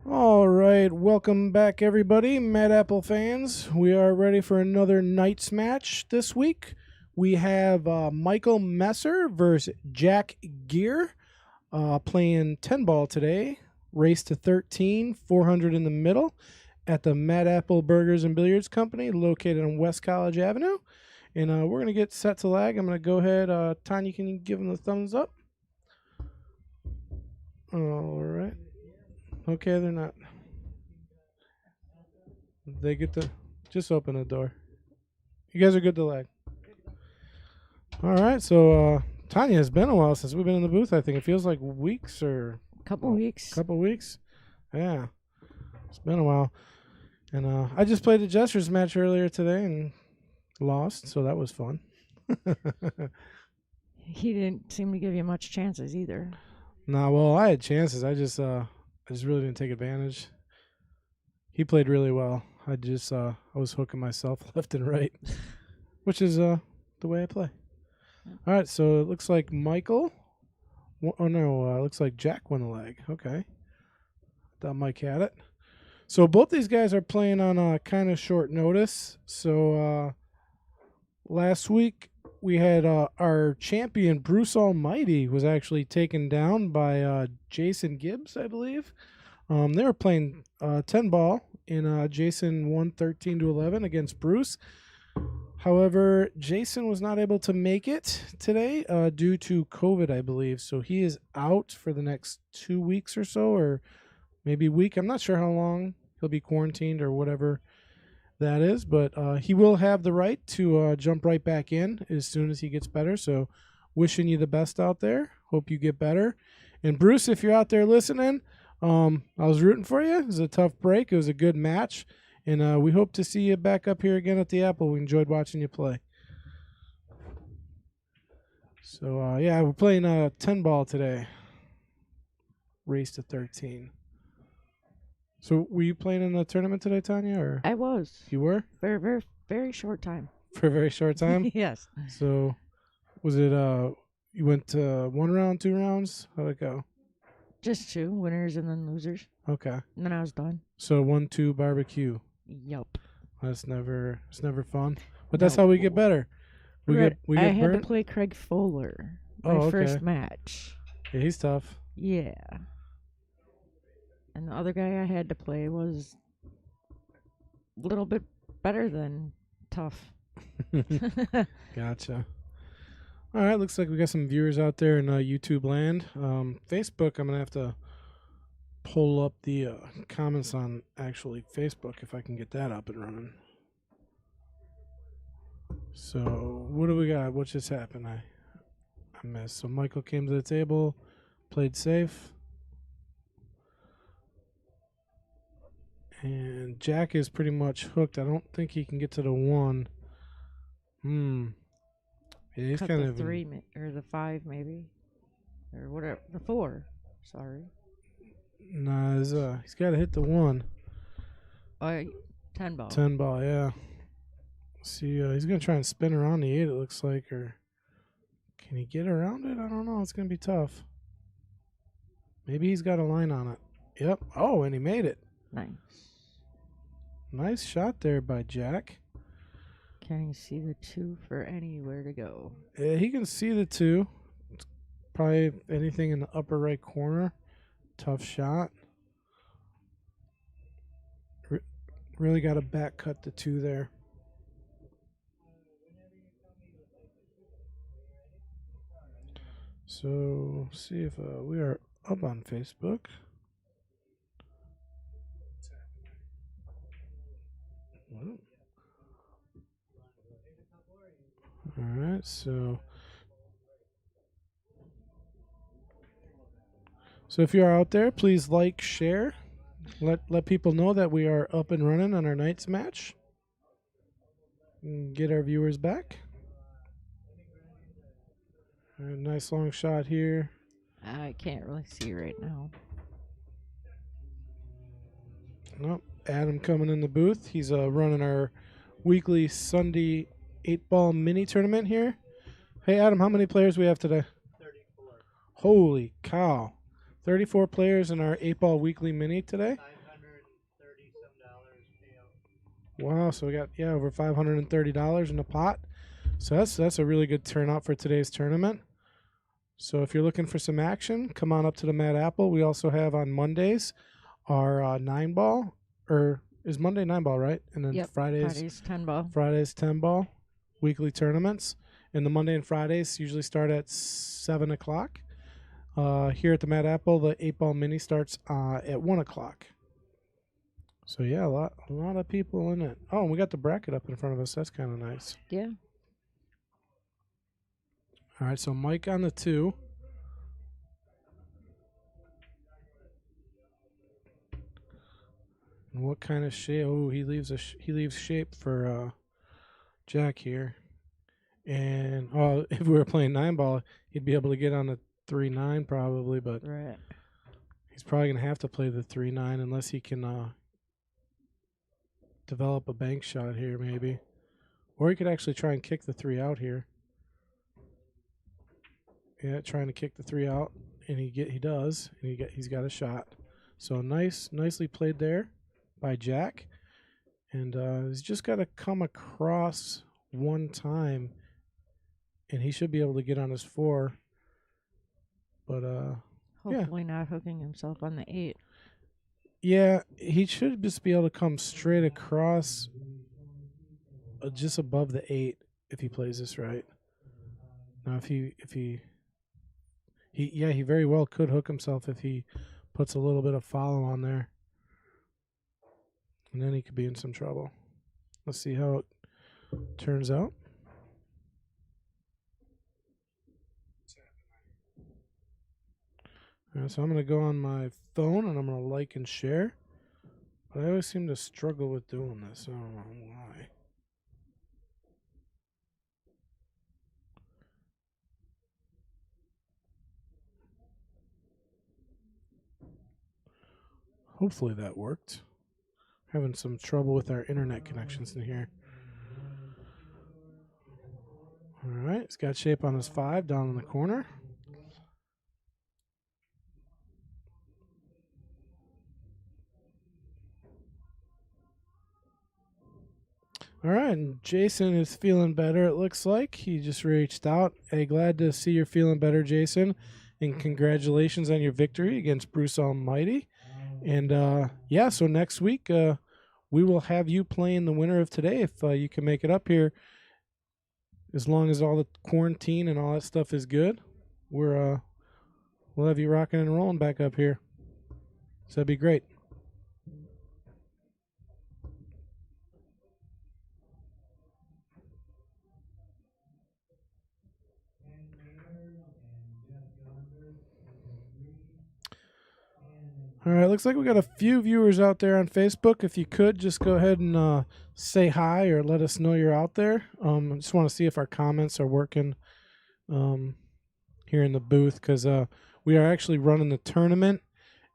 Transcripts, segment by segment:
All right, welcome back, everybody, Mad Apple fans. We are ready for another Knights match this week. We have Michael Messer versus Jack Guehrer playing 10 ball today. Race to 13, 400 in the middle at the Mad Apple Burgers and Billiards Company located on West College Avenue. And we're going to get set to lag. I'm going to go ahead. Tanya, can you give them the thumbs up? All right. Okay, they're not. They get the. Just open the door. You guys are good to lag. All right, so Tanya, it's been a while since we've been in the booth. I think it feels like weeks or Couple weeks. couple weeks. Yeah, it's been a while. And I just played the Jesters match earlier today and lost, so that was fun. He didn't seem to give you much chances either. Nah, well, I had chances. I just really didn't take advantage. He played really well. I was hooking myself left and right, which is the way I play. All right, so it looks like Michael. Oh no, it looks like Jack won the leg. Okay, thought Mike had it. So both these guys are playing on kind of short notice. So last week we had our champion Bruce Almighty was actually taken down by Jason Gibbs, I believe. They were playing 10 ball, and Jason won 13-11 against Bruce. However, Jason was not able to make it today due to COVID, I believe. So he is out for the next 2 weeks or so, or maybe a week. I'm not sure how long he'll be quarantined or whatever that is, but he will have the right to jump right back in as soon as he gets better. So wishing you the best out there. Hope you get better. And Bruce, if you're out there listening, I was rooting for you. It was a tough break. It was a good match. And we hope to see you back up here again at the Apple. We enjoyed watching you play. So, yeah, we're playing 10 ball today. Race to 13. So, were you playing in the tournament today, Tanya? Or I was. you were? For a very, very short time. For a very short time? Yes. So, was it, you went 1 round, 2 rounds? How'd it go? Just 2 winners and then losers. Okay. And then I was done. So, 1-2 barbecue. Yup. It's never fun. But that's how we get better. We get I had burnt. to play Craig Fowler. Oh, My okay. first match. Yeah, he's tough. Yeah. And the other guy I had to play was a little bit better than tough. Gotcha. All right, looks like we got some viewers out there in YouTube land. Facebook, I'm going to have to pull up the comments on actually Facebook if I can get that up and running. So, what do we got? What just happened? I missed. So, Michael came to the table, played safe. And Jack is pretty much hooked. I don't think he can get to the 1. Yeah, he's Cut kind the of 3 or the 5 maybe. Or whatever. The 4. Sorry. Nah, he's got to hit the 1. 10 ball. 10 ball, yeah. See, he's going to try and spin around the 8, it looks like. Or can he get around it? I don't know. It's going to be tough. Maybe he's got a line on it. Yep. Oh, and he made it. Nice. Nice shot there by Jack. Can you see the 2 for anywhere to go? Yeah, he can see the 2. It's probably anything in the upper right corner. Tough shot. Really got to back cut the 2 there. So, see if we are up on Facebook. All right, so if you are out there, please like, share, let people know that we are up and running on our Knights match. And get our viewers back. All right, nice long shot here. I can't really see right now. Nope. Adam coming in the booth. He's running our weekly Sunday 8-ball mini tournament here. Hey, Adam, how many players we have today? 34. Holy cow. 34 players in our 8-ball weekly mini today. Wow, so we got over $530 in the pot. So that's a really good turnout for today's tournament. So if you're looking for some action, come on up to the Mad Apple. We also have on Mondays our 9-ball, or is Monday 9-ball, right? And then Yep. Friday's 10 ball. Fridays 10-ball weekly tournaments. And the Monday and Fridays usually start at 7 o'clock. Here at the Mad Apple, the 8-ball mini starts at 1 o'clock. So yeah, a lot of people in it. Oh, and we got the bracket up in front of us. That's kind of nice. Yeah. All right, so Mike on the 2. And what kind of shape? Oh, he leaves shape for Jack here. And if we were playing 9-ball, he'd be able to get on the 3-9 probably, but Right. he's probably gonna have to play the 3-9 unless he can develop a bank shot here, maybe. Or he could actually try and kick the 3 out here. Yeah, trying to kick the 3 out, and he does, and he's got a shot. So nicely played there by Jack, and he's just got to come across one time, and he should be able to get on his 4. But Hopefully not hooking himself on the 8. yeah, he should just be able to come straight across, just above the 8 if he plays this right. Now, if he very well could hook himself if he puts a little bit of follow on there. And then he could be in some trouble. Let's see how it turns out. All right, so I'm going to go on my phone and I'm going to like and share. But I always seem to struggle with doing this. I don't know why. Hopefully that worked. Having some trouble with our internet connections in here. All right, he's got shape on his 5 down in the corner. All right, and Jason is feeling better, it looks like. He just reached out. Hey, glad to see you're feeling better, Jason. And congratulations on your victory against Bruce Almighty. And so next week we will have you playing the winner of today if you can make it up here. As long as all the quarantine and all that stuff is good, we'll have you rocking and rolling back up here. So that'd be great. All right, looks like we got a few viewers out there on Facebook. If you could, just go ahead and say hi or let us know you're out there. I just want to see if our comments are working here in the booth because we are actually running the tournament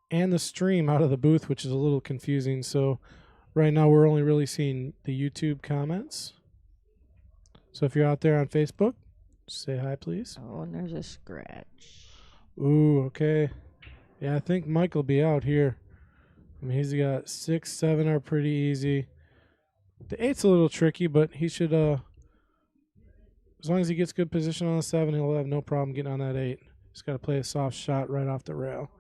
and the stream out of the booth, which is a little confusing. So right now we're only really seeing the YouTube comments. So if you're out there on Facebook, say hi, please. Oh, and there's a scratch. Ooh, okay. Yeah, I think Mike will be out here. I mean, he's got 6, 7 are pretty easy. The 8's a little tricky, but he should, as long as he gets good position on the 7, he'll have no problem getting on that 8. Just got to play a soft shot right off the rail.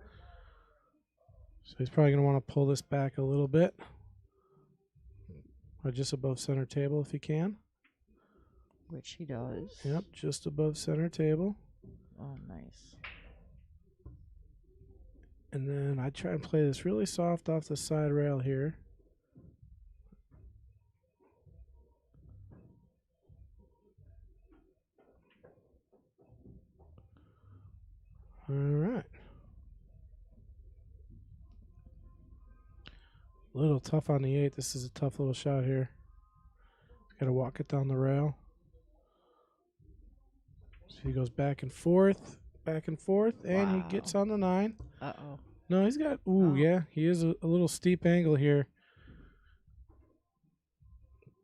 So he's probably going to want to pull this back a little bit. Or just above center table if he can. Which he does. Yep, just above center table. Oh, nice. And then I try and play this really soft off the side rail here. All right. A little tough on the 8. This is a tough little shot here. Got to walk it down the rail. So he goes back and forth, and Wow. he gets on the 9. Uh-oh. No, he's got, Oh. Yeah, he is a little steep angle here.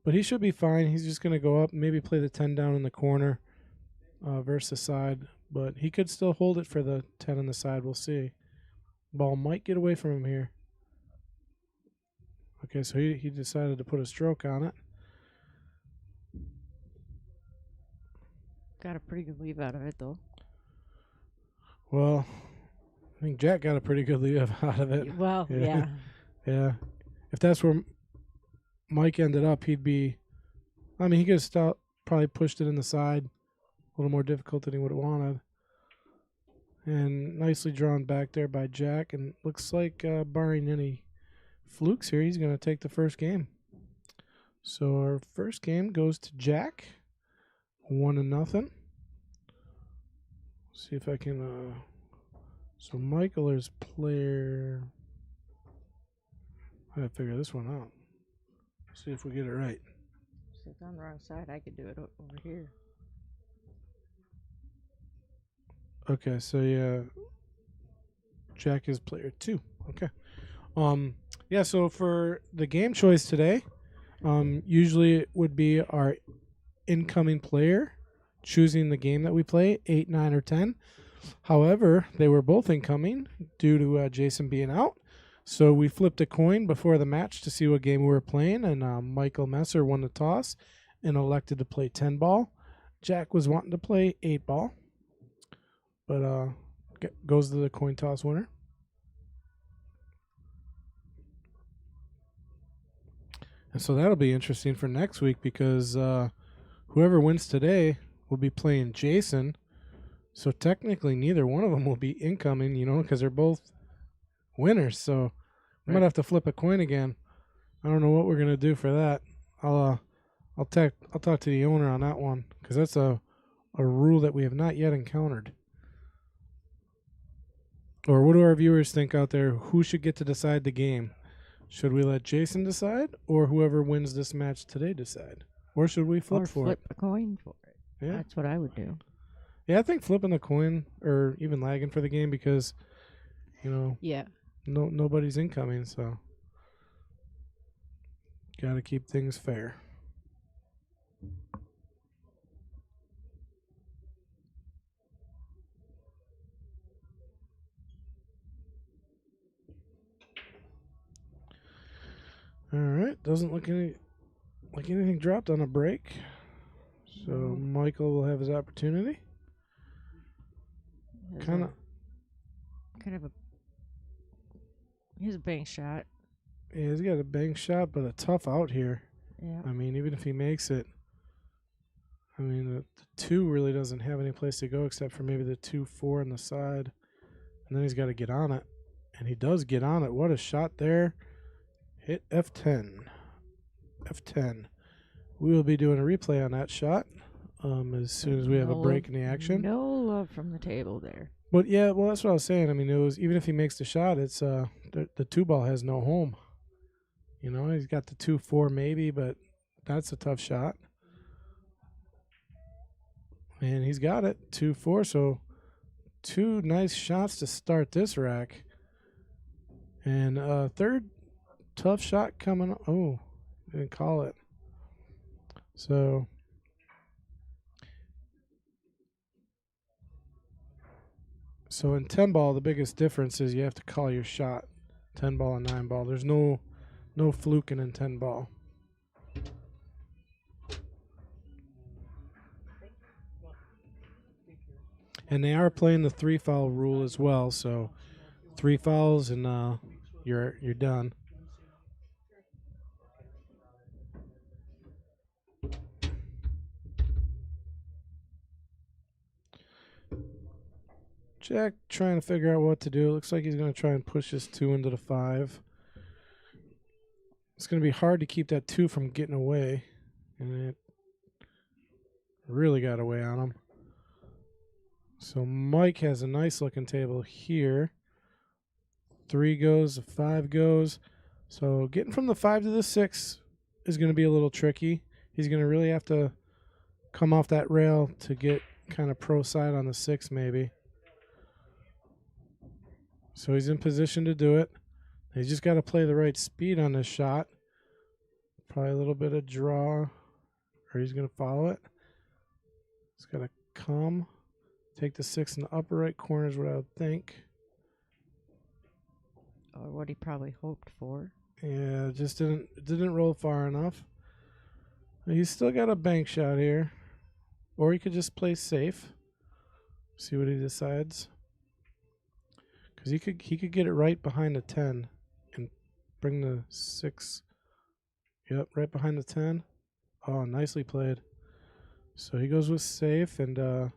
But he should be fine. He's just going to go up, maybe play the 10 down in the corner versus the side. But he could still hold it for the 10 on the side. We'll see. Ball might get away from him here. Okay, so he decided to put a stroke on it. Got a pretty good leave out of it, though. Well, I think Jack got a pretty good lead out of it. Well, yeah. Yeah. If that's where Mike ended up, he'd be. I mean, he could have probably pushed it in the side. A little more difficult than he would have wanted. And nicely drawn back there by Jack. And looks like, barring any flukes here, he's going to take the first game. So our first game goes to Jack. 1-0. See if I can. So Michael is player. I gotta figure this one out. See if we get it right. So it's on the wrong side. I could do it over here. Okay, so yeah, Jack is player 2. Okay. Yeah. So for the game choice today, usually it would be our incoming player choosing the game that we play, 8, 9, or 10. However, they were both incoming due to Jason being out. So we flipped a coin before the match to see what game we were playing, and Michael Messer won the toss and elected to play 10 ball. Jack was wanting to play 8 ball, but goes to the coin toss winner. And so that'll be interesting for next week because whoever wins today will be playing Jason. So technically, neither one of them will be incoming, because they're both winners. So I might have to flip a coin again. I don't know what we're gonna do for that. I'll talk to the owner on that one because that's a rule that we have not yet encountered. Or what do our viewers think out there? Who should get to decide the game? Should we let Jason decide, or whoever wins this match today decide? Or should we flip for it? Flip a coin for it. Yeah, That's what I would do. Yeah, I think flipping the coin or even lagging for the game because, Yeah. nobody's incoming, so got to keep things fair. All right, doesn't look like anything dropped on a break, so Michael will have his opportunity. Kind of a. Here's a bank shot. Yeah, he's got a bank shot, but a tough out here. Yeah. I mean, even if he makes it, the 2 really doesn't have any place to go except for maybe the 2-4 on the side. And then he's got to get on it. And he does get on it. What a shot there. Hit F10. F10. We will be doing a replay on that shot as soon as we have a break in the action. No love from the table there. But yeah, well, that's what I was saying. It was even if he makes the shot, it's the 2 ball has no home. He's got the 2-4 maybe, but that's a tough shot. And he's got it, 2-4. So 2 nice shots to start this rack. And third tough shot coming. Oh, didn't call it. So in 10 ball, the biggest difference is you have to call your shot. 10 ball and 9 ball. There's no fluking in 10 ball. And they are playing the 3 foul rule as well. So 3 fouls and you're done. Jack trying to figure out what to do. It looks like he's going to try and push this 2 into the 5. It's going to be hard to keep that 2 from getting away. And it really got away on him. So Mike has a nice looking table here. 3 goes, 5 goes. So getting from the 5 to the 6 is going to be a little tricky. He's going to really have to come off that rail to get kind of pro side on the 6 maybe. So he's in position to do it. He's just got to play the right speed on this shot. Probably a little bit of draw, or he's going to follow it. He's got to come, take the 6 in the upper right corner is what I would think. Or what he probably hoped for. Yeah, just didn't roll far enough. He's still got a bank shot here, or he could just play safe. See what he decides. Because he could get it right behind the 10 and bring the 6. Yep, right behind the 10. Oh, nicely played. So he goes with safe, and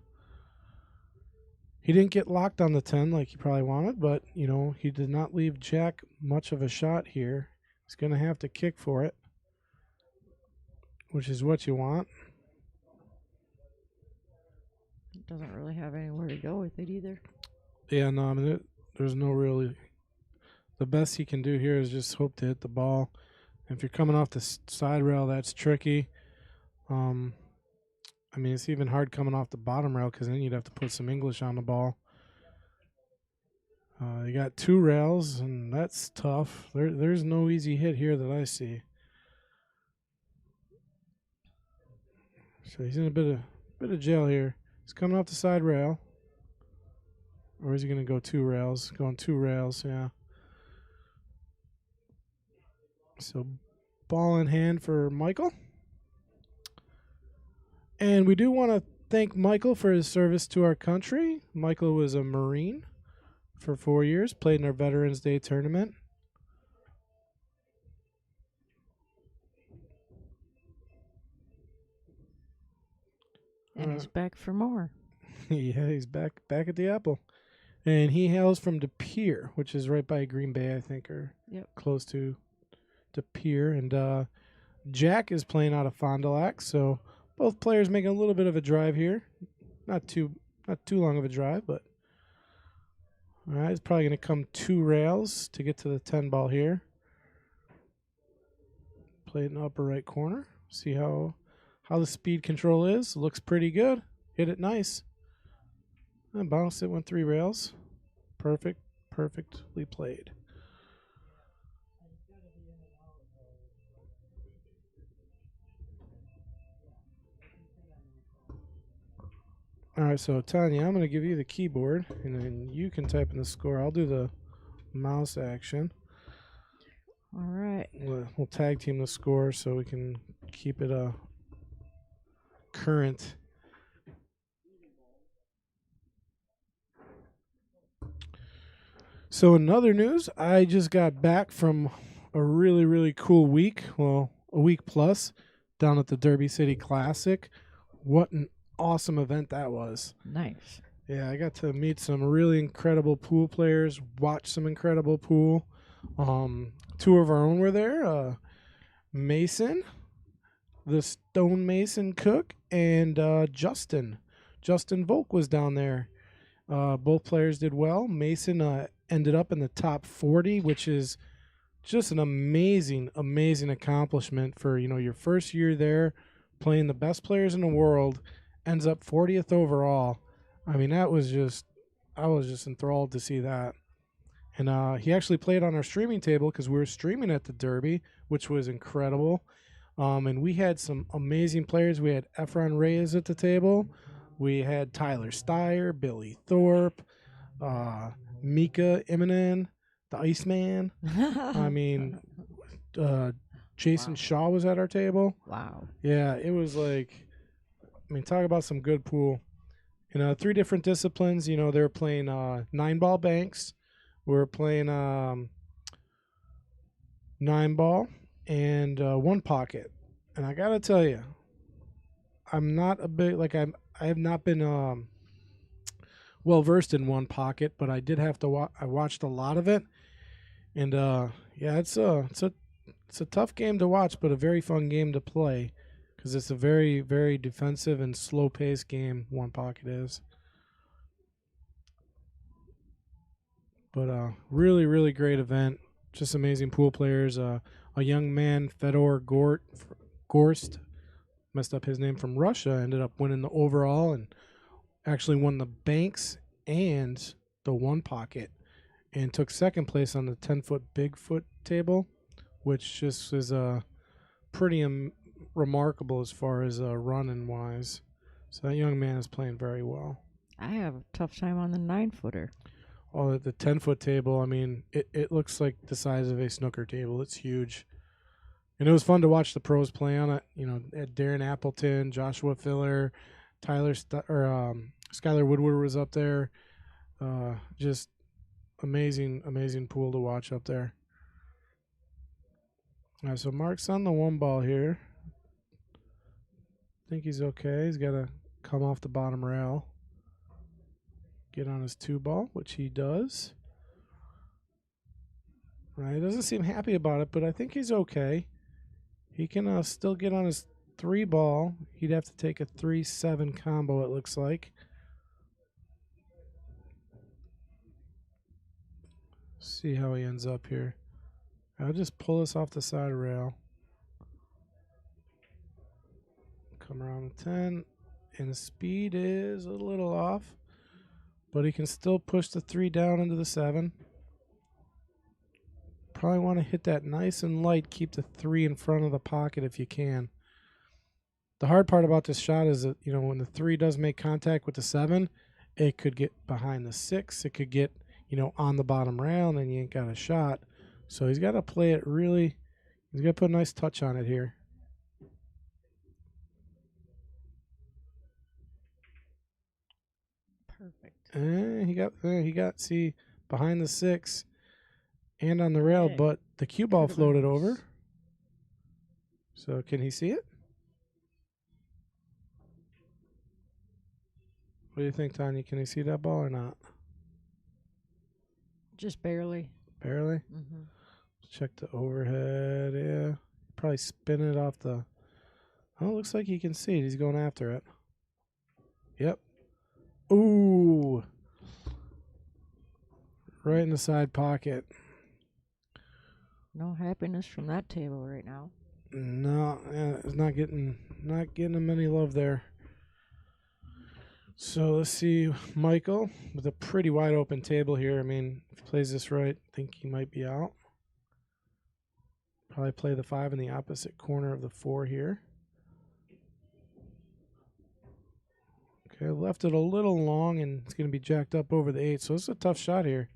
he didn't get locked on the 10 like he probably wanted, but, he did not leave Jack much of a shot here. He's going to have to kick for it, which is what you want. It doesn't really have anywhere to go with it either. Yeah, no, I mean, there's no really. The best he can do here is just hope to hit the ball. If you're coming off the side rail, that's tricky. I mean, it's even hard coming off the bottom rail because then you'd have to put some English on the ball. You got 2 rails, and that's tough. There's no easy hit here that I see. So he's in a bit of jail here. He's coming off the side rail. Or is he going to go 2 rails? Going 2 rails, yeah. So ball in hand for Michael. And we do want to thank Michael for his service to our country. Michael was a Marine for 4 years, played in our Veterans Day tournament. And he's back for more. Yeah, he's back at the Apple. And he hails from De Pere, which is right by Green Bay, I think, or close to De Pere. And Jack is playing out of Fond du Lac, so both players making a little bit of a drive here. Not too long of a drive, but all right, it's probably going to come 2 rails to get to the 10 ball here. Play it in the upper right corner. See how the speed control is. Looks pretty good. Hit it nice. And bounced it, went 3 rails. Perfectly played. All right, so Tanya, I'm going to give you the keyboard, and then you can type in the score. I'll do the mouse action. All right. We'll tag team the score so we can keep it current. So in other news, I just got back from a really, really cool week. Well, a week plus down at the Derby City Classic. What an awesome event that was. Nice. Yeah, I got to meet some really incredible pool players, watch some incredible pool. 2 of our own were there. Mason, the stonemason cook, and Justin. Justin Volk was down there. Both players did well. Mason ended up in the top 40, which is just an amazing accomplishment for, your first year there, playing the best players in the world, ends up 40th overall. I mean, I was just enthralled to see that. And he actually played on our streaming table because we were streaming at the Derby, which was incredible. And we had some amazing players. We had Efron Reyes at the table. We had Tyler Steyer, Billy Thorpe, Mika Immonen, the Iceman. I mean, Jason Shaw was at our table. Wow. Yeah, it was like, talk about some good pool. 3 different disciplines. They were playing 9-ball banks. We were playing 9-ball and 1 pocket. And I gotta tell you, I'm not a big I have not been well versed in 1 pocket, but I did have to. I watched a lot of it, and yeah, it's a tough game to watch, but a very fun game to play because it's a very, very defensive and slow paced game. 1 pocket is, but really, really great event. Just amazing pool players. A young man, Fedor Gorst, messed up his name, from Russia, ended up winning the overall and actually won the banks and the 1 pocket and took 2nd place on the 10-foot Bigfoot table, which just is pretty remarkable as far as running wise. So that young man is playing very well. I have a tough time on the 9-footer. Oh, the 10-foot table. I mean, it looks like the size of a snooker table. It's huge. And it was fun to watch the pros play on it. You know, Darren Appleton, Joshua Filler, Skylar Woodward was up there. Just amazing pool to watch up there. All right, so Mark's on the 1 ball here. I think he's okay. He's got to come off the bottom rail. Get on his 2 ball, which he does. Right, he doesn't seem happy about it, but I think he's okay. He can still get on his 3 ball. He'd have to take a 3-7 combo, it looks like. See how he ends up here. I'll just pull this off the side rail. Come around the 10. And the speed is a little off. But he can still push the 3 down into the 7. Probably want to hit that nice and light. Keep the 3 in front of the pocket if you can. The hard part about this shot is that, you know, when the 3 does make contact with the 7, it could get behind the 6. It could get, you know, on the bottom rail, and then you ain't got a shot. So he's got to play it really. He's got to put a nice touch on it here. Perfect. And he got see behind the 6 and on the rail, Hey, but the cue ball could've been floated worse. over. So can he see it? What do you think, Tanya? Can he see that ball or not? Just barely. Barely. Mm-hmm. Check the overhead. Yeah, probably spin it off the. Oh, it looks like he can see it. He's going after it. Yep. Ooh. Right in the side pocket. No happiness from that table right now. No, it's not getting him any love there. So let's see, Michael with a pretty wide open table here. I mean, if he plays this right, I think he might be out. Probably play the 5 in the opposite corner of the 4 here. Okay, left it a little long, and it's going to be jacked up over the 8. So it's a tough shot here.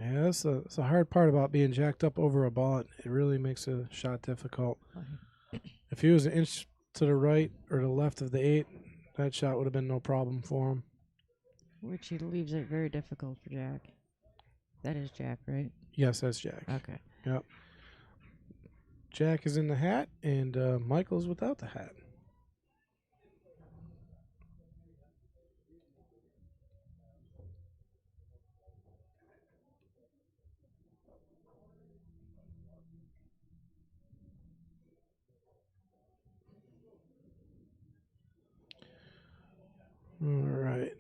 Yeah, that's the hard part about being jacked up over a ball. It really makes a shot difficult. If he was an inch to the right or the left of the 8, that shot would have been no problem for him. Which he leaves it very difficult for Jack. That is Jack, right? Yes, that's Jack. Okay. Yep. Jack is in the hat, and Michael's without the hat. All right.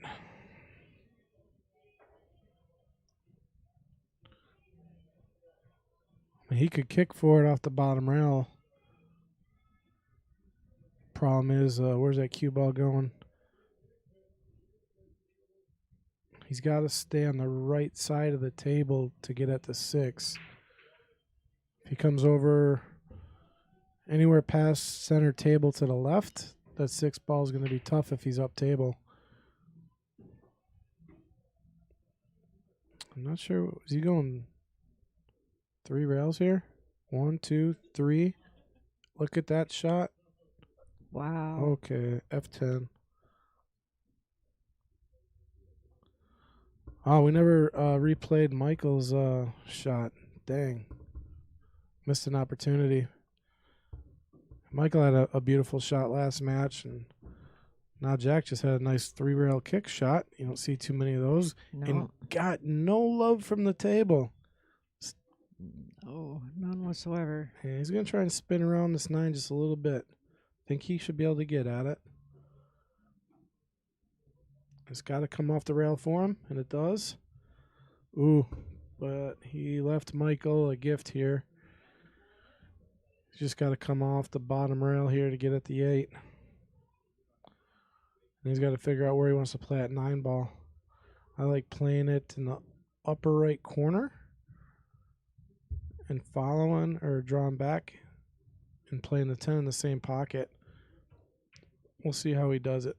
He could kick for it off the bottom rail. Problem is, where's that cue ball going? He's got to stay on the right side of the table to get at the 6. If he comes over anywhere past center table to the left, that 6 ball is going to be tough if he's up table. I'm not sure. Is he going 3 rails here? 1, 2, 3. Look at that shot. Wow. Okay, F10. Oh, we never replayed Michael's shot. Dang. Missed an opportunity. Michael had a beautiful shot last match, and now Jack just had a nice 3-rail kick shot. You don't see too many of those. No. And got no love from the table. Oh, none whatsoever. Yeah, he's going to try and spin around this 9 just a little bit. Think he should be able to get at it. It's got to come off the rail for him, and it does. Ooh, but he left Michael a gift here. He's just got to come off the bottom rail here to get at the 8. And he's got to figure out where he wants to play at 9 ball. I like playing it in the upper right corner. and following or drawing back and playing the 10 in the same pocket. We'll see how he does it.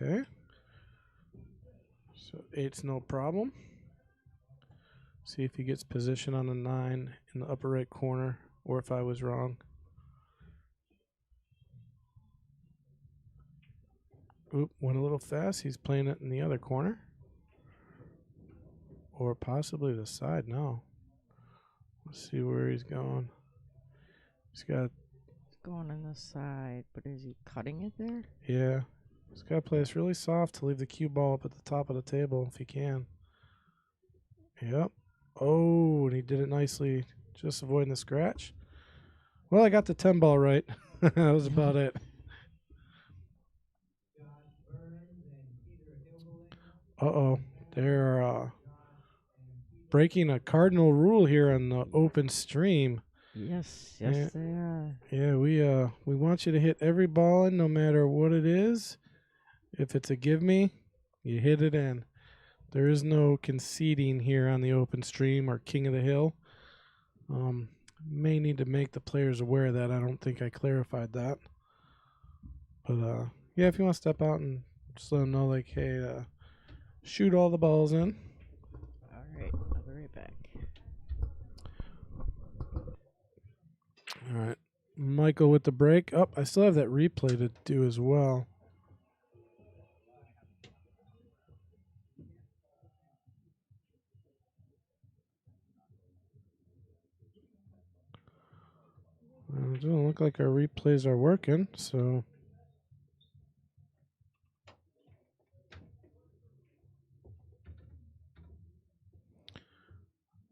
Okay. So 8's no problem. See if he gets position on the 9 in the upper right corner, or if I was wrong. Oop, went a little fast. He's playing it in the other corner. Or possibly the side now. Let's see where he's going. He's got... It's going on the side, but is he cutting it there? Yeah. He's got to play this really soft to leave the cue ball up at the top of the table if he can. Yep. Oh, and he did it nicely, just avoiding the scratch. Well, I got the 10 ball right. That was about it. Uh-oh. They're breaking a cardinal rule here on the open stream. Yes, Yeah. they are. Yeah, we want you to hit every ball in no matter what it is. If it's a give me, you hit it in. There is no conceding here on the open stream or King of the Hill. May need to make the players aware of that. I don't think I clarified that. But yeah, if you want to step out and just let them know, like, hey, shoot all the balls in. All right, I'll be right back. All right. Michael with the break. Oh, I still have that replay to do as well. It doesn't look like our replays are working, so...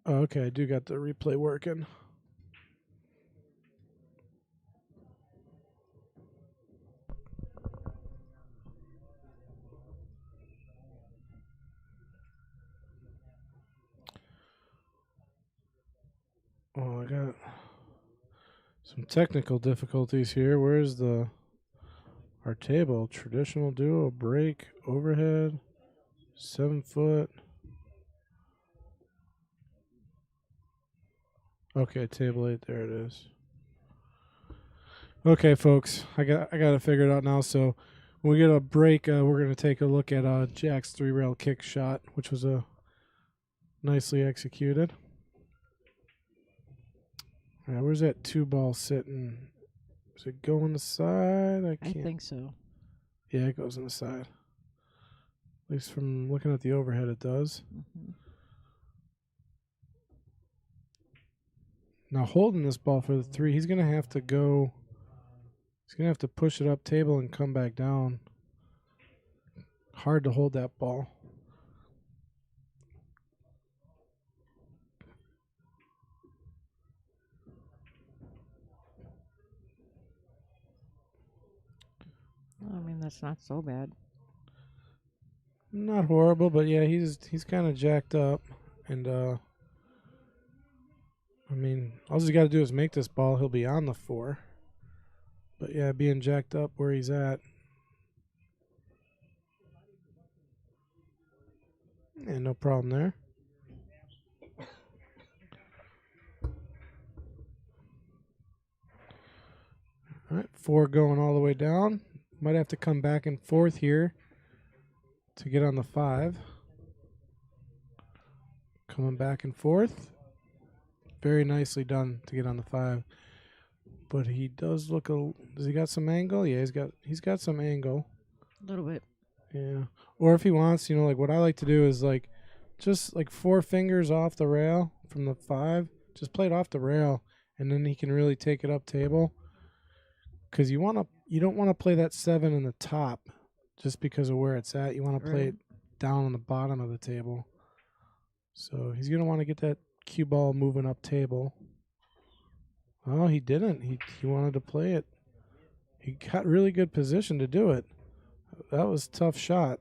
Oh, okay, I do got the replay working. Oh, I got some technical difficulties here. Where's our table? Traditional duo, break, overhead, 7 foot. Okay, table 8, there it is. Okay, folks, I got it figured out now. So when we get a break, we're gonna take a look at Jack's 3-rail kick shot, which was nicely executed. All right, where's that 2 ball sitting? Does it go on the side? I can't. I think so. Yeah, it goes on the side. At least from looking at the overhead, it does. Mm-hmm. Now holding this ball for the 3, he's gonna have to go. He's gonna have to push it up table and come back down. Hard to hold that ball. Well, I mean, that's not so bad. Not horrible, but yeah, he's kind of jacked up, and I mean, all he's got to do is make this ball. He'll be on the 4. But yeah, being jacked up where he's at. Yeah, no problem there. All right, 4 going all the way down. Might have to come back and forth here to get on the 5. Coming back and forth. Very nicely done to get on the 5. But he does look does he got some angle? Yeah, he's got some angle. A little bit. Yeah. Or if he wants, like what I like to do is like just like 4 fingers off the rail from the 5. Just play it off the rail, and then he can really take it up table. Because you don't want to play that 7 in the top just because of where it's at. You want to play it down on the bottom of the table. So he's gonna want to get that cue ball moving up table. Oh, he didn't. He wanted to play it. He got really good position to do it. That was a tough shot.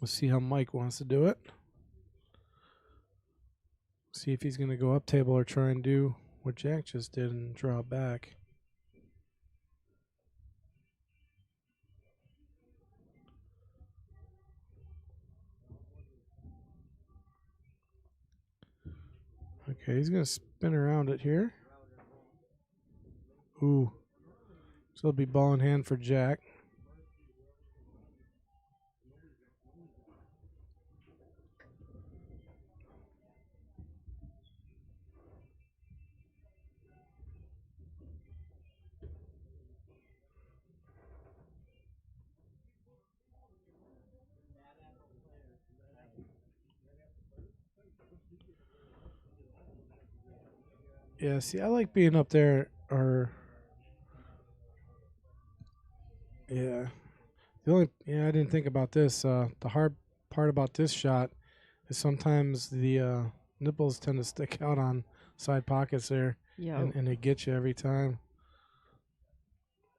Let's see how Mike wants to do it. See if he's going to go up table or try and do what Jack just did and draw back. Okay, he's going to spin around it here. Ooh. So it'll be ball in hand for Jack. Yeah, see, I like being up there, yeah. I didn't think about this. The hard part about this shot is sometimes the nipples tend to stick out on side pockets there, and they get you every time.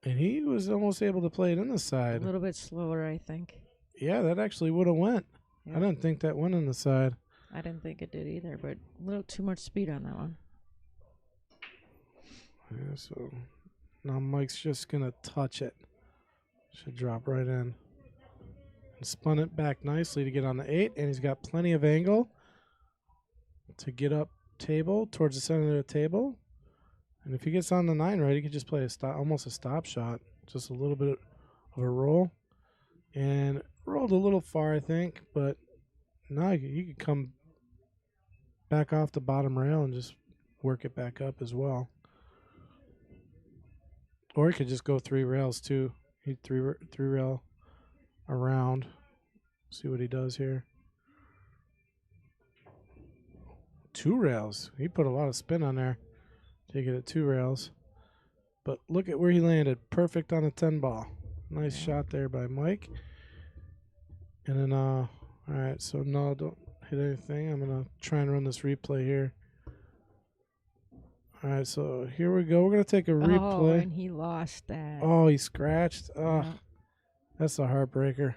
And he was almost able to play it in the A side. little bit slower, I think. Yeah, that actually would have went. Yep. I didn't think that went in the side. I didn't think it did either, but a little too much speed on that one. Yeah, so now Mike's just going to touch it. Should drop right in. And spun it back nicely to get on the 8, and he's got plenty of angle to get up table towards the center of the table. And if he gets on the 9 right, he could just play almost a stop shot. Just a little bit of a roll. And rolled a little far, I think, but now you could come back off the bottom rail and just work it back up as well. Or he could just go 3 rails too. He'd three rail around. See what he does here. 2 rails. He put a lot of spin on there. Take it at 2 rails. But look at where he landed. Perfect on a 10 ball. Nice shot there by Mike. And then, all right, so no, don't hit anything. I'm going to try and run this replay here. All right, so here we go. We're going to take a replay. Oh, and he lost that. Oh, he scratched. Oh, Yeah. That's a heartbreaker.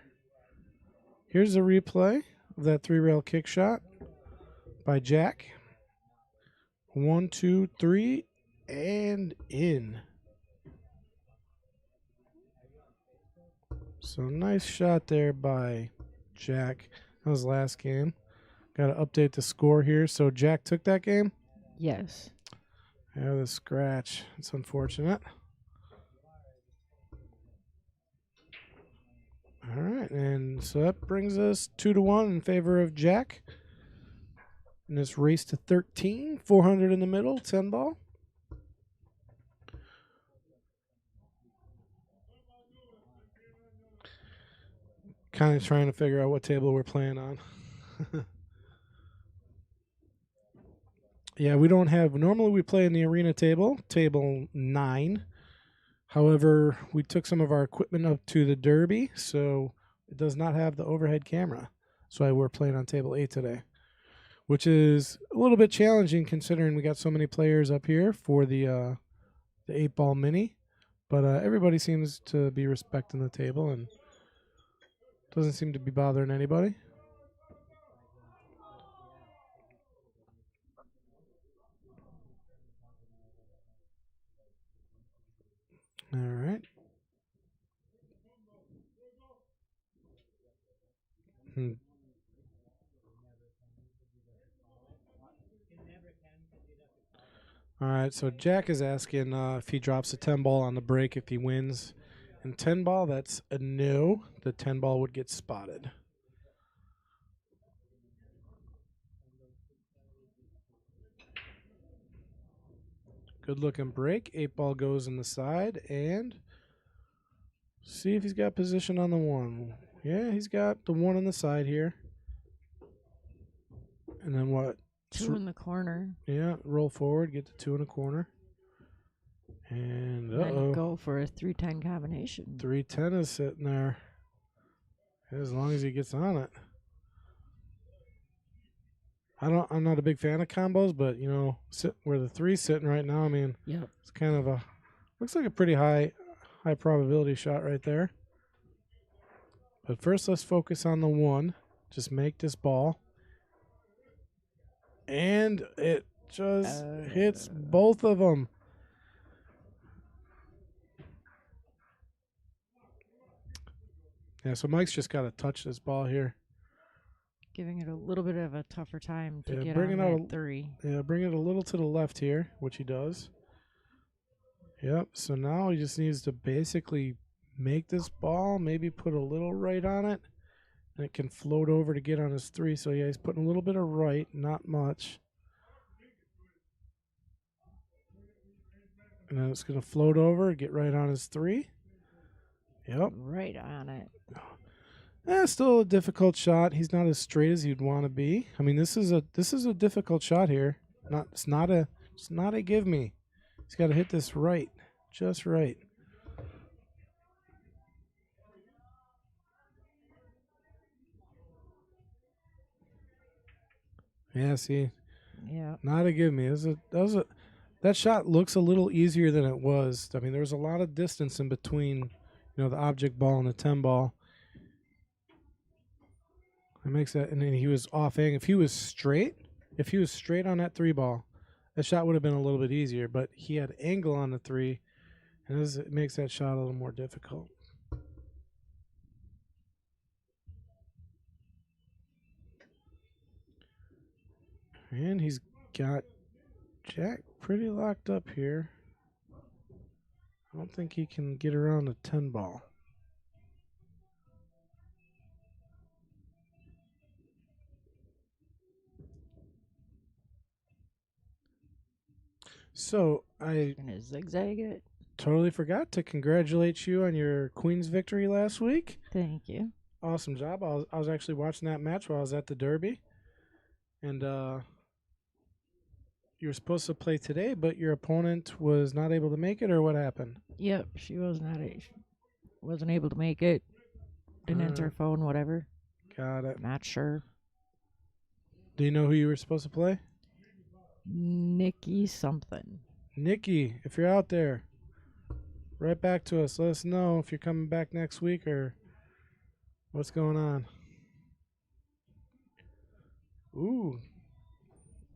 Here's a replay of that 3 rail kick shot by Jack. 1, 2, 3, and in. So nice shot there by Jack. That was last game. Got to update the score here. So Jack took that game? Yes. Yeah, the scratch. It's unfortunate. All right, and so that brings us 2-1 in favor of Jack. And this race to 13, 400 in the middle, 10 ball. Kind of trying to figure out what table we're playing on. Yeah, we don't have, normally we play in the arena table, table 9. However, we took some of our equipment up to the Derby, so it does not have the overhead camera. That's why we're playing on table 8 today, which is a little bit challenging considering we got so many players up here for the 8-ball mini. But everybody seems to be respecting the table and doesn't seem to be bothering anybody. All right. All right, so Jack is asking if he drops a 10 ball on the break if he wins. And 10 ball, that's a no. The 10 ball would get spotted. Good looking break. 8 ball goes in the side and see if he's got position on the 1. Yeah, he's got the 1 on the side here. And then what? 2 in the corner. Yeah, roll forward, get the 2 in the corner. And then go for a 3-10 combination. 3-10 is sitting there. As long as he gets on it. I'm not a big fan of combos, but you know, where the 3's sitting right now, I mean, yep. It's kind of looks like a pretty high probability shot right there. But first, let's focus on the 1. Just make this ball. And it just hits both of them. Yeah, so Mike's just got to touch this ball here. giving it a little bit of a tougher time to get bring on it out that 3. Yeah, bring it a little to the left here, which he does. Yep, so now he just needs to basically make this ball, maybe put a little right on it, and it can float over to get on his 3. So yeah, he's putting a little bit of right, not much. And then it's going to float over, get right on his 3. Yep. Right on it. Still a difficult shot. He's not as straight as you'd want to be. I mean, this is a difficult shot here. It's not a give me. He's got to hit this right, just right. Yeah, see, Yeah. not a give me. That shot looks a little easier than it was. I mean, there was a lot of distance in between, the object ball and the 10 ball. It makes that, and then he was off angle. If he was straight on that 3 ball, that shot would have been a little bit easier. But he had angle on the 3, and it makes that shot a little more difficult. And he's got Jack pretty locked up here. I don't think he can get around the 10 ball. So I Gonna zigzag it. totally forgot to congratulate you on your Queen's victory last week. Thank you. Awesome job. I was actually watching that match while I was at the Derby. And you were supposed to play today, but your opponent was not able to make it, or what happened? Yep, she wasn't able to make it. Didn't answer her phone, whatever. Got it. Not sure. Do you know who you were supposed to play? Nikki something. Nikki, if you're out there, write back to us. Let us know if you're coming back next week or what's going on. Ooh,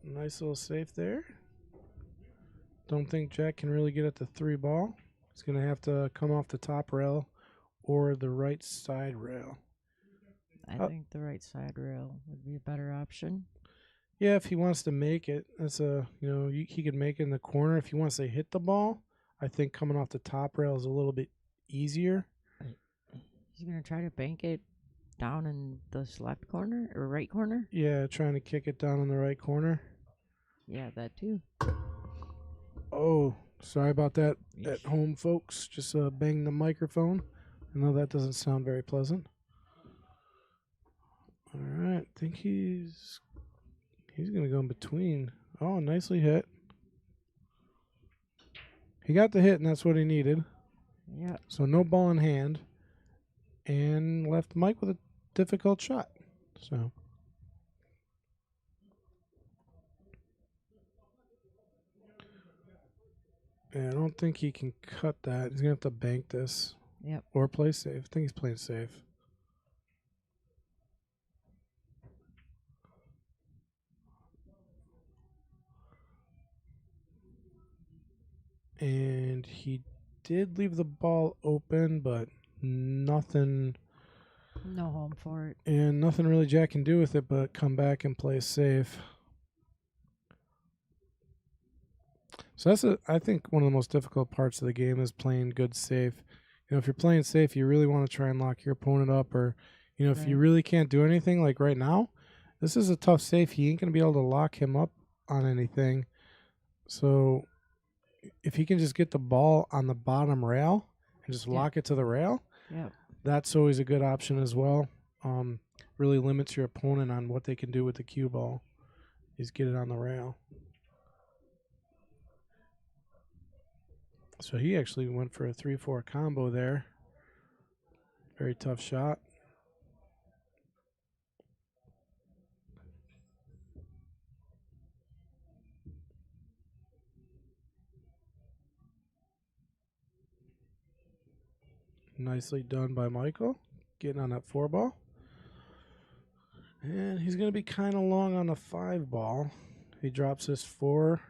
nice little safe there. Don't think Jack can really get at the 3 ball. He's going to have to come off the top rail or the right side rail. I think the right side rail would be a better option. Yeah, if he wants to make it, he could make it in the corner. If he wants to hit the ball, I think coming off the top rail is a little bit easier. He's going to try to bank it down in this left corner or right corner? Yeah, trying to kick it down in the right corner. Yeah, that too. Oh, sorry about that at home, folks. Just banged the microphone. I know that doesn't sound very pleasant. All right, I think he's going to go in between. Oh, nicely hit. He got the hit, and that's what he needed. Yeah. So no ball in hand, and left Mike with a difficult shot. So yeah, I don't think he can cut that. He's going to have to bank this. Yep. Or play safe. I think he's playing safe. And he did leave the ball open, but nothing. No home for it. And nothing really Jack can do with it but come back and play safe. So I think one of the most difficult parts of the game is playing good safe. If you're playing safe, you really want to try and lock your opponent up, or if you really can't do anything, like right now, this is a tough safe. He ain't going to be able to lock him up on anything. So if he can just get the ball on the bottom rail and just lock it to the rail, that's always a good option as well. Really limits your opponent on what they can do with the cue ball. Is get it on the rail. So he actually went for a 3-4 combo there. Very tough shot. Nicely done by Michael. Getting on that 4 ball. And he's going to be kind of long on the 5 ball. He drops this 4.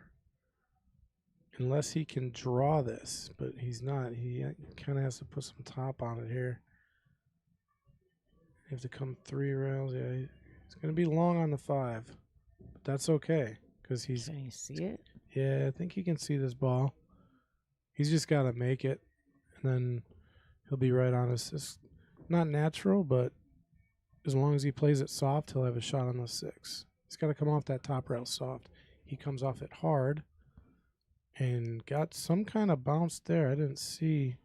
Unless he can draw this, but he's not. He kind of has to put some top on it here. You have to come 3 rails. Yeah, It's going to be long on the 5, but that's okay because he's. Can you see it? Yeah, I think he can see this ball. He's just got to make it, and then he'll be right on us. It's not natural, but as long as he plays it soft, he'll have a shot on the 6. He's got to come off that top rail soft. He comes off it hard and got some kind of bounce there. I didn't see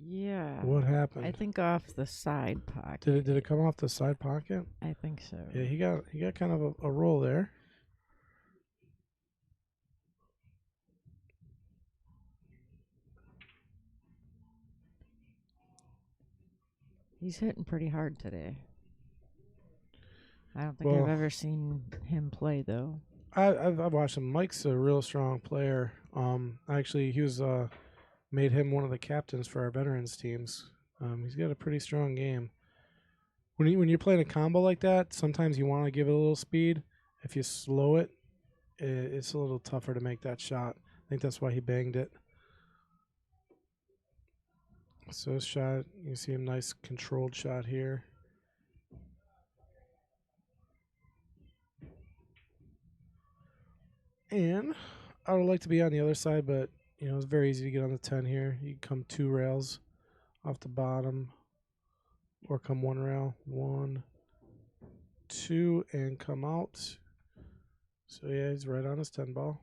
Yeah. what happened. I think off the side pocket. Did it come off the side pocket? I think so. Yeah, he got kind of a roll there. He's hitting pretty hard today. I don't think Well, I've ever seen him play though. I've watched him. Mike's a real strong player. Actually, he was made him one of the captains for our veterans teams. He's got a pretty strong game. When you're playing a combo like that, sometimes you want to give it a little speed. If you slow it, it's a little tougher to make that shot. I think that's why he banged it. So this shot, you see a nice controlled shot here. And I would like to be on the other side, but it's very easy to get on the 10 here. You can come 2 rails off the bottom, or come 1 rail, 1, 2, and come out. So yeah, he's right on his 10 ball.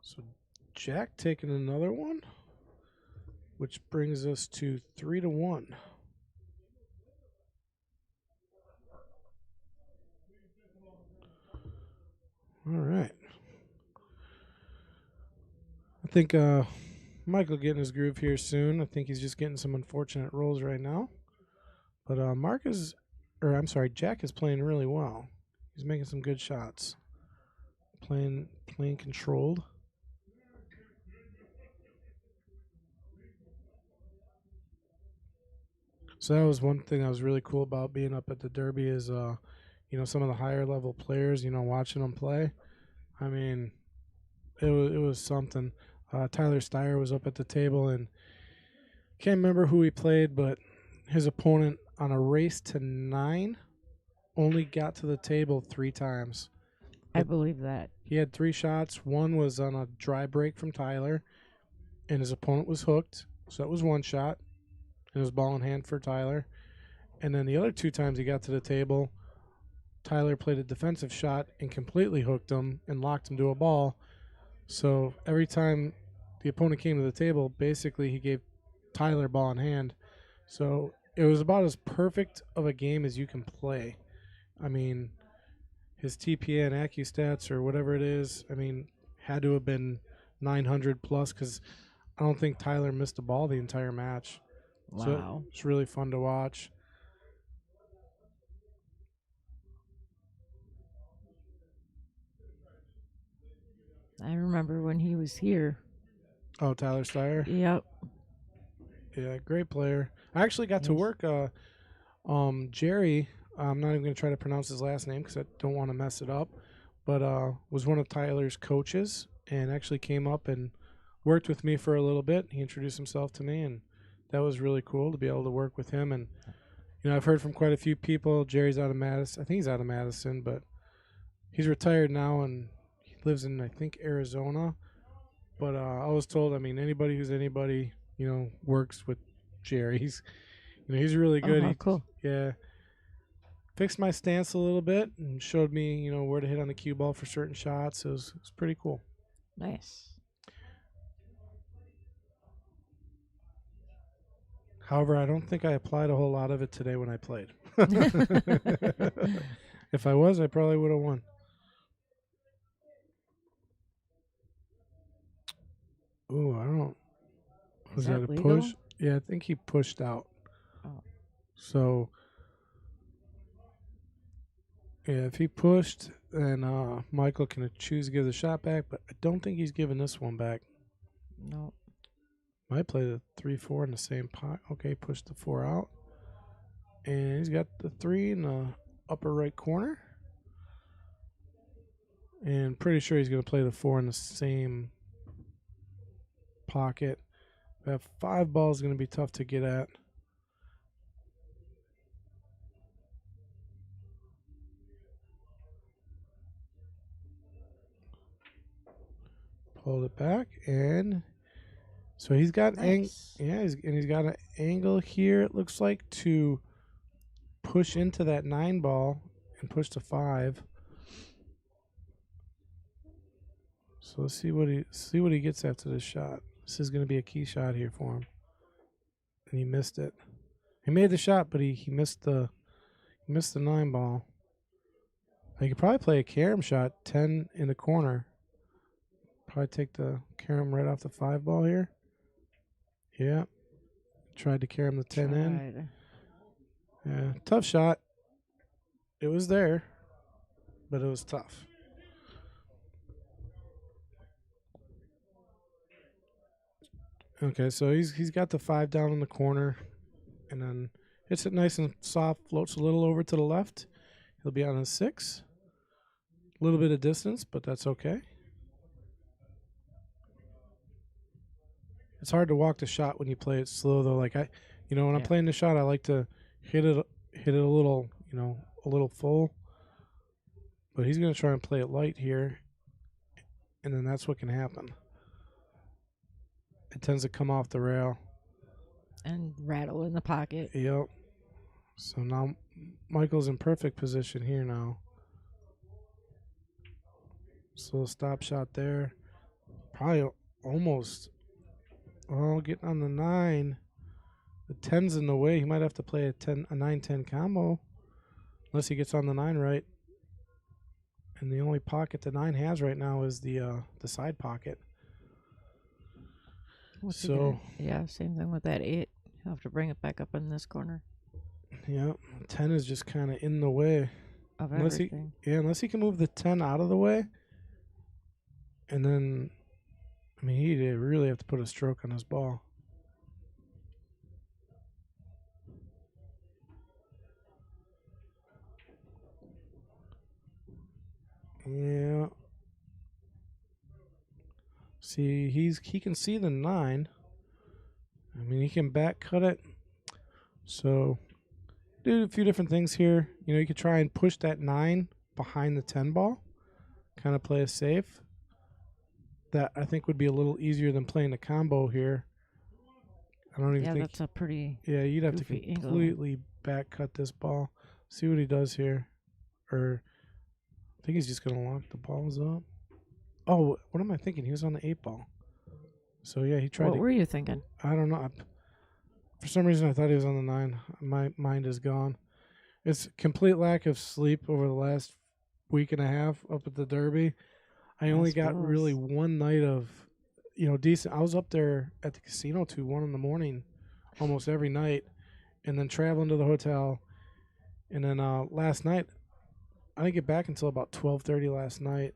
So Jack taking another one, which brings us to 3-1. All right. I think Mike will get in his groove here soon. I think he's just getting some unfortunate rolls right now. But Jack is playing really well. He's making some good shots. Playing controlled. So that was one thing that was really cool about being up at the Derby is, some of the higher level players, watching them play. I mean, it was something. Tyler Steyer was up at the table, and can't remember who he played, but his opponent on a race to 9 only got to the table 3 times. I believe that. He had 3 shots. One was on a dry break from Tyler, and his opponent was hooked. So that was 1 shot. It was ball in hand for Tyler. And then the other 2 times he got to the table, Tyler played a defensive shot and completely hooked him and locked him to a ball. So every time the opponent came to the table, basically he gave Tyler ball in hand. So it was about as perfect of a game as you can play. I mean, his TPA and AccuStats or whatever it is, had to have been 900 plus because I don't think Tyler missed a ball the entire match. Wow. So it's really fun to watch. I remember when he was here. Oh, Tyler Steyer? Yep. Yeah, great player. I actually got to work Jerry, I'm not even going to try to pronounce his last name because I don't want to mess it up, but was one of Tyler's coaches and actually came up and worked with me for a little bit. He introduced himself to me, and that was really cool to be able to work with him. And, I've heard from quite a few people. Jerry's out of Madison. I think he's out of Madison, but he's retired now, and he lives in, I think, Arizona. But I was told, anybody who's anybody, works with Jerry. He's really good. Oh, cool. Yeah. Fixed my stance a little bit and showed me, where to hit on the cue ball for certain shots. It was pretty cool. Nice. However, I don't think I applied a whole lot of it today when I played. If I was, I probably would have won. Ooh, I don't. Was that a legal? push? Yeah, I think he pushed out. Oh. So, yeah, if he pushed, then Michael can choose to give the shot back, but I don't think he's giving this one back. No. Might play the 3-4 in the same pot. Okay, push the 4 out. And he's got the 3 in the upper right corner. And pretty sure he's going to play the 4 in the same pocket. That 5 ball is going to be tough to get at. Pulled it back, and so he's got Nice. he's got an angle here. It looks like to push into that 9 ball and push to 5. So let's see what he gets after this shot. This is going to be a key shot here for him, and he missed it. He made the shot, but he missed the 9 ball. He could probably play a carom shot, 10 in the corner. Probably take the carom right off the 5 ball here. Yeah. Tried to carom the 10 in. Yeah. Tough shot. It was there, but it was tough. Okay, so he's got the 5 down in the corner, and then hits it nice and soft, floats a little over to the left. He'll be on a 6. A little bit of distance, but that's okay. It's hard to walk the shot when you play it slow, though. Like when I'm playing the shot, I like to hit it a little, a little full. But he's going to try and play it light here, and then that's what can happen. It tends to come off the rail and rattle in the pocket. Yep. So now Michael's in perfect position here now. So a stop shot there. Probably almost. Oh, getting on the 9. The 10's in the way. He might have to play a 9-10 combo. Unless he gets on the 9 right. And the only pocket the 9 has right now is the side pocket. Same thing with that 8. I'll have to bring it back up in this corner. Yeah, 10 is just kind of in the way. Of everything. Unless he can move the 10 out of the way. And then, he'd really have to put a stroke on his ball. Yeah. See, he can see the 9. He can back cut it. So, do a few different things here. You could try and push that 9 behind the 10 ball. Kind of play it safe. That I think would be a little easier than playing the combo here. I don't even think. Yeah, that's a pretty. Yeah, you'd have to completely back cut this ball. See what he does here. Or I think he's just going to lock the balls up. Oh, what am I thinking? He was on the 8 ball. So, yeah, he tried What were you thinking? I don't know. For some reason, I thought he was on the 9. My mind is gone. It's complete lack of sleep over the last week and a half up at the Derby. I only got really one night of, decent. I was up there at the casino till 1 in the morning almost every night, and then traveling to the hotel. And then last night, I didn't get back until about 12:30 last night.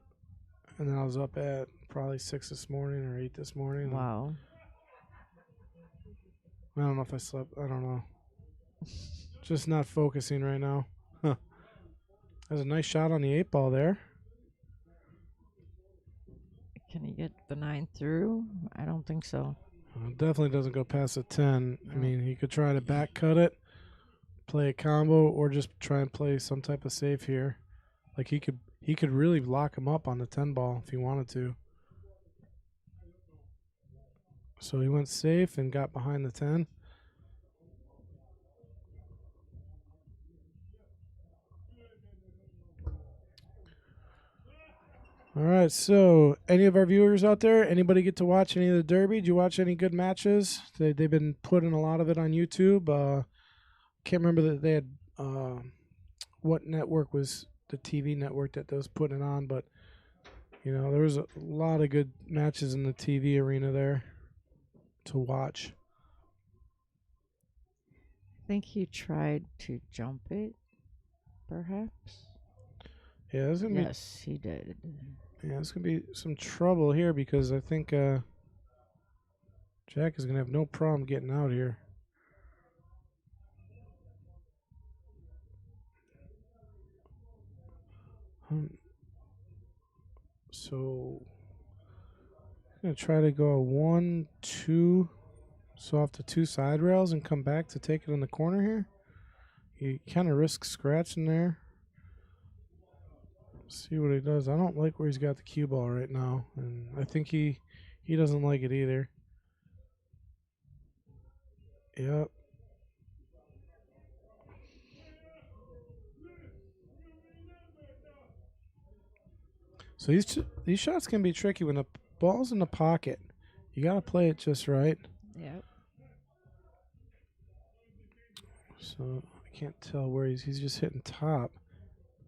And then I was up at probably 6 this morning or 8 this morning. Wow. I don't know if I slept. I don't know. Just not focusing right now. Huh. That was a nice shot on the 8 ball there. Can he get the 9 through? I don't think so. It definitely doesn't go past a 10. No. He could try to back cut it, play a combo, or just try and play some type of safe here. Like he could really lock him up on the 10 ball if he wanted to. So he went safe and got behind the 10. All right, so any of our viewers out there, anybody get to watch any of the Derby? Did you watch any good matches? They've been putting a lot of it on YouTube. Can't remember that they had what network was the TV network that was putting it on, but there was a lot of good matches in the TV arena there to watch. I think he tried to jump it, perhaps. Yeah, yes, he did. Yeah, there's going to be some trouble here because I think Jack is going to have no problem getting out here. So Gonna try to go 1, 2, so off the 2 side rails and come back to take it in the corner here. He kind of risks scratching there. See what he does. I don't like where he's got the cue ball right now, and I think he doesn't like it either. Yep. So these shots can be tricky when the ball's in the pocket. You got to play it just right. Yep. So I can't tell where he's just hitting top.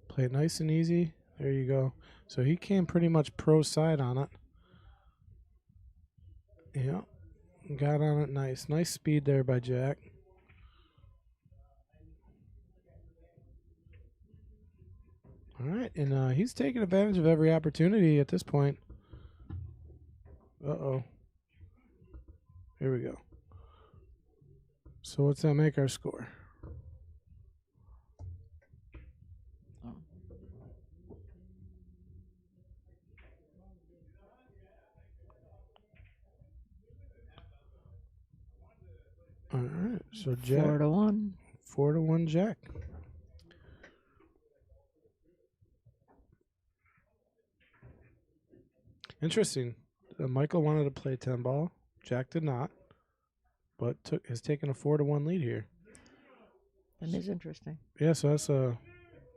Play it nice and easy. There you go. So he came pretty much pro side on it. Yep. Got on it nice. Nice speed there by Jack. All right, and he's taking advantage of every opportunity at this point. Uh-oh. Here we go. So what's that make our score? Oh. All right, so Jack. 4-1. 4-1 Jack. Interesting. Michael wanted to play 10 ball. Jack did not, but has taken a 4-1 lead here. That is interesting. Yeah, so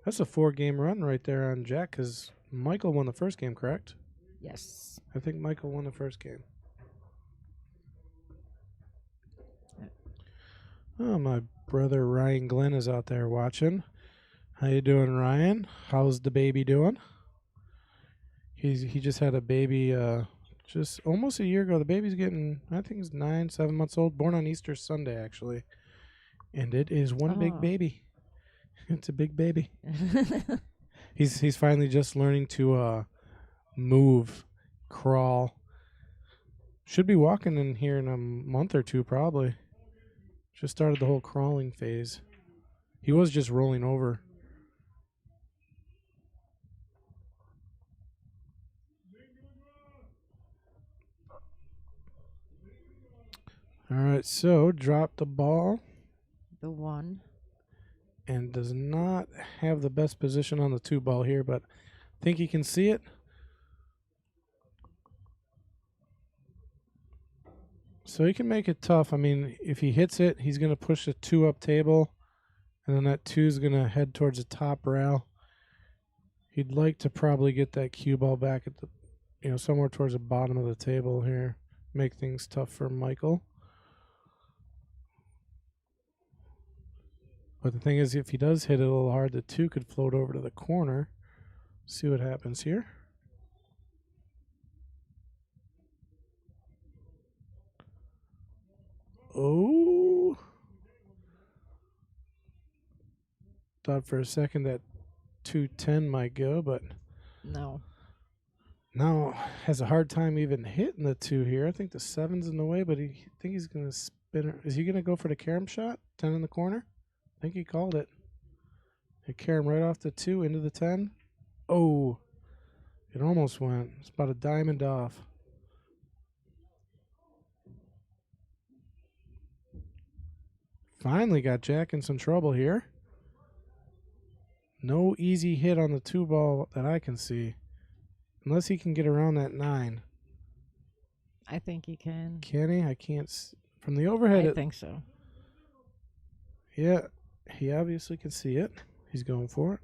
that's a 4-game run right there on Jack because Michael won the first game, correct? Yes. I think Michael won the first game. Oh, my brother Ryan Glynn is out there watching. How you doing, Ryan? How's the baby doing? He just had a baby just almost a year ago. The baby's getting, I think he's 7 months old, born on Easter Sunday, actually. And it is one big baby. It's a big baby. He's finally just learning to move, crawl. Should be walking in here in a month or two, probably. Just started the whole crawling phase. He was just rolling over. All right, so drop the ball. The 1. And does not have the best position on the 2 ball here, but I think he can see it. So he can make it tough. I mean, if he hits it, he's going to push the 2 up table, and then that 2 is going to head towards the top rail. He'd like to probably get that cue ball back at the, somewhere towards the bottom of the table here. Make things tough for Michael. But the thing is, if he does hit it a little hard, the 2 could float over to the corner. See what happens here. Oh. Thought for a second that 210 might go, but No. now has a hard time even hitting the 2 here. I think the 7's in the way, but I think he's going to spin it. Is he going to go for the carom shot? 10 in the corner? I think he called it. Hit carom right off the 2 into the 10. Oh, it almost went. It's about a diamond off. Finally got Jack in some trouble here. No easy hit on the 2 ball that I can see. Unless he can get around that 9. I think he can. Can he? I can't. From the overhead. I think so. Yeah, he obviously can see it. He's going for it.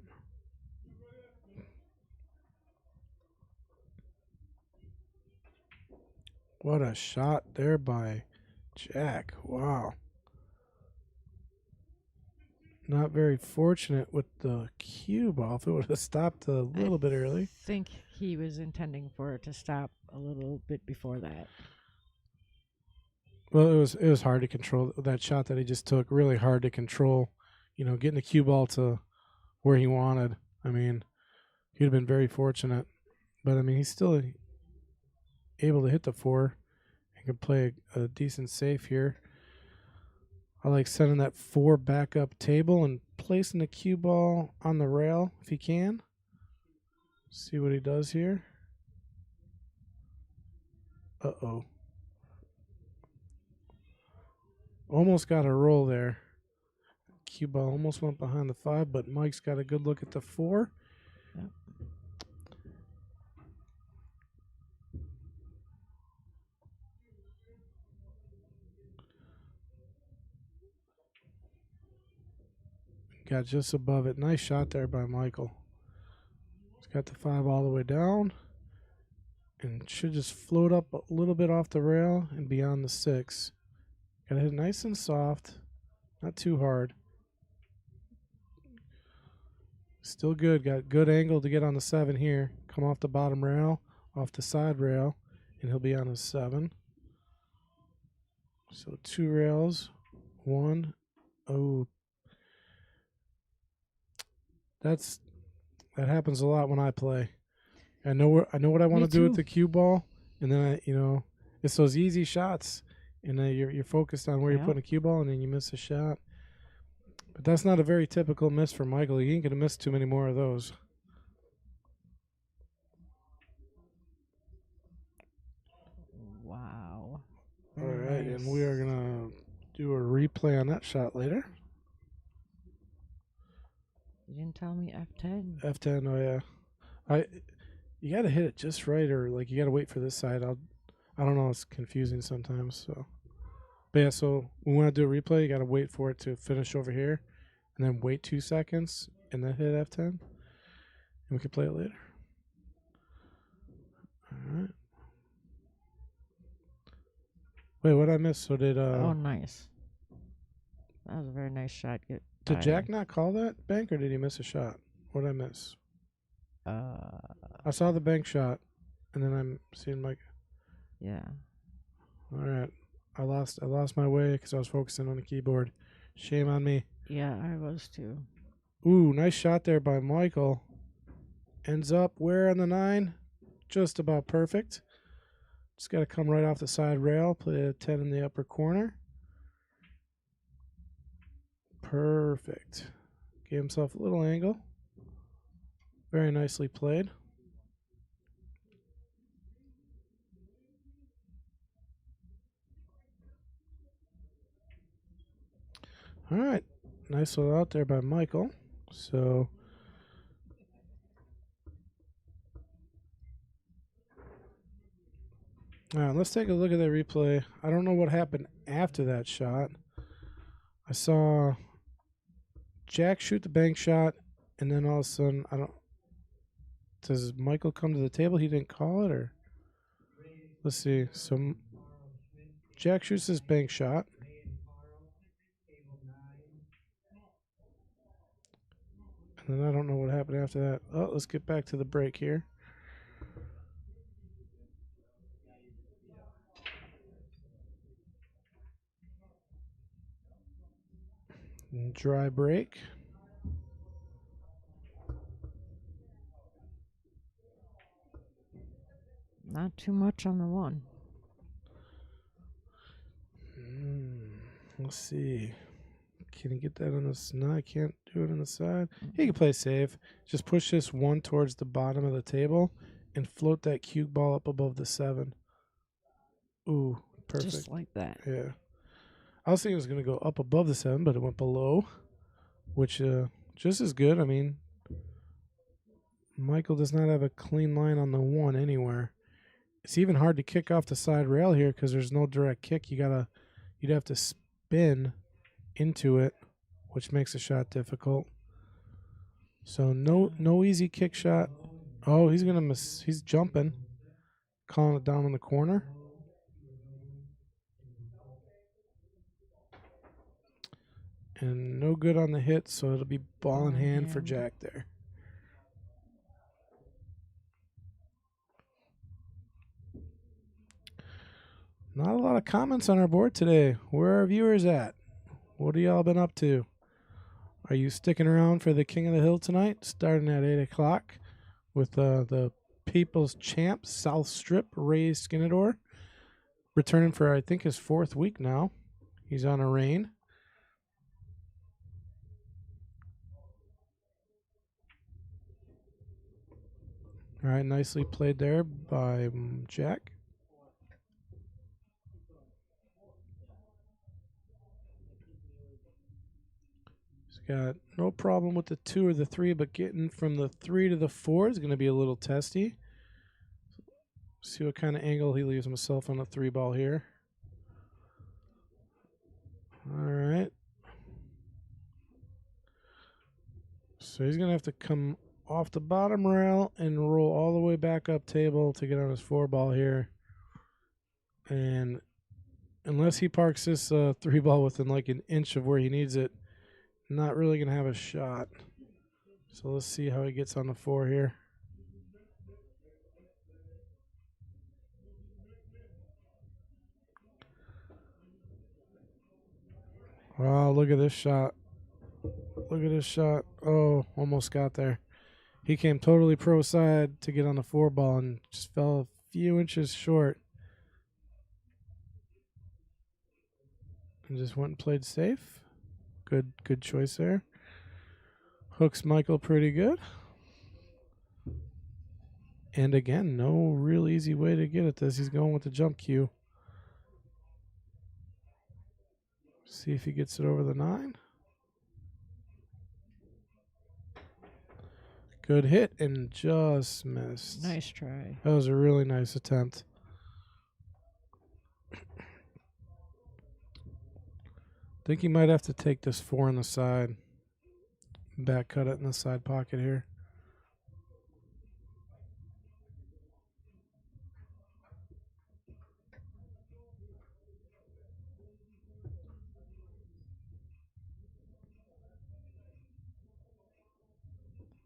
What a shot there by Jack. Wow. Not very fortunate with the cue ball. If it would have stopped a little bit early. I think he was intending for it to stop a little bit before that. Well, it was hard to control that shot that he just took. Really hard to control. Getting the cue ball to where he wanted. I mean, he'd have been very fortunate. But, I mean, he's still able to hit the 4 and can play a decent safe here. I like sending that 4 back up table and placing the cue ball on the rail if he can. See what he does here. Uh-oh. Almost got a roll there. Cue ball almost went behind the 5, but Mike's got a good look at the 4. Yep. Got just above it. Nice shot there by Michael. He's got the 5 all the way down. And should just float up a little bit off the rail and beyond the 6. Got to hit nice and soft. Not too hard. Still good. Got good angle to get on the 7 here. Come off the bottom rail, off the side rail, and he'll be on his 7. So 2 rails. 1. Oh. That happens a lot when I play. I know what I want to do with the cue ball, and then it's those easy shots, and you're focused on where you're putting a cue ball, and then you miss a shot. But that's not a very typical miss for Michael. He ain't gonna miss too many more of those. Wow. All right, and we are gonna do a replay on that shot later. You didn't tell me F10. F10. Oh yeah. You got to hit it just right, or like you got to wait for this side. I don't know. It's confusing sometimes. So, but yeah. So when we do a replay, you got to wait for it to finish over here, and then wait 2 seconds, and then hit F10, and we can play it later. All right. Wait, what did I miss? So did oh, nice. That was a very nice shot. Did Jack not call that bank, or did he miss a shot? What did I miss? I saw the bank shot, and then I'm seeing Mike. Yeah. All right. I lost my way because I was focusing on the keyboard. Shame on me. Yeah, I was too. Ooh, nice shot there by Michael. Ends up where on the 9? Just about perfect. Just got to come right off the side rail. Play a 10 in the upper corner. Perfect. Gave himself a little angle. Very nicely played. All right. Nice one out there by Michael. So all right, let's take a look at that replay. I don't know what happened after that shot. I saw Jack shoot the bank shot, and then all of a sudden, does Michael come to the table? He didn't call it, or let's see. So Jack shoots his bank shot. And then I don't know what happened after that. Oh, let's get back to the break here. Dry break. Not too much on the 1. Let's see. Can he get that on the... No, I can't do it on the side. He can play safe. Just push this 1 towards the bottom of the table and float that cue ball up above the 7. Ooh, perfect. Just like that. Yeah. I was thinking it was going to go up above the 7, but it went below, which just as good. I mean, Michael does not have a clean line on the 1 anywhere. It's even hard to kick off the side rail here because there's no direct kick. You'd have to spin into it, which makes the shot difficult. So no easy kick shot. Oh, he's gonna miss. He's jumping, calling it down in the corner. And no good on the hit, so it'll be ball in hand for Jack there. Not a lot of comments on our board today. Where are our viewers at? What have y'all been up to? Are you sticking around for the King of the Hill tonight, starting at 8 o'clock with the People's Champ, South Strip, Ray Skinador, returning for, I think, his 4th week now. He's on a reign. All right, nicely played there by Jack. got no problem with the 2 or the 3, but getting from the 3 to the 4 is going to be a little testy. See what kind of angle he leaves himself on the 3 ball here. All right. So he's going to have to come off the bottom rail and roll all the way back up table to get on his 4 ball here. And unless he parks this 3 ball within like an inch of where he needs it, not really going to have a shot. So let's see how he gets on the 4 here. Wow, look at this shot. Look at this shot. Oh, almost got there. He came totally pro side to get on the 4 ball and just fell a few inches short. And just went and played safe. Good choice there. Hooks Michael pretty good. And again, no real easy way to get at this. He's going with the jump cue. See if he gets it over the 9. Good hit and just missed. Nice try. That was a really nice attempt. I think he might have to take this 4 on the side. Back cut it in the side pocket here.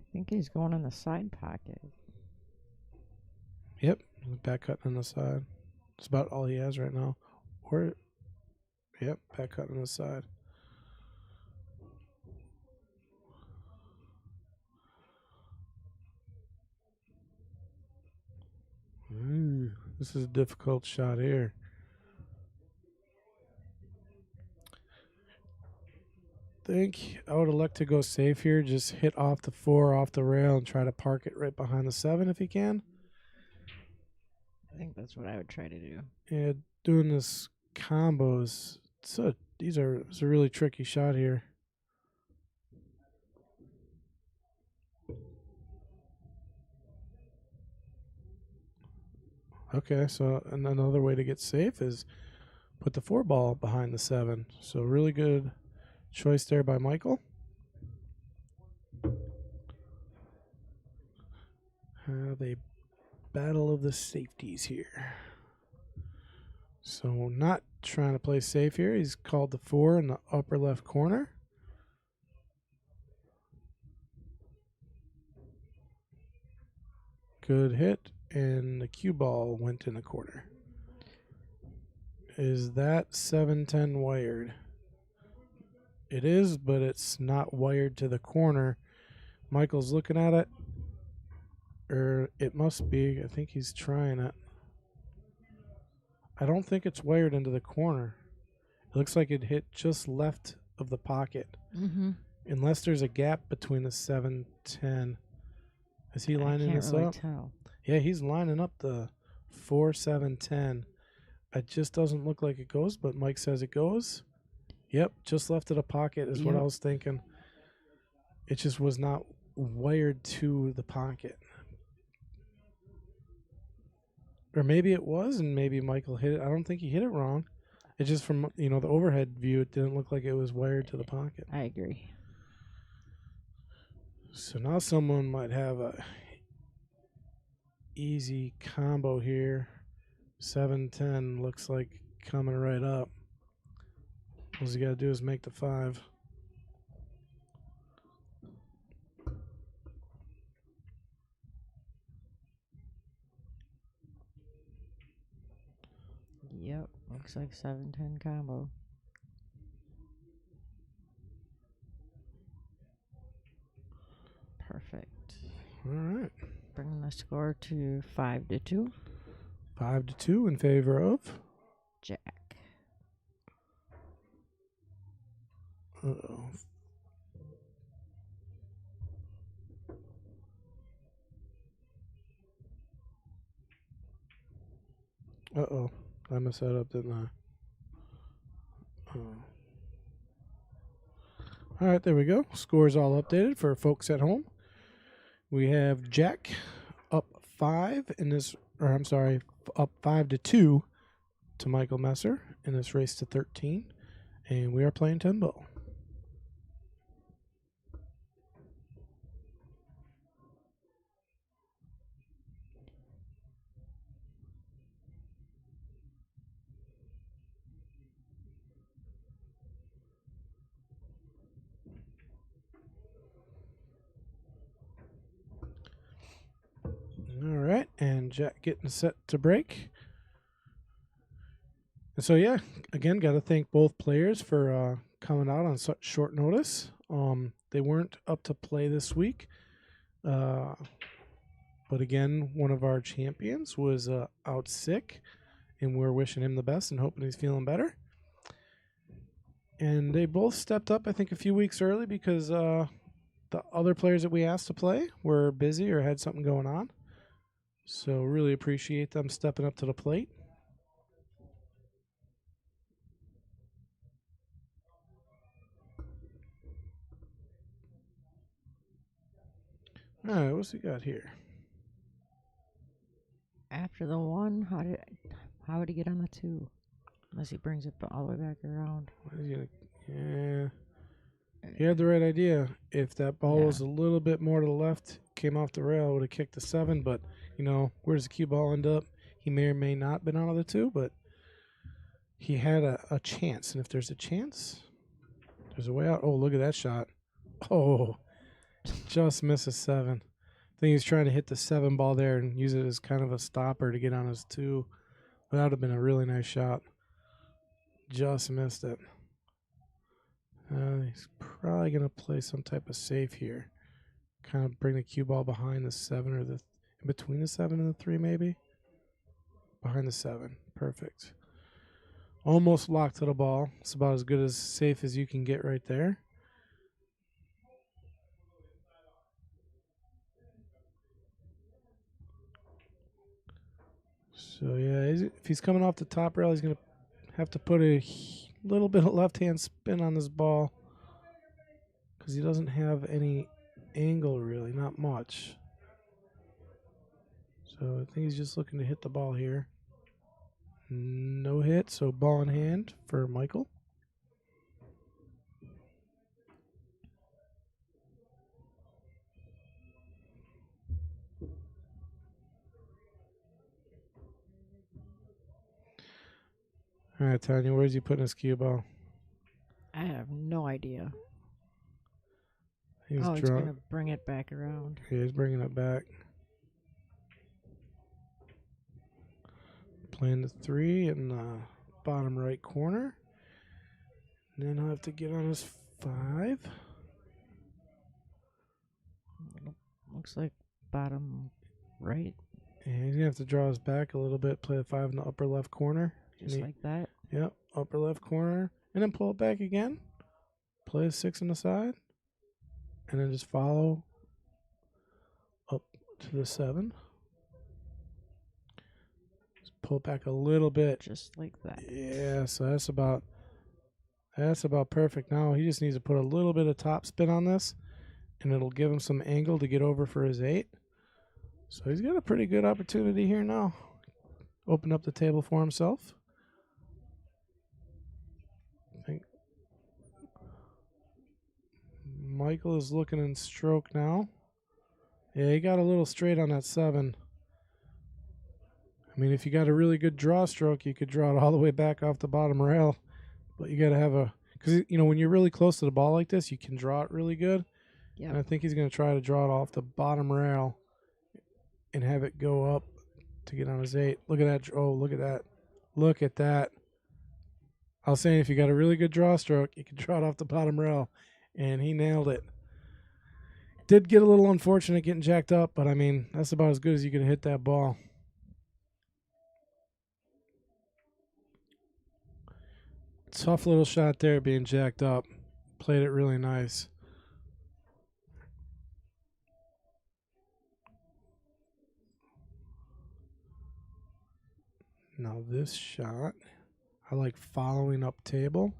I think he's going in the side pocket. Yep, back cut on the side. It's about all he has right now. Or, yep, back cut on the side. This is a difficult shot here. Think I would elect to go safe here. Just hit off the 4 off the rail and try to park it right behind the 7 if he can. I think that's what I would try to do. Yeah, doing this combos. It's a really tricky shot here. Okay, so another way to get safe is put the 4 ball behind the 7. So really good choice there by Michael. The battle of the safeties here. So not trying to play safe here. He's called the 4 in the upper left corner. Good hit, and the cue ball went in the corner. Is that 7-10 wired? It is, but it's not wired to the corner. Michael's looking at it. Or it must be. I think he's trying it. I don't think it's wired into the corner. It looks like it hit just left of the pocket. Mm-hmm. Unless there's a gap between the 7-10. Is he lining this really up? Tell. Yeah, he's lining up the 4-7-10. It just doesn't look like it goes, but Mike says it goes. Yep, just left of the pocket is what I was thinking. It just was not wired to the pocket. Or maybe it was, and maybe Michael hit it. I don't think he hit it wrong. It just from the overhead view, it didn't look like it was wired to the pocket. I agree. So now someone might have a easy combo here. 7-10 looks like coming right up. All you got to do is make the 5. Yep, looks like 7-10 combo. Perfect. All right. Bringing the score to 5-2. 5-2 in favor of Jack. Uh-oh. Uh-oh. I messed that up, didn't I? All right, there we go. Scores all updated for folks at home. We have Jack up 5 in this, or I'm sorry, up 5-2 to Michael Messer in this race to 13, and we are playing 10 ball. All right, and Jack getting set to break. And so, yeah, again, got to thank both players for coming out on such short notice. They weren't up to play this week. But again, one of our champions was out sick, and we're wishing him the best and hoping he's feeling better. And they both stepped up, I think, a few weeks early because the other players that we asked to play were busy or had something going on. So really appreciate them stepping up to the plate. All right, what's he got here? After the 1, how would he get on the 2? Unless he brings it all the way back around. Yeah. He had the right idea. If that ball was a little bit more to the left, came off the rail, would have kicked the 7. But, where does the cue ball end up? He may or may not have been out of the 2, but he had a chance. And if there's a chance, there's a way out. Oh, look at that shot. Oh, just misses 7. I think he's trying to hit the 7 ball there and use it as kind of a stopper to get on his 2. That would have been a really nice shot. Just missed it. He's probably going to play some type of safe here. Kind of bring the cue ball behind the 7 or in between the 7 and the 3 maybe. Behind the 7. Perfect. Almost locked to the ball. It's about as good as safe as you can get right there. So, yeah, if he's coming off the top rail, he's going to have to put a little bit of left-hand spin on this ball because he doesn't have any angle, really, not much. So I think he's just looking to hit the ball here. No hit, so ball in hand for Michael. All right, Tanya, where's he putting his cue ball? I have no idea. He's he's going to bring it back around. Yeah, he's bringing it back. Playing the 3 in the bottom right corner. And then he'll have to get on his 5. Looks like bottom right. And he's going to have to draw his back a little bit, play the 5 in the upper left corner. Just like that? Yep, upper left corner. And then pull it back again. Play a 6 on the side. And then just follow up to the 7. Just pull it back a little bit. Just like that. Yeah, so that's about perfect. Now he just needs to put a little bit of top spin on this, and it'll give him some angle to get over for his 8. So he's got a pretty good opportunity here now. Open up the table for himself. I think Michael is looking in stroke now. Yeah, he got a little straight on that 7. I mean, if you got a really good draw stroke, you could draw it all the way back off the bottom rail. But you got to because, when you're really close to the ball like this, you can draw it really good. Yep. And I think he's going to try to draw it off the bottom rail and have it go up to get on his 8. Look at that. Oh, look at that. Look at that. I was saying if you got a really good draw stroke, you can draw it off the bottom rail. And he nailed it. Did get a little unfortunate getting jacked up, but, I mean, that's about as good as you could hit that ball. Tough little shot there being jacked up. Played it really nice. Now this shot, I like following up table,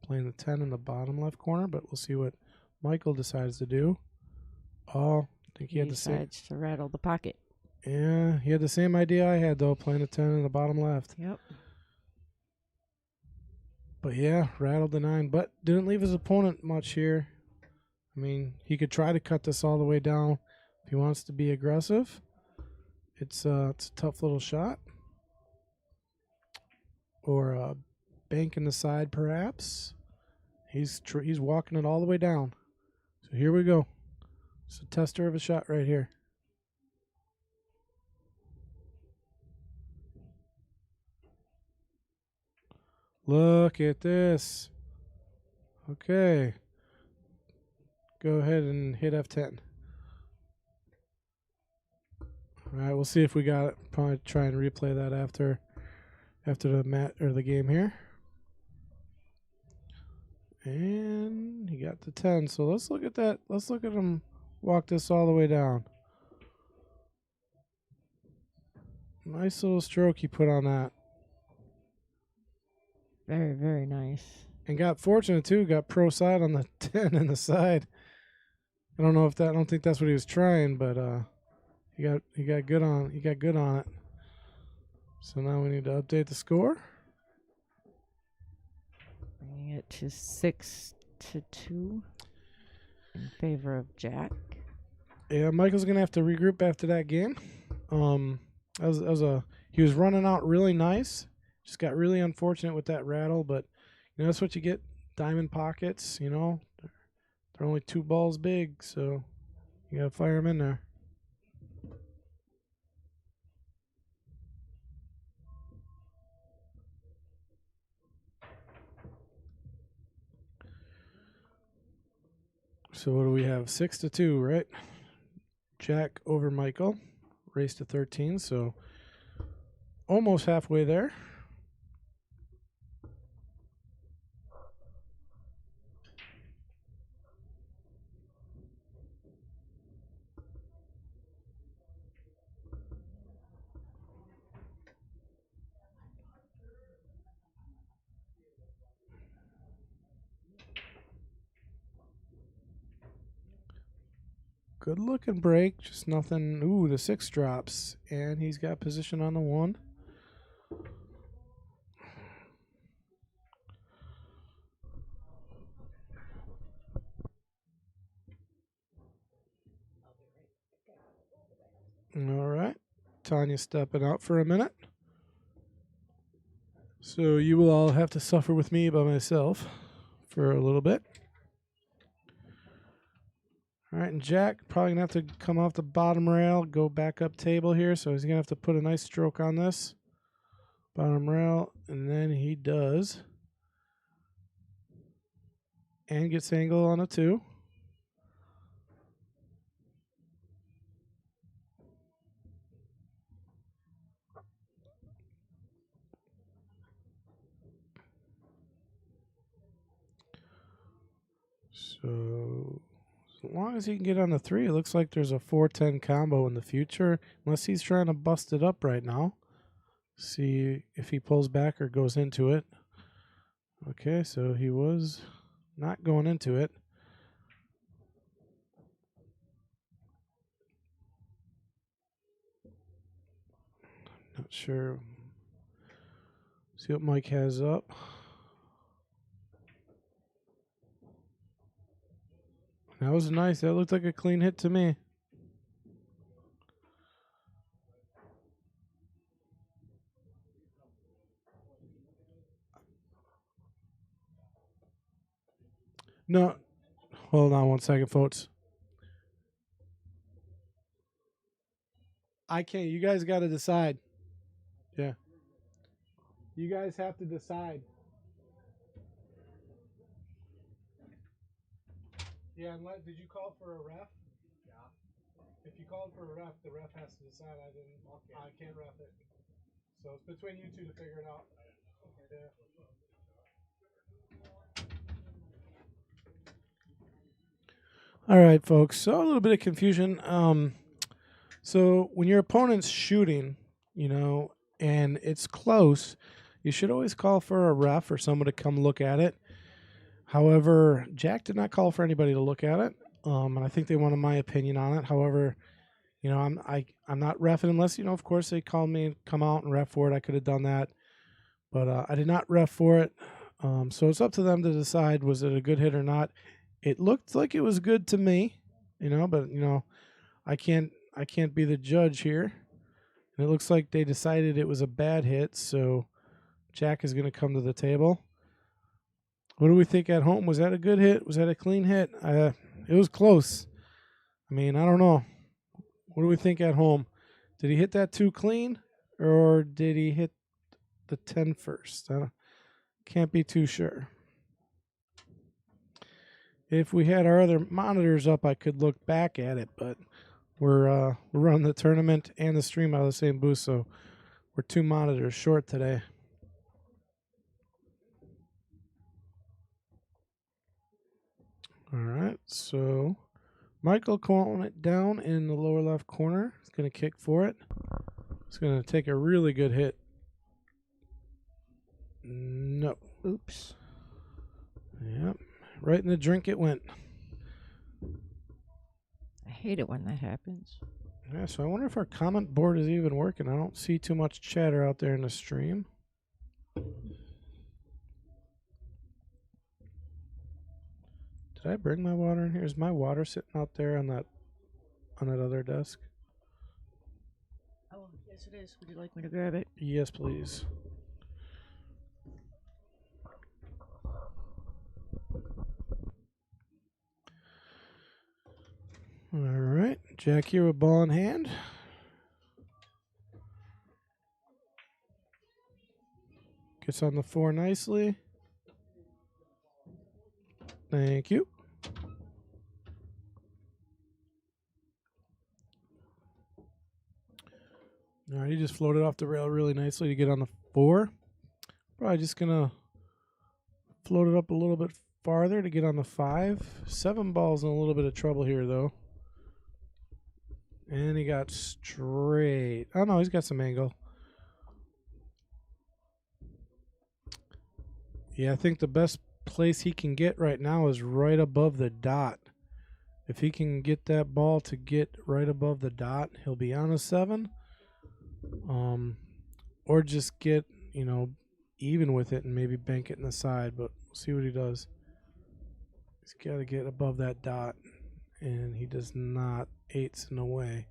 playing the 10 in the bottom left corner, but we'll see what Michael decides to do. Oh, I think he had the same. Decides to rattle the pocket. Yeah, he had the same idea I had, though, playing the 10 in the bottom left. Yep. But yeah, rattled the 9, but didn't leave his opponent much here. I mean, he could try to cut this all the way down if he wants to be aggressive. It's a tough little shot. Or bank in the side, perhaps. He's walking it all the way down. So here we go. It's a tester of a shot right here. Look at this. Okay. Go ahead and hit F10. All right, we'll see if we got it. Probably try and replay that after the game here. And he got the 10. So let's look at that. Let's look at him walk this all the way down. Nice little stroke he put on that. Very, very nice. And got fortunate too. Got pro side on the 10 in the side. I don't think that's what he was trying, but he got good on it. So now we need to update the score. Bringing it to 6-2 in favor of Jack. Yeah, Michael's gonna have to regroup after that game. He was running out really nice. Just got really unfortunate with that rattle, but that's what you get. Diamond pockets, they're only 2 balls big, so you gotta fire them in there. So what do we have? 6-2, right? Jack over Michael. Race to 13, so almost halfway there. Good looking break, just nothing. Ooh, the 6 drops, and he's got position on the 1. All right, Tanya stepping out for a minute. So you will all have to suffer with me by myself for a little bit. All right, and Jack probably going to have to come off the bottom rail, go back up table here, so he's going to have to put a nice stroke on this. Bottom rail, and then he does. And gets angle on a 2. So as long as he can get on the 3, it looks like there's a 4-10 combo in the future, unless he's trying to bust it up right now. See if he pulls back or goes into it. Okay, so he was not going into it. Not sure. See what Mike has up. That was nice. That looked like a clean hit to me. No. Hold on 1 second, folks. I can't. You guys got to decide. Yeah. You guys have to decide. Yeah, and did you call for a ref? Yeah. If you called for a ref, the ref has to decide. I can't ref it. So it's between you two to figure it out. Yeah. All right, folks. So a little bit of confusion. So when your opponent's shooting, and it's close, you should always call for a ref or someone to come look at it. However, Jack did not call for anybody to look at it, and I think they wanted my opinion on it. However, I'm not reffing unless of course they called me and come out and ref for it. I could have done that, but I did not ref for it. So it's up to them to decide was it a good hit or not. It looked like it was good to me, but I can't be the judge here. And it looks like they decided it was a bad hit, so Jack is going to come to the table. What do we think at home? Was that a good hit? Was that a clean hit? It was close. I don't know. What do we think at home? Did he hit that too clean, or did he hit the 10 first? I can't be too sure. If we had our other monitors up, I could look back at it, but we're running the tournament and the stream out of the same booth, so we're 2 monitors short today. All right, so Michael calling it down in the lower left corner. He's going to kick for it. He's going to take a really good hit. No. Oops. Yep. Right in the drink it went. I hate it when that happens. Yeah, so I wonder if our comment board is even working. I don't see too much chatter out there in the stream. Did I bring my water in here? Is my water sitting out there on that other desk? Oh, yes it is. Would you like me to grab it? Yes, please. All right, Jack here with ball in hand. Gets on the 4 nicely. Thank you. All right, he just floated off the rail really nicely to get on the 4. Probably just going to float it up a little bit farther to get on the 5. 7 ball's in a little bit of trouble here, though. And he got straight. Oh, no, he's got some angle. Yeah, I think the best place he can get right now is right above the dot. If he can get that ball to get right above the dot, he'll be on a 7. Or just get, even with it and maybe bank it in the side, but we'll see what he does. He's got to get above that dot, and he does not. 8's in the way.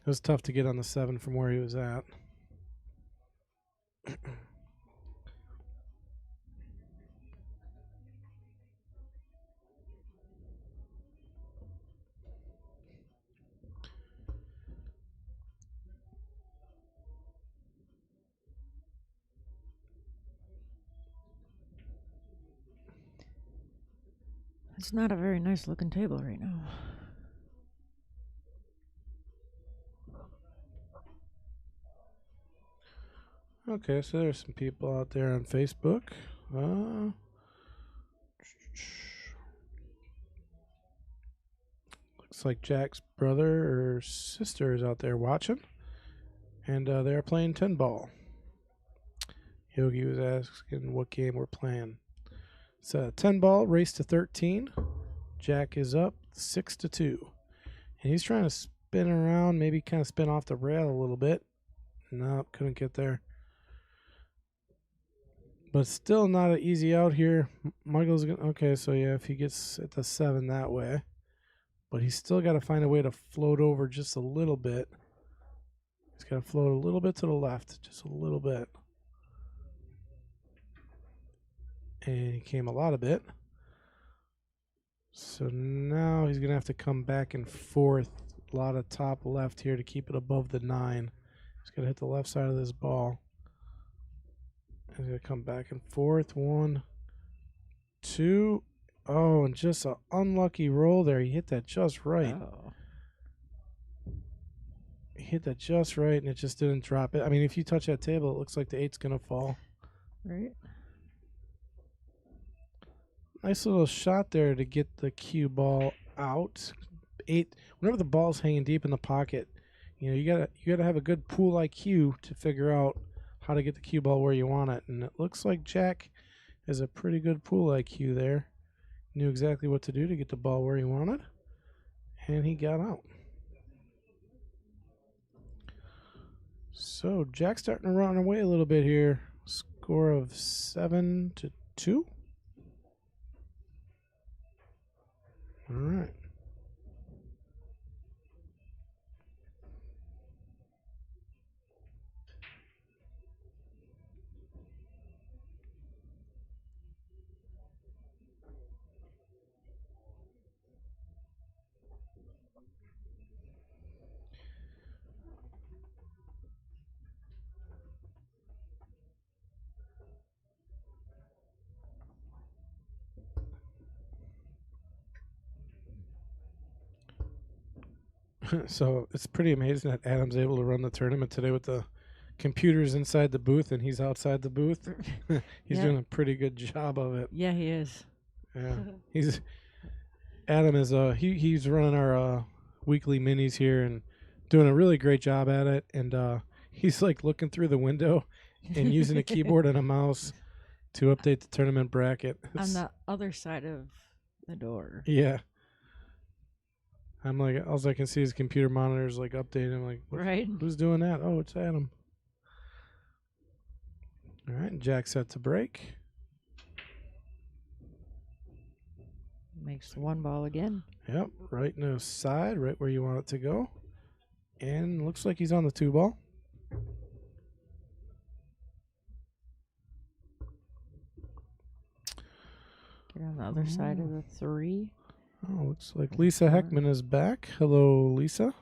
It was tough to get on the 7 from where he was at. It's not a very nice looking table right now. Okay, so there's some people out there on Facebook. Looks like Jack's brother or sister is out there watching. And they're playing 10 ball. Yogi was asking what game we're playing. It's a 10 ball, race to 13. Jack is up 6-2. And he's trying to spin around, maybe kind of spin off the rail a little bit. Nope, couldn't get there. But still not an easy out here. Michael's going to, okay, so yeah, if he gets at the 7 that way. But he's still got to find a way to float over just a little bit. He's got to float a little bit to the left, just a little bit. And he came a lot of it. So now he's going to have to come back and forth. A lot of top left here to keep it above the 9. He's going to hit the left side of this ball. He's going to come back and forth. 1, 2. Oh, and just an unlucky roll there. He hit that just right. Oh. He hit that just right, and it just didn't drop it. I mean, if you touch that table, it looks like the 8's going to fall. Right. Nice little shot there to get the cue ball out. 8. Whenever the ball's hanging deep in the pocket, you gotta have a good pool IQ to figure out how to get the cue ball where you want it. And it looks like Jack has a pretty good pool IQ there. Knew exactly what to do to get the ball where he wanted, and he got out. So Jack's starting to run away a little bit here. Score of 7-2. All right. So it's pretty amazing that Adam's able to run the tournament today with the computers inside the booth and he's outside the booth. He's doing a pretty good job of it. Yeah, he is. Yeah, Adam is he's running our weekly minis here and doing a really great job at it. And he's like looking through the window and using a keyboard and a mouse to update the tournament bracket on the other side of the door. Yeah. I'm like, all I can see is computer monitors like updating. I'm like, right? Who's doing that? Oh, it's Adam. All right, Jack set to break. Makes one ball again. Yep, right in the side, right where you want it to go. And looks like he's on the 2 ball. Get on the other side of the 3. Oh, looks like Lisa Heckman is back. Hello, Lisa.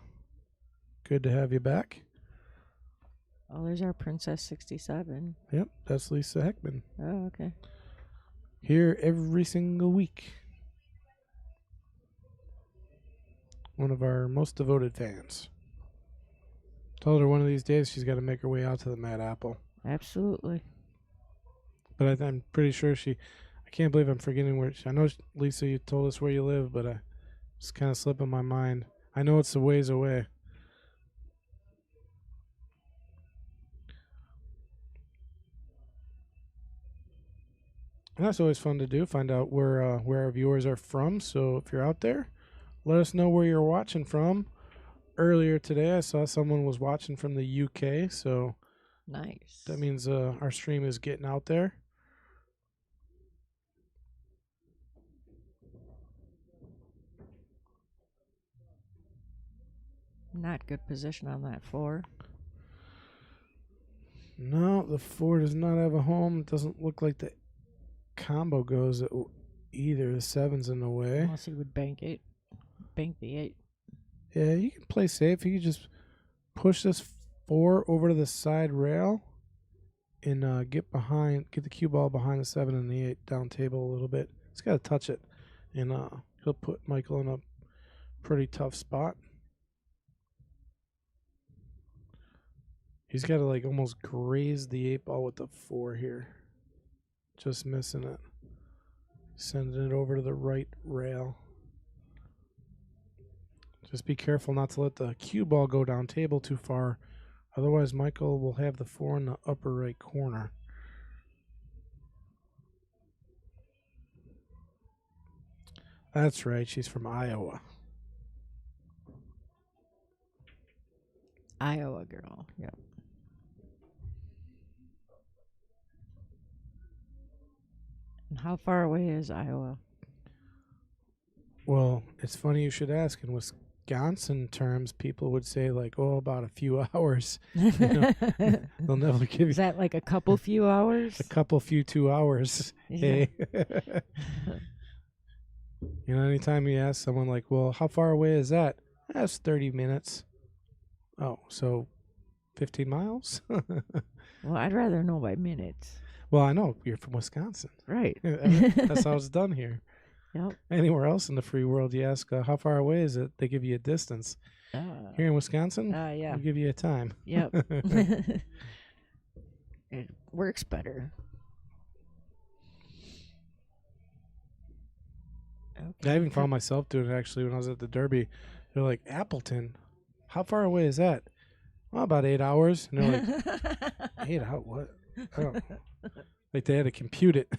Good to have you back. Oh, there's our Princess 67. Yep, that's Lisa Heckman. Oh, okay. Here every single week. One of our most devoted fans. Told her one of these days she's got to make her way out to the Mad Apple. Absolutely. But I'm pretty sure I can't believe I'm forgetting where. I know, Lisa, you told us where you live, but it's kind of slipping my mind. I know it's a ways away. And that's always fun to do, find out where our viewers are from. So if you're out there, let us know where you're watching from. Earlier today, I saw someone was watching from the UK, so nice. That means our stream is getting out there. Not good position on that 4. No, the 4 does not have a home. It doesn't look like the combo goes either. The 7's in the way. Unless he would bank the 8. Yeah, you can play safe. You can just push this 4 over to the side rail and get the cue ball behind the 7 and the 8 down table a little bit. He's got to touch it, and he'll put Michael in a pretty tough spot. He's got to like almost graze the 8 ball with the 4 here. Just missing it. Sending it over to the right rail. Just be careful not to let the cue ball go down table too far. Otherwise, Michael will have the 4 in the upper right corner. That's right. She's from Iowa. Iowa girl. Yep. And how far away is Iowa? Well, it's funny you should ask. In Wisconsin terms, people would say like, "Oh, about a few hours." You know, they'll never give you. Is that like a couple few hours? A couple few 2 hours. Yeah. Hey. You know, anytime you ask someone like, "Well, how far away is that?" That's 30 minutes. Oh, so 15 miles? Well, I'd rather know by minutes. Well, I know you're from Wisconsin. Right. That's how it's done here. Yep. Anywhere else in the free world, you ask, how far away is it? They give you a distance. Here in Wisconsin, yeah. we give you a time. Yep. It works better. Okay. I even found myself doing it actually when I was at the Derby. They're like, Appleton, how far away is that? Well, about 8 hours. And they're like, 8 hours? What? I don't know. Like they had to compute it.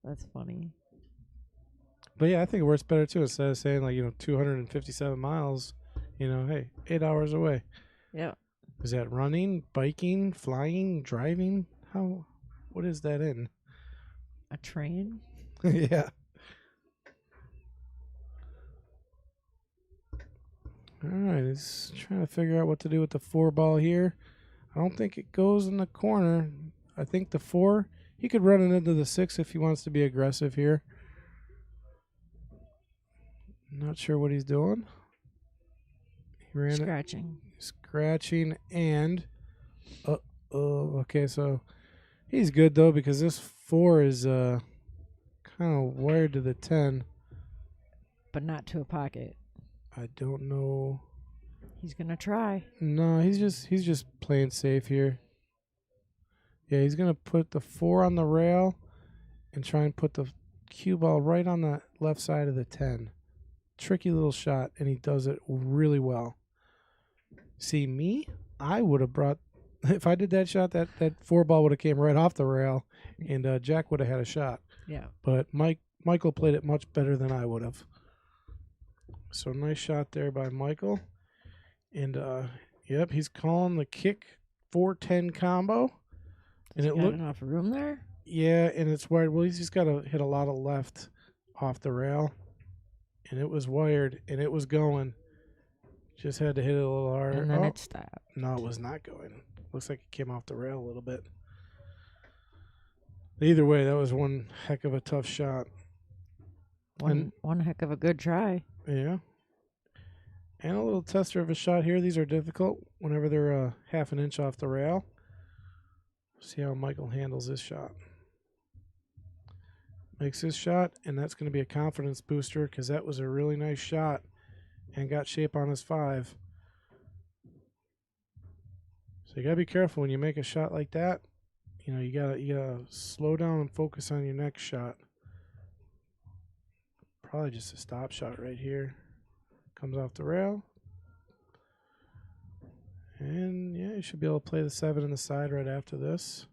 That's funny. But yeah, I think it works better too. Instead of saying like 257 miles, hey, 8 hours away. Yeah. Is that running, biking, flying, driving? What is that in? A train? Yeah. All right, it's trying to figure out what to do with the 4 ball here. I don't think it goes in the corner. I think the 4, he could run it into the 6 if he wants to be aggressive here. Not sure what he's doing. He ran Scratching. Scratching and okay, so he's good though because this 4 is kind of wired to the 10. But not to a pocket. I don't know. He's gonna try. No, he's just playing safe here. Yeah, he's gonna put the 4 on the rail and try and put the cue ball right on the left side of the 10. Tricky little shot, and he does it really well. See, me, I would have brought, if I did that shot, that 4 ball would have came right off the rail, and Jack would have had a shot. Yeah. But Michael played it much better than I would have. So nice shot there by Michael. And, yep, he's calling the kick 410 combo. And it looked enough room there? Yeah, and it's wired. Well, he's just got to hit a lot of left off the rail. And it was wired, and it was going. Just had to hit it a little harder. And then it stopped. No, it was not going. Looks like it came off the rail a little bit. Either way, that was one heck of a tough shot. One heck of a good try. Yeah. And a little tester of a shot here. These are difficult whenever they're half an inch off the rail. See how Michael handles this shot. Makes his shot, and that's going to be a confidence booster because that was a really nice shot and got shape on his 5. So you got to be careful when you make a shot like that. You gotta slow down and focus on your next shot. Probably just a stop shot right here. Comes off the rail. And yeah, you should be able to play the 7 in the side right after this.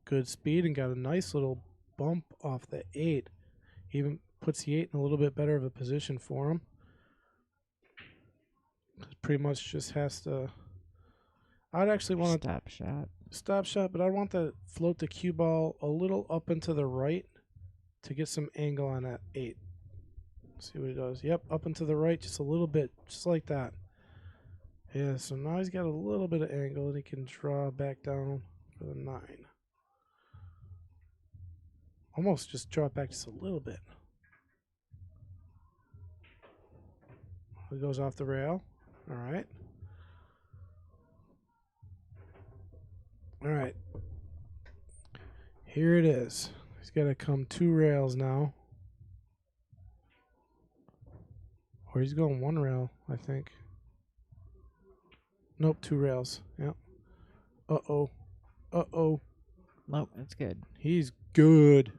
Good speed and got a nice little bump off the 8. Even puts the 8 in a little bit better of a position for him. Pretty much just has to. I'd actually want to stop shot, but I want to float the cue ball a little up and to the right to get some angle on that 8. See what he does. Yep, up and to the right just a little bit, just like that. Yeah, so now he's got a little bit of angle and he can draw back down for the 9. Almost just draw it back just a little bit. It goes off the rail. All right. All right. Here it is. He's got to come 2 rails now. Or he's going 1 rail, I think. Nope, 2 rails. Yep. Uh-oh. Uh-oh. Nope, that's good. He's good.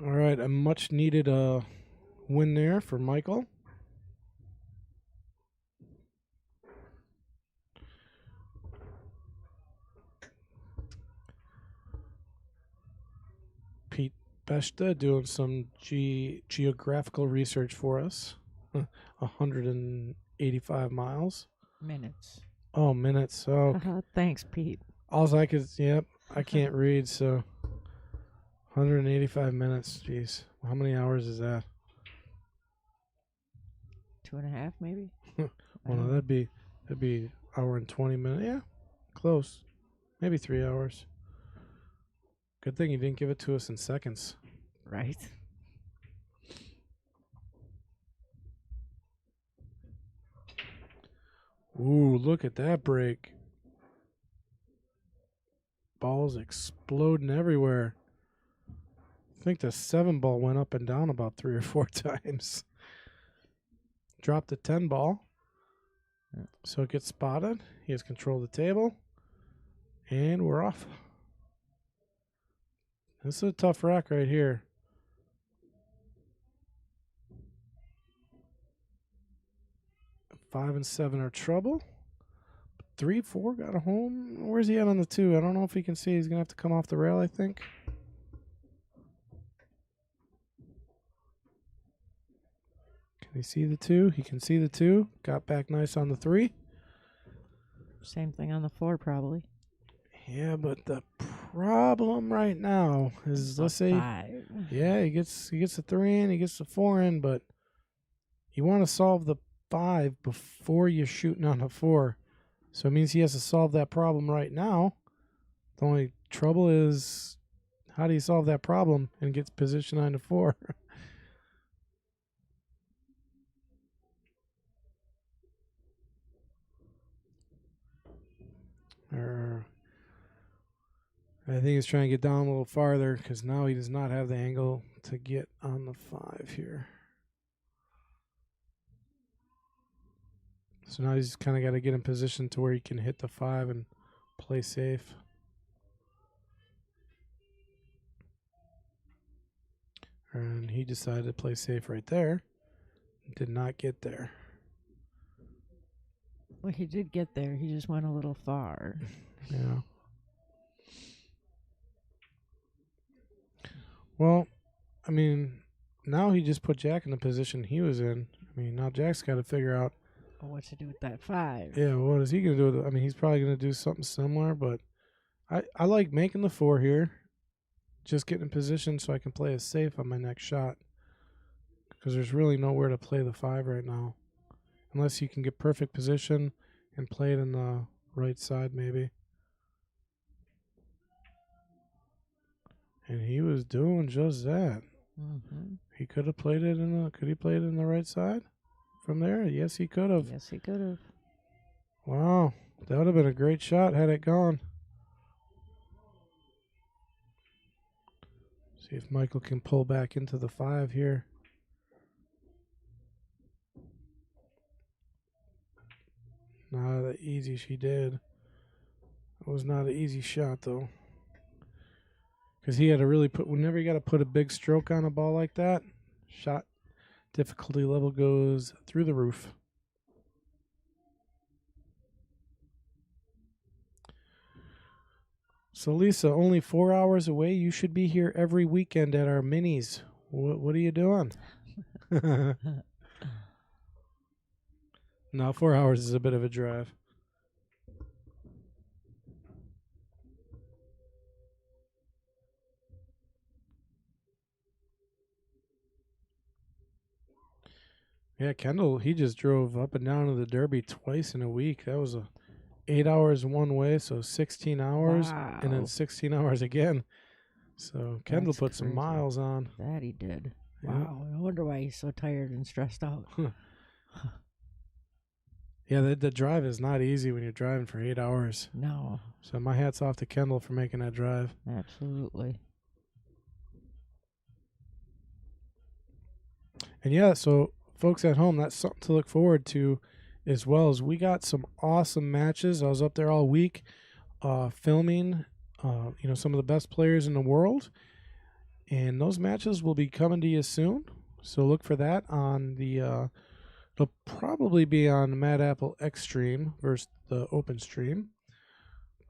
All right, a much needed win there for Michael. Pete Beshta doing some geographical research for us. 185 miles. Minutes. Oh, minutes. Oh, thanks, Pete. All I could, yep, I can't read, so 185 minutes. Jeez, how many hours is that? 2.5, maybe. Well, no, that'd be hour and 20 minutes. Yeah, close. Maybe 3 hours. Good thing you didn't give it to us in seconds. Right. Ooh, look at that break. Balls exploding everywhere. I think the 7 ball went up and down about 3 or 4 times. Dropped the 10 ball. So it gets spotted. He has control of the table. And we're off. This is a tough rack right here. 5 and 7 are trouble. 3, 4 got a home. Where's he at on the 2? I don't know if he can see. He's going to have to come off the rail, I think. Can he see the 2? He can see the 2. Got back nice on the 3. Same thing on the 4, probably. Yeah, but the problem right now is, let's say, 5. yeah, he gets the 3 in, he gets the 4 in, but you want to solve the 5 before you're shooting on the 4. So it means he has to solve that problem right now. The only trouble is, how do you solve that problem and get position on the 4? I think he's trying to get down a little farther because now he does not have the angle to get on the 5 here. So now he's kind of got to get in position to where he can hit the 5 and play safe. And he decided to play safe right there. Did not get there. Well, he did get there. He just went a little far. Yeah. Well, I mean, now he just put Jack in the position he was in. I mean, now Jack's got to figure out What to do with that 5. yeah, what is he going to do with it? I mean, he's probably going to do something similar, but I like making the 4 here. Just getting in position so I can play it safe on my next shot. Because there's really nowhere to play the 5 right now. Unless you can get perfect position and play it in the right side maybe. And he was doing just that. Mm-hmm. He could have played it could he play it in the right side from there? Yes, he could have. Yes, he could have. Wow, that would have been a great shot had it gone. See if Michael can pull back into the 5 here. Not that easy she did. It was not an easy shot though. Because he had to really whenever you got to put a big stroke on a ball like that, shot difficulty level goes through the roof. So Lisa, only 4 hours away. You should be here every weekend at our minis. What are you doing? No, 4 hours is a bit of a drive. Yeah, Kendall, he just drove up and down to the Derby twice in a week. That was 8 hours one way, so 16 hours, Wow. and then 16 hours again. So Kendall That's put some crazy. miles on. That he did. Yeah. Wow. No wonder why he's so tired and stressed out. Yeah, the drive is not easy when you're driving for 8 hours. No. So my hat's off to Kendall for making that drive. Absolutely. And yeah, so folks at home, that's something to look forward to as well. As we got some awesome matches. I was up there all week filming, some of the best players in the world. And those matches will be coming to you soon. So look for that on the... It'll probably be on Mad Apple X Stream versus the Open Stream.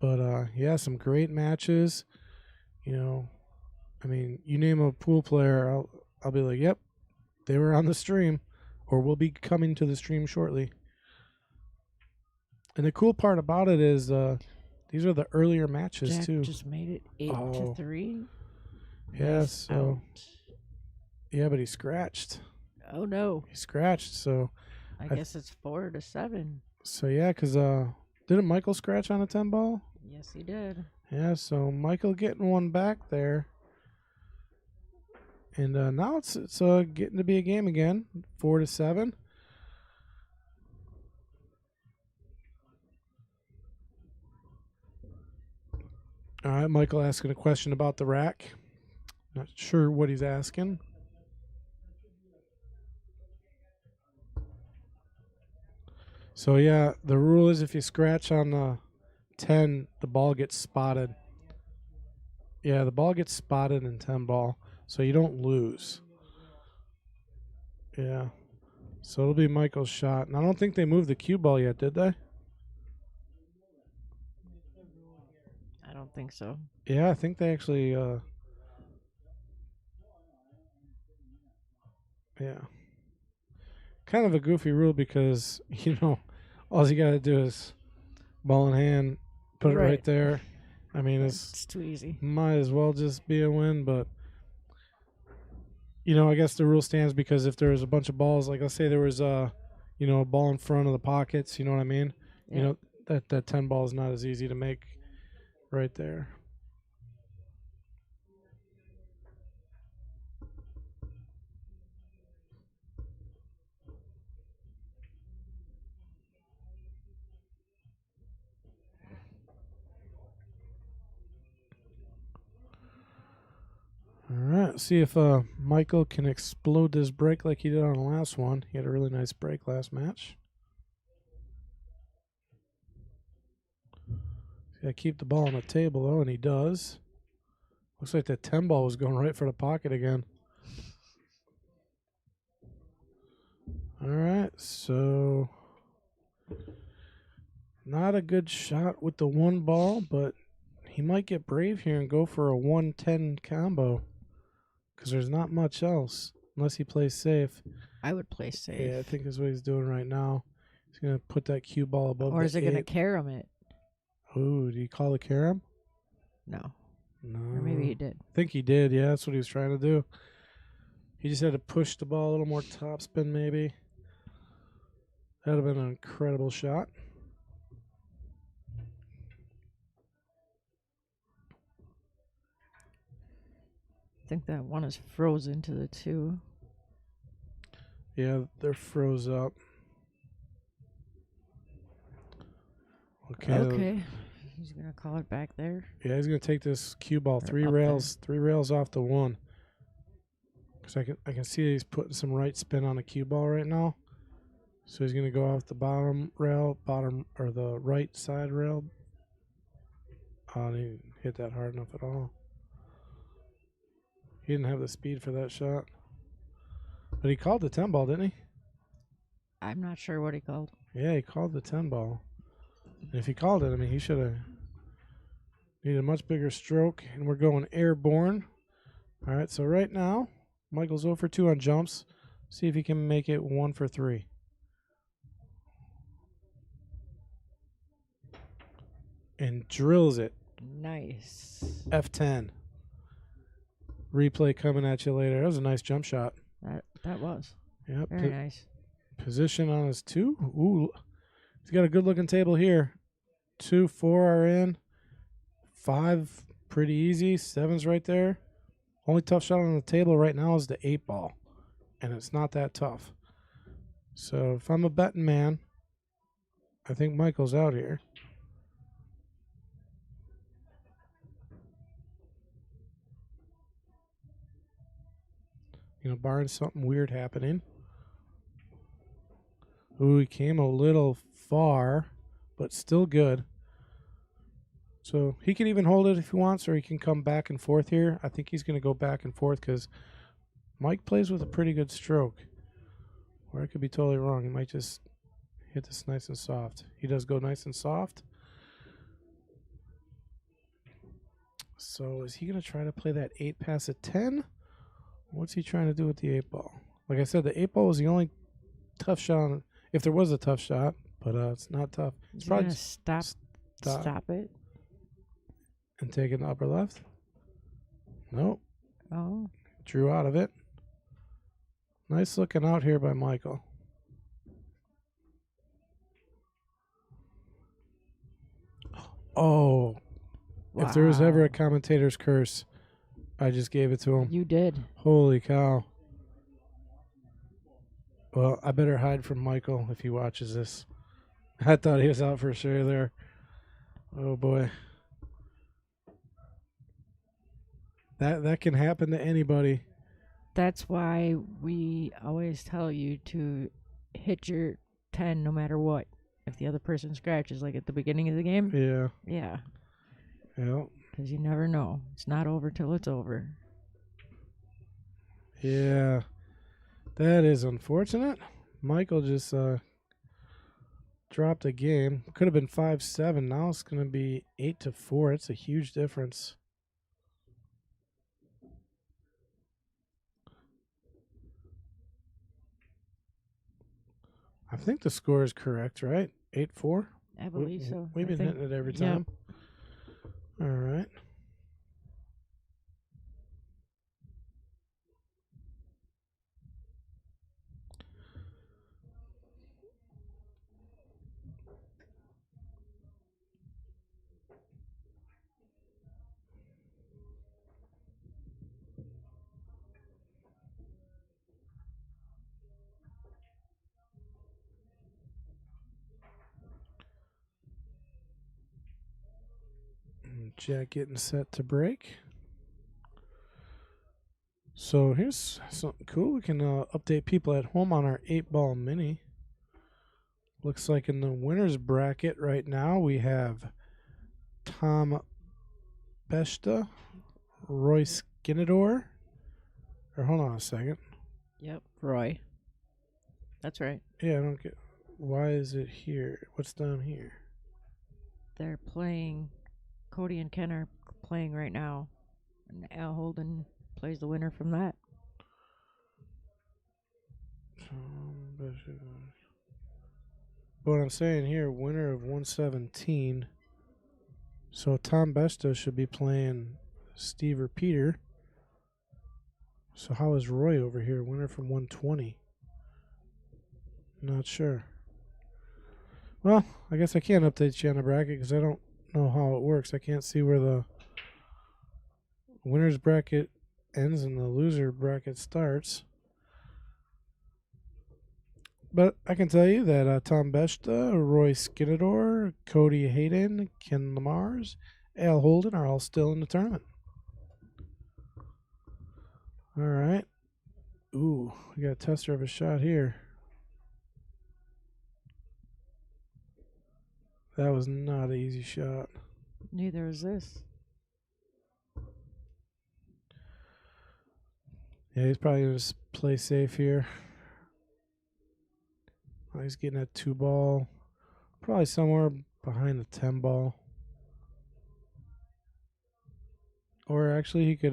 But, yeah, some great matches. You name a pool player, I'll be like, yep, they were on the stream or will be coming to the stream shortly. And the cool part about it is these are the earlier matches, Jack too. just made it 8-3. Yeah, so... Yeah, but he scratched. Oh, no. He scratched, so... I guess it's 4-7. So, yeah, because didn't Michael scratch on a 10 ball? Yes, he did. Yeah, so Michael getting one back there. And now it's getting to be a game again, 4-7. All right, Michael asking a question about the rack. Not sure what he's asking. So, yeah, the rule is if you scratch on the 10, the ball gets spotted. Yeah, the ball gets spotted in 10 ball, so you don't lose. Yeah. So it'll be Michael's shot. And I don't think they moved the cue ball yet, did they? I don't think so. Yeah, I think they actually, yeah. Kind of a goofy rule because, all you got to do is ball in hand, put it right there. I mean, It's too easy. Might as well just be a win, but, I guess the rule stands because if there was a bunch of balls, like let's say there was, a ball in front of the pockets, you know what I mean? Yeah. That 10 ball is not as easy to make right there. All right, see if Michael can explode this break like he did on the last one. He had a really nice break last match. Got to keep the ball on the table, though, and he does. Looks like that 10 ball was going right for the pocket again. All right, so not a good shot with the 1 ball, but he might get brave here and go for a 1-10 combo because there's not much else unless he plays safe. I would play safe. Yeah, I think that's what he's doing right now. He's going to put that cue ball above the 8. Or is it going to carom it? Ooh, did he call the carom? No. No. Or maybe he did. I think he did, yeah. That's what he was trying to do. He just had to push the ball a little more topspin, maybe. That would have been an incredible shot. I think that one is frozen to the 2. Yeah, they're froze up. Okay. He's going to call it back there. Yeah, he's going to take this cue ball Or 3 up rails, 3 rails off the 1. Because I can see he's putting some right spin on the cue ball right now. So he's going to go off the bottom rail, or the right side rail. Oh, he didn't hit that hard enough at all. He didn't have the speed for that shot. But he called the 10 ball, didn't he? I'm not sure what he called. Yeah, he called the 10 ball. And if he called it, I mean, he should have needed a much bigger stroke. And we're going airborne. All right, so right now, Michael's 0 for 2 on jumps. See if he can make it 1 for 3. And drills it. Nice. F10. Replay coming at you later. That was a nice jump shot. That was. Yep. Very nice. Position on his 2. Ooh. He's got a good looking table here. 2, 4 are in. 5, pretty easy. 7's right there. Only tough shot on the table right now is the 8 ball. And it's not that tough. So if I'm a betting man, I think Michael's out here. Barring something weird happening. Ooh, he came a little far, but still good. So he can even hold it if he wants, or he can come back and forth here. I think he's going to go back and forth because Mike plays with a pretty good stroke. Or I could be totally wrong. He might just hit this nice and soft. He does go nice and soft. So is he going to try to play that 8 past a 10? What's he trying to do with the 8 ball? Like I said, the 8 ball was the only tough shot, if there was a tough shot, but it's not tough. He's probably going to stop it. And take it in the upper left. Nope. Oh. Drew out of it. Nice looking out here by Michael. Oh. Wow. If there was ever a commentator's curse, I just gave it to him. You did. Holy cow. Well, I better hide from Michael if he watches this. I thought he was out for sure there. Oh, boy. That can happen to anybody. That's why we always tell you to hit your 10 no matter what. if the other person scratches, like at the beginning of the game. Yeah. Yeah, Yeah. because you never know. It's not over till it's over. Yeah. That is unfortunate. Michael just dropped a game. Could have been 5-7. Now it's going to be 8-4. It's a huge difference. I think the score is correct, right? 8-4. I believe so. We've I been think- hitting it every yep. time. All right. Jack getting set to break. So here's something cool. We can update people at home on our 8-ball mini. Looks like in the winner's bracket right now we have Tom Besta, Roy Skinador. Or hold on a second. Yep, Roy. That's right. Yeah, I don't get. Why is it here? What's down here? They're playing. Cody and Ken are playing right now, and Al Holden plays the winner from that. But what I'm saying here, winner of 117. So Tom Besta should be playing Steve or Peter. So how is Roy over here? Winner from 120. Not sure. Well, I guess I can't update you on the bracket because I don't know how it works. I can't see where the winner's bracket ends and the loser bracket starts. But I can tell you that Tom Besta, Roy Skinador, Cody Hayden, Ken Lamars, Al Holden are all still in the tournament. All right. Ooh, we got a tester of a shot here. That was not an easy shot. Neither is this. Yeah, he's probably going to play safe here. Oh, he's getting that 2-ball. Probably somewhere behind the 10-ball. Or actually, he could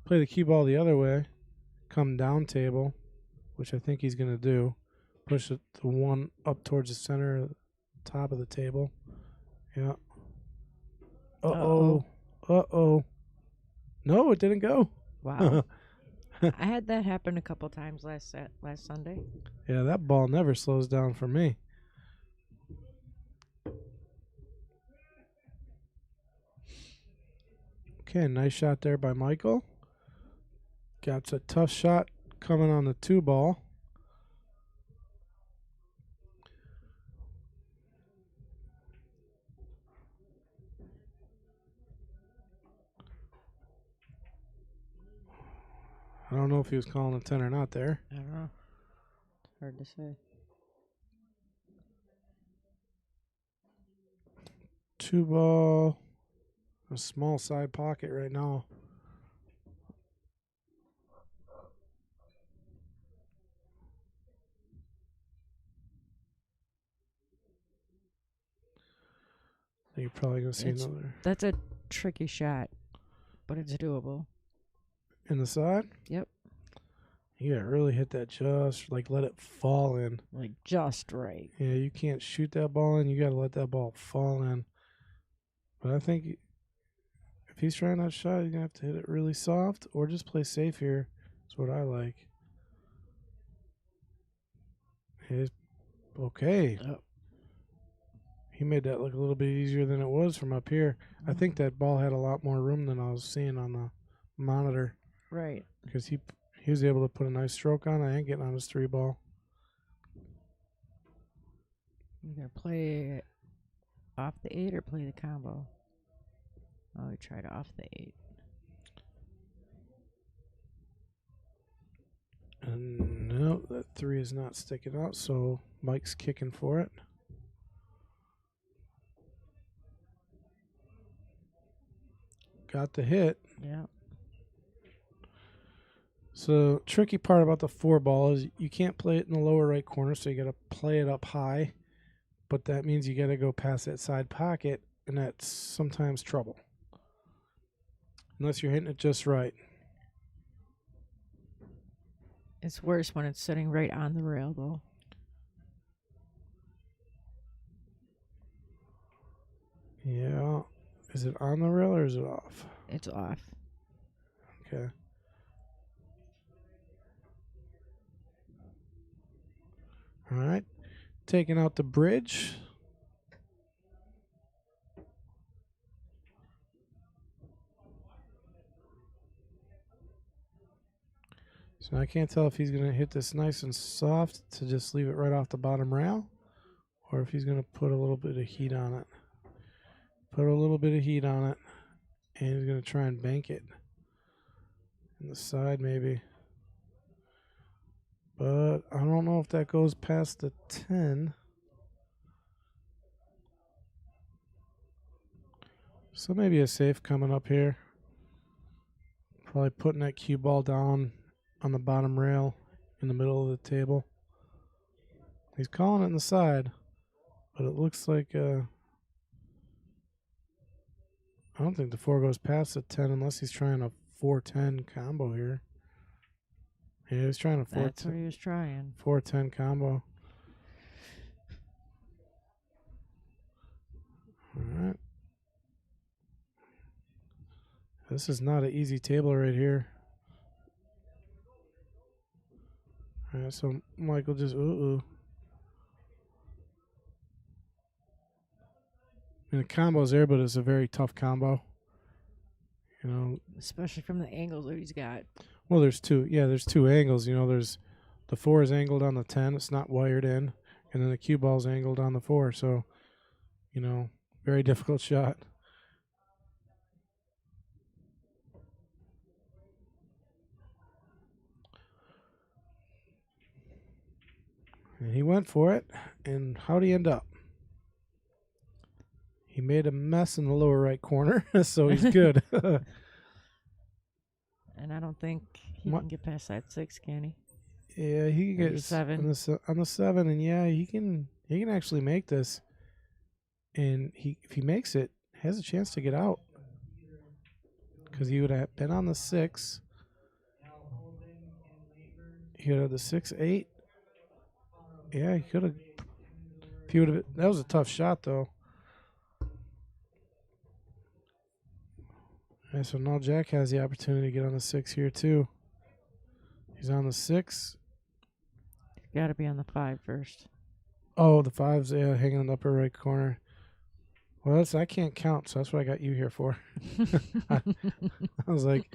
play the cue ball the other way. Come down table, which I think he's going to do. Push the one up towards the center, top of the table. Yeah. Uh-oh. Uh-oh. No, it didn't go. Wow. I had that happen a couple times last Sunday. Yeah, that ball never slows down for me. Okay, nice shot there by Michael. Got a tough shot coming on the 2-ball. I don't know if he was calling a 10 or not there. I don't know. It's hard to say. 2-ball. A small side pocket right now. You're probably going to see another. That's a tricky shot, but it's doable. In the side? Yep. You gotta really hit that just, like, let it fall in. Like just right. Yeah, you can't shoot that ball in. You gotta let that ball fall in. But I think if he's trying that shot, he's gonna have to hit it really soft or just play safe here. That's what I like. Okay. Yep. He made that look a little bit easier than it was from up here. Mm-hmm. I think that ball had a lot more room than I was seeing on the monitor. Right. Because he was able to put a nice stroke on. I ain't getting on his 3-ball. Either play off the 8 or play the combo. Oh, we tried off the 8. And no, that 3 is not sticking out, so Mike's kicking for it. got the hit. Yeah. So tricky part about the 4 ball is you can't play it in the lower right corner, so you got to play it up high. But that means you got to go past that side pocket, and that's sometimes trouble. Unless you're hitting it just right. It's worse when it's sitting right on the rail, though. Yeah. Is it on the rail or is it off? It's off. Okay. All right. Taking out the bridge. So I can't tell if he's going to hit this nice and soft to just leave it right off the bottom rail, or if he's going to put a little bit of heat on it. Put a little bit of heat on it, and he's going to try and bank it. In the side, maybe. But I don't know if that goes past the 10. So maybe a safe coming up here. Probably putting that cue ball down on the bottom rail in the middle of the table. He's calling it in the side, but it looks like I don't think the 4 goes past the 10 unless he's trying a 4-10 combo here. Yeah, he's trying a 4-10. That's what he was trying. 4-10 combo. All right. This is not an easy table right here. All right, so Michael just And the combo's there, but it's a very tough combo. You know, especially from the angles that he's got. Well, there's two. Yeah, there's 2 angles. You know, there's the 4 is angled on the 10. It's not wired in, and then the cue ball's angled on the 4. So, you know, very difficult shot. And he went for it, and how'd he end up? He made a mess in the lower right corner, so he's good. And I don't think he can get past that 6, can he? Yeah, he can get 7 on the 7, and yeah, he can actually make this. And if he makes it, has a chance to get out because he would have been on the 6. He would have the 6-8. Yeah, he could have. If he would have, that was a tough shot though. Yeah, so now Jack has the opportunity to get on the 6 here too. He's on the 6. Got to be on the 5 first. Oh, the 5's hanging in the upper right corner. Well, I can't count, so that's what I got you here for. I was like,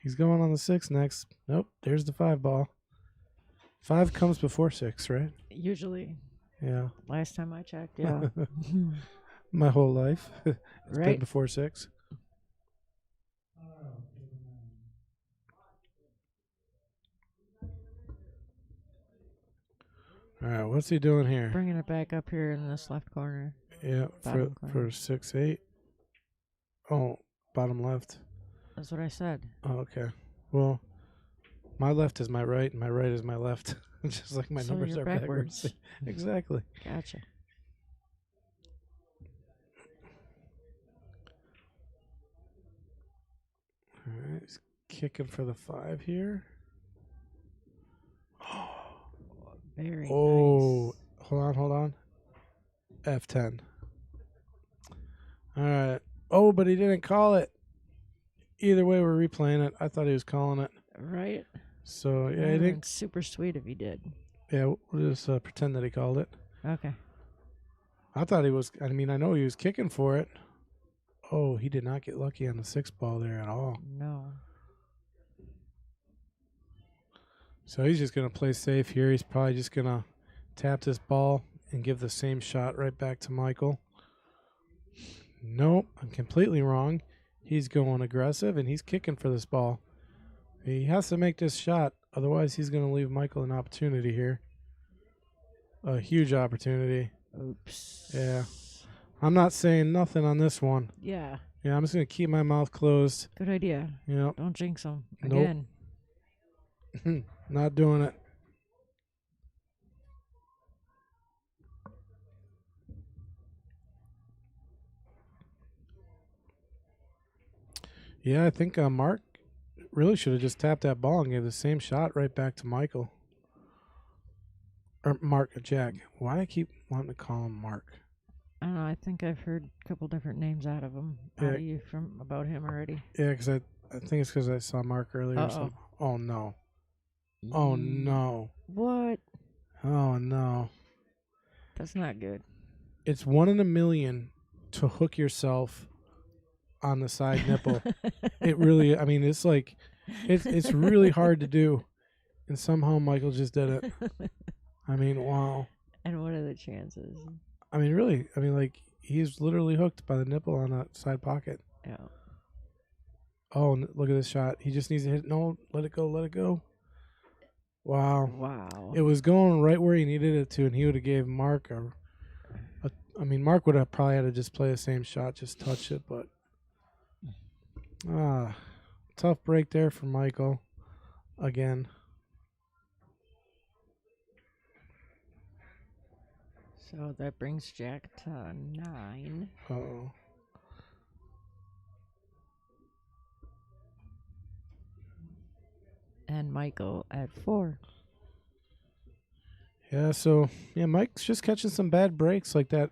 he's going on the 6 next. Nope, there's the 5 ball. 5 comes before 6, right? Usually. Yeah. Last time I checked, yeah. My whole life. It's right. been before 6. All right, what's he doing here? Bringing it back up here in this left corner. Yeah, for 6-8. Oh, bottom left. That's what I said. Oh, okay. Well, my left is my right, and my right is my left. Just like my so numbers you're are backwards. Exactly. Gotcha. All right, he's kicking for the 5 here. Very nice. Hold on. F10. All right. Oh, but he didn't call it. Either way, we're replaying it. I thought he was calling it. Right. So, yeah, he didn't. Super sweet if he did. Yeah, we'll just pretend that he called it. Okay. I thought he was. I mean, I know he was kicking for it. Oh, he did not get lucky on the 6 ball there at all. No. So he's just going to play safe here. He's probably just going to tap this ball and give the same shot right back to Michael. Nope, I'm completely wrong. He's going aggressive, and he's kicking for this ball. He has to make this shot. Otherwise, he's going to leave Michael an opportunity here. A huge opportunity. Oops. Yeah. I'm not saying nothing on this one. Yeah. Yeah, I'm just going to keep my mouth closed. Good idea. Yep. Don't jinx them Nope. again. Not doing it. Yeah, I think Mark really should have just tapped that ball and gave the same shot right back to Michael. Or Jack. Why do I keep wanting to call him Mark? I don't know. I think I've heard a couple different names out of you from about him already. Yeah, because I think it's because I saw Mark earlier or something. Oh, no. Oh, no. What? Oh, no. That's not good. It's 1 in a million to hook yourself on the side nipple. It really, I mean, it's like, it's really hard to do. And somehow Michael just did it. I mean, wow. And what are the chances? I mean, really, I mean, like, he's literally hooked by the nipple on that side pocket. Yeah. Oh, look at this shot. He just needs to hit. No, let it go, let it go. Wow. Wow. It was going right where he needed it to, and he would have gave Mark I mean, Mark would have probably had to just play the same shot, just touch it, but tough break there for Michael again. So that brings Jack to 9. Uh-oh. And Michael at 4. Yeah, so Mike's just catching some bad breaks like that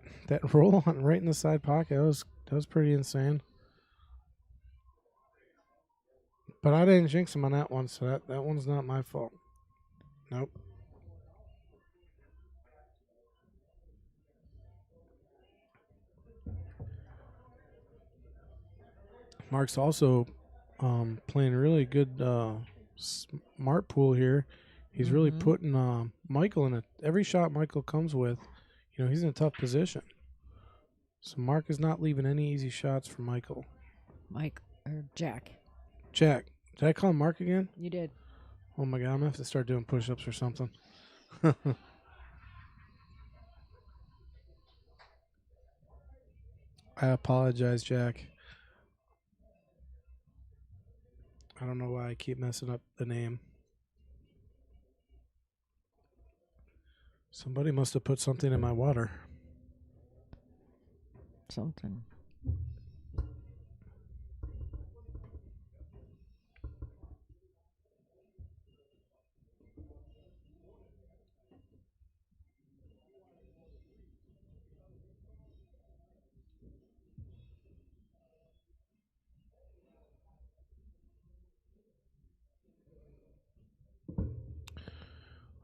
roll on right in the side pocket. That was pretty insane. But I didn't jinx him on that one, so that one's not my fault. Nope. Mark's also playing really good smart pool here. He's really putting Michael in every shot Michael comes with, he's in a tough position. So Mark is not leaving any easy shots for Michael. Jack. Jack. Did I call him Mark again? You did. Oh my God, I'm gonna have to start doing push-ups or something. I apologize, Jack. I don't know why I keep messing up the name. Somebody must have put something in my water. Something.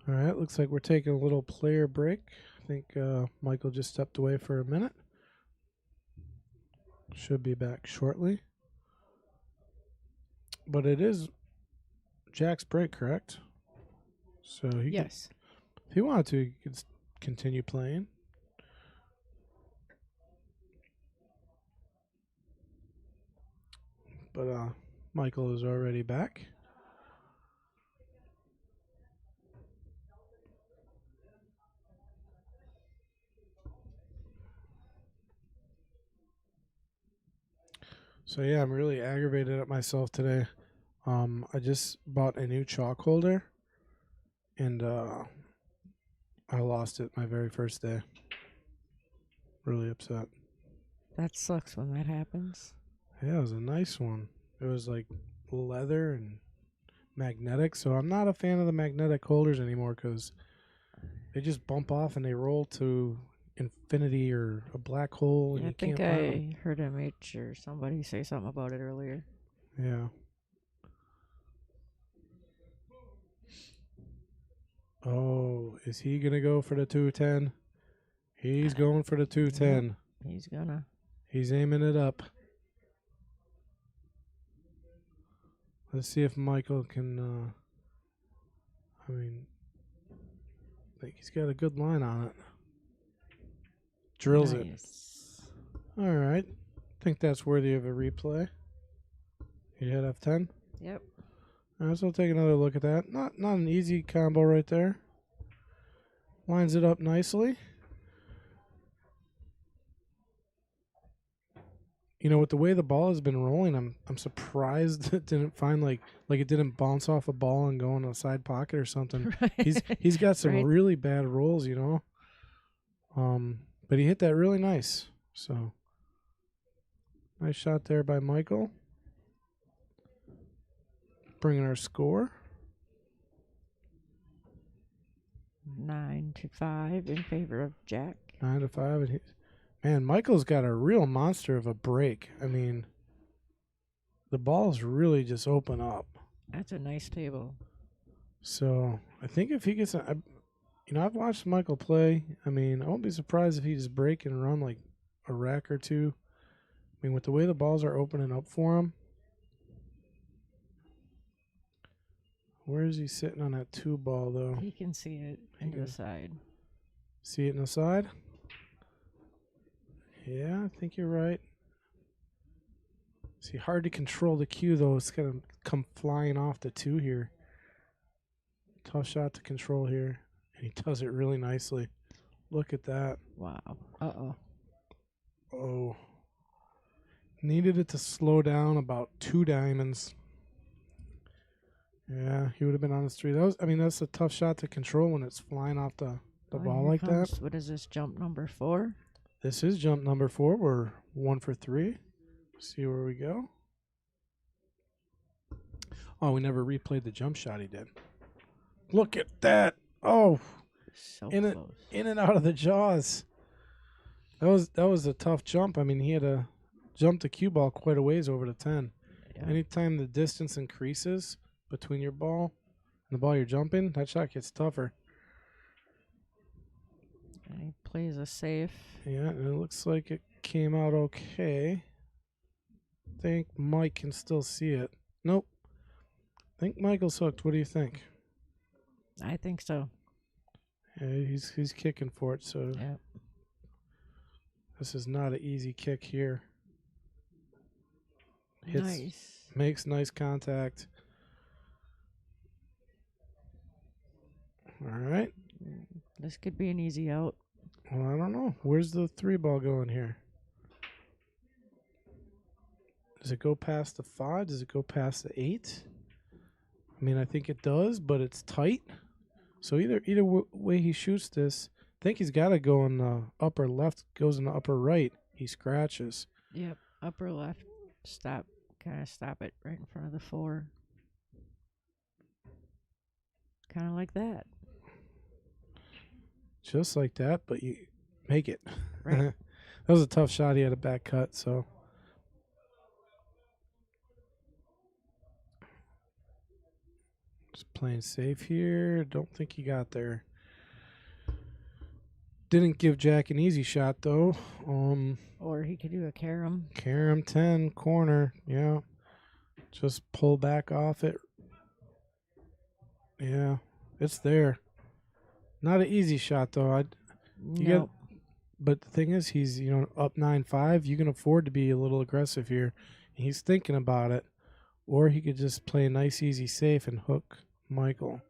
All right, looks like we're taking a little player break. I think Michael just stepped away for a minute. Should be back shortly. But it is Jack's break, correct? So Yes. If he wanted to, he could continue playing. But Michael is already back. So yeah, I'm really aggravated at myself today. I just bought a new chalk holder, and I lost it my very first day. Really upset. That sucks when that happens. Yeah, it was a nice one. It was like leather and magnetic, so I'm not a fan of the magnetic holders anymore because they just bump off and they roll to infinity or a black hole. And I you think can't find them. I heard MH or somebody say something about it earlier. Yeah. Oh, is he going to go for the 210? He's going for the 210. He's gonna. He's aiming it up. Let's see if Michael can, like he's got a good line on it. Drills it. All right. Think that's worthy of a replay. You hit F10? Yep. All right, so we'll take another look at that. Not an easy combo right there. Lines it up nicely. with the way the ball has been rolling, I'm surprised it didn't find like it didn't bounce off a ball and go in a side pocket or something. Right. He's got some Right. really bad rolls, but he hit that really nice. So nice shot there by Michael. Bringing our score 9-5 in favor of Jack. 9-5. And man, Michael's got a real monster of a break. I mean, the balls really just open up. That's a nice table. So I think if he gets, I've watched Michael play. I mean, I won't be surprised if he just break and run like a rack or two. I mean, with the way the balls are opening up for him. Where is he sitting on that 2 ball though? He can see it into the side. See it in the side? Yeah, I think you're right. See, hard to control the cue though. It's gonna come flying off the 2 here. Tough shot to control here. And he does it really nicely. Look at that. Wow. Uh-oh. Oh. Needed it to slow down about 2 diamonds. Yeah, he would have been on his 3. That's a tough shot to control when it's flying off the ball like that. What is this, jump number 4? This is jump number 4. We're 1 for 3. See where we go. Oh, we never replayed the jump shot he did. Look at that. Oh, So in close. in and out of the jaws. That was a tough jump. I mean, he had to jump the cue ball quite a ways over the 10. Yeah. Anytime the distance increases between your ball and the ball you're jumping, that shot gets tougher. And he plays a safe. Yeah, and it looks like it came out okay. I think Mike can still see it. Nope. I think Michael's hooked. What do you think? I think so. Yeah, he's kicking for it, so Yeah. this is not an easy kick here. Hits, Nice. makes nice contact. All right. This could be an easy out. Well, I don't know. Where's the 3 ball going here? Does it go past the 5? Does it go past the 8? I mean, I think it does, but it's tight. So either way he shoots this, I think he's got to go in the upper left, goes in the upper right. He scratches. Yep. Upper left. Stop. Kind of stop it right in front of the 4. Kind of like that. Just like that, but you make it. Right. That was a tough shot. He had a back cut, so. Just playing safe here. Don't think he got there. Didn't give Jack an easy shot, though. Or he could do a carom. Carom 10, corner. Yeah. Just pull back off it. Yeah. It's there. Not an easy shot, though. No. But the thing is, he's up 9-5. You can afford to be a little aggressive here. He's thinking about it, or he could just play a nice, easy safe and hook Michael.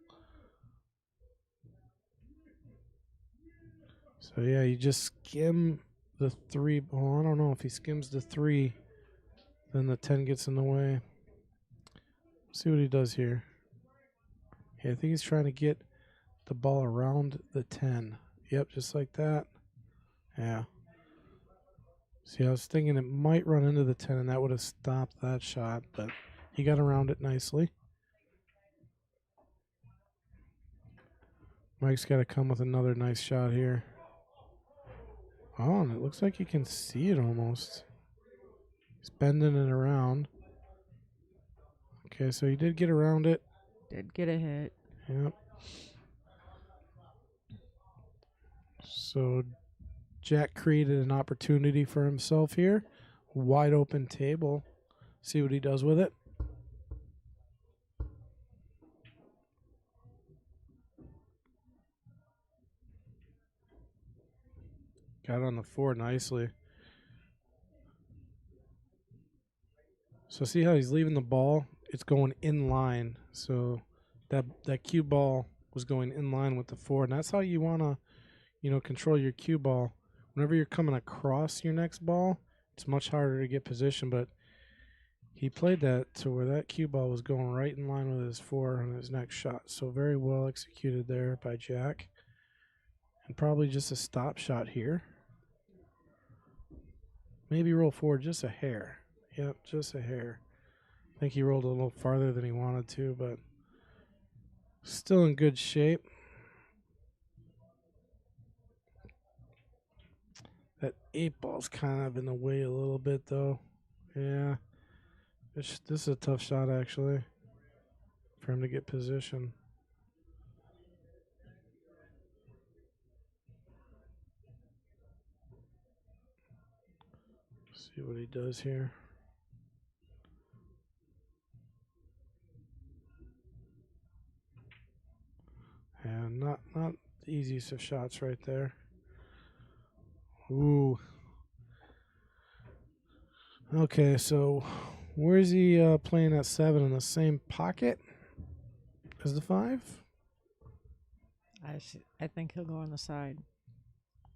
So yeah, you just skim the 3. Well, I don't know if he skims the 3, then the 10 gets in the way. Let's see what he does here. Yeah, I think he's trying to get the ball around the 10. Yep, just like that. Yeah. See, I was thinking it might run into the 10, and that would have stopped that shot, but he got around it nicely. Mike's got to come with another nice shot here. Oh, and it looks like you can see it almost. He's bending it around. Okay, so he did get around it. Did get a hit. Yep. So Jack created an opportunity for himself here. Wide open table. See what he does with it. Got on the 4 nicely. So see how he's leaving the ball? It's going in line. So that cue ball was going in line with the 4. And that's how you want to, control your cue ball. Whenever you're coming across your next ball, it's much harder to get position, but he played that to where that cue ball was going right in line with his 4 on his next shot. So very well executed there by Jack. And probably just a stop shot here. Maybe roll forward just a hair. Yep, just a hair. I think he rolled a little farther than he wanted to, but still in good shape. That 8-ball's kind of in the way a little bit, though. Yeah. This is a tough shot, actually, for him to get position. See what he does here. And not the easiest of shots right there. Ooh. Okay, so where's he playing at 7 in the same pocket as the 5? I think he'll go on the side.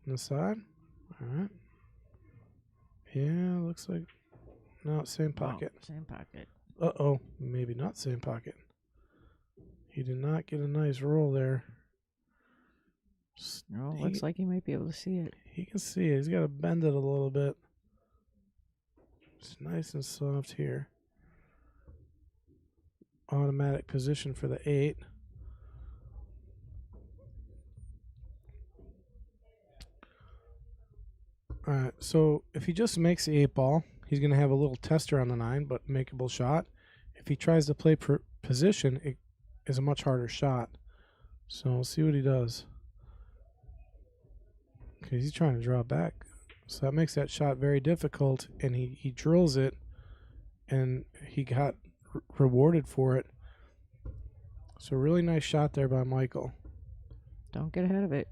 On the side? All right. Yeah, looks like no, same pocket. Oh, same pocket. Uh-oh, maybe not same pocket. He did not get a nice roll there. No, looks like he might be able to see it. He can see it. He's got to bend it a little bit. It's nice and soft here. Automatic position for the 8. All right, so if he just makes the 8-ball, he's going to have a little tester on the 9, but makeable shot. If he tries to play position, it is a much harder shot. So we'll see what he does. Okay, he's trying to draw back. So that makes that shot very difficult, and he drills it, and he got rewarded for it. So really nice shot there by Michael. Don't get ahead of it.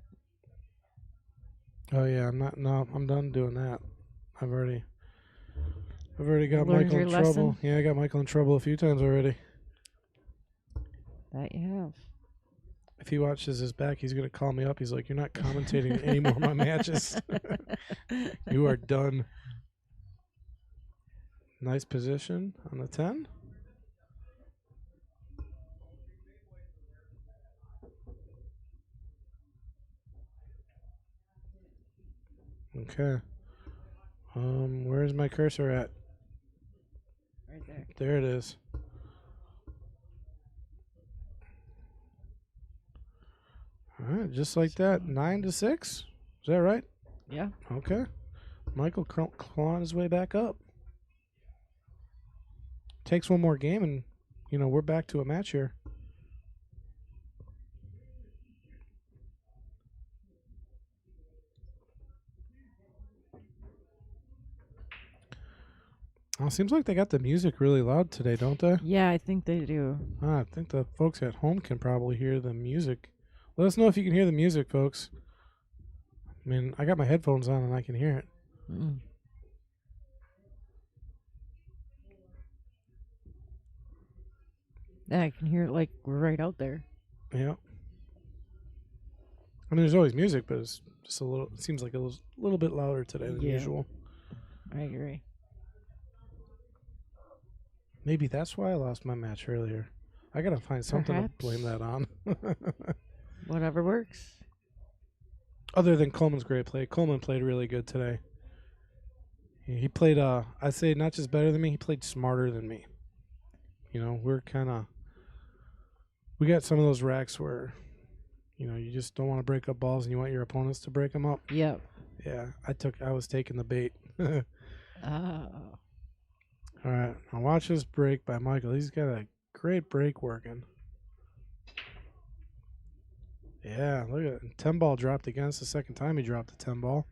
Oh yeah, I'm done doing that. I've already got Learned Michael your in trouble. lesson? Yeah, I got Michael in trouble a few times already. That you have. If he watches his back, he's gonna call me up. He's like, "You're not commentating any more of my matches. You are done." Nice position on the 10. Okay. Where's my cursor at? Right there. There it is. All right, just like that. 9-6. Is that right? Yeah. Okay. Michael clawing his way back up. Takes one more game, and we're back to a match here. Oh, seems like they got the music really loud today, don't they? Yeah, I think they do. I think the folks at home can probably hear the music. Let us know if you can hear the music, folks. I mean, I got my headphones on and I can hear it. Mm. Yeah, I can hear it like right out there. Yeah. I mean, there's always music, but it's just a little. It seems like it was a little bit louder today than usual. I agree. Maybe that's why I lost my match earlier. I gotta find something Perhaps. to blame that on. Whatever works. Other than Coleman's great play, Coleman played really good today. He played, I'd say not just better than me, he played smarter than me. We got some of those racks where, you just don't want to break up balls and you want your opponents to break them up. Yep. Yeah, I was taking the bait. Oh. All right, now watch this break by Michael. He's got a great break working. Yeah, look at it. 10 ball dropped again. It's the second time he dropped the 10 ball.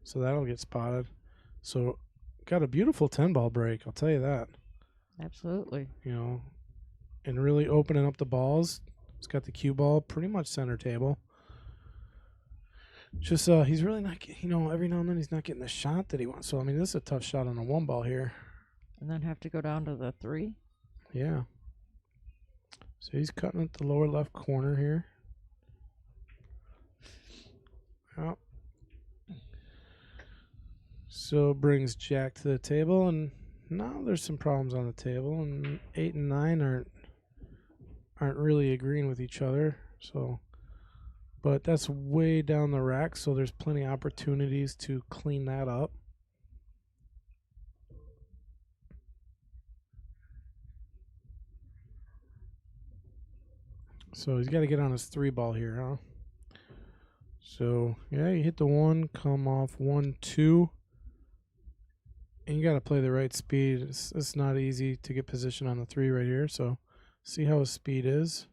So that'll get spotted. So got a beautiful 10 ball break, I'll tell you that. Absolutely. And really opening up the balls. He's got the cue ball pretty much center table. Just he's really not every now and then he's not getting the shot that he wants. So I mean, this is a tough shot on a 1 ball here. And then have to go down to the 3. Yeah. So he's cutting at the lower left corner here. Oh. So brings Jack to the table, and now there's some problems on the table, and 8 and 9 aren't really agreeing with each other. So, but that's way down the rack, so there's plenty of opportunities to clean that up. So he's got to get on his 3 ball here, huh? So yeah, you hit the 1, come off 1, 2. And you got to play the right speed. It's not easy to get position on the 3 right here. So see how his speed is.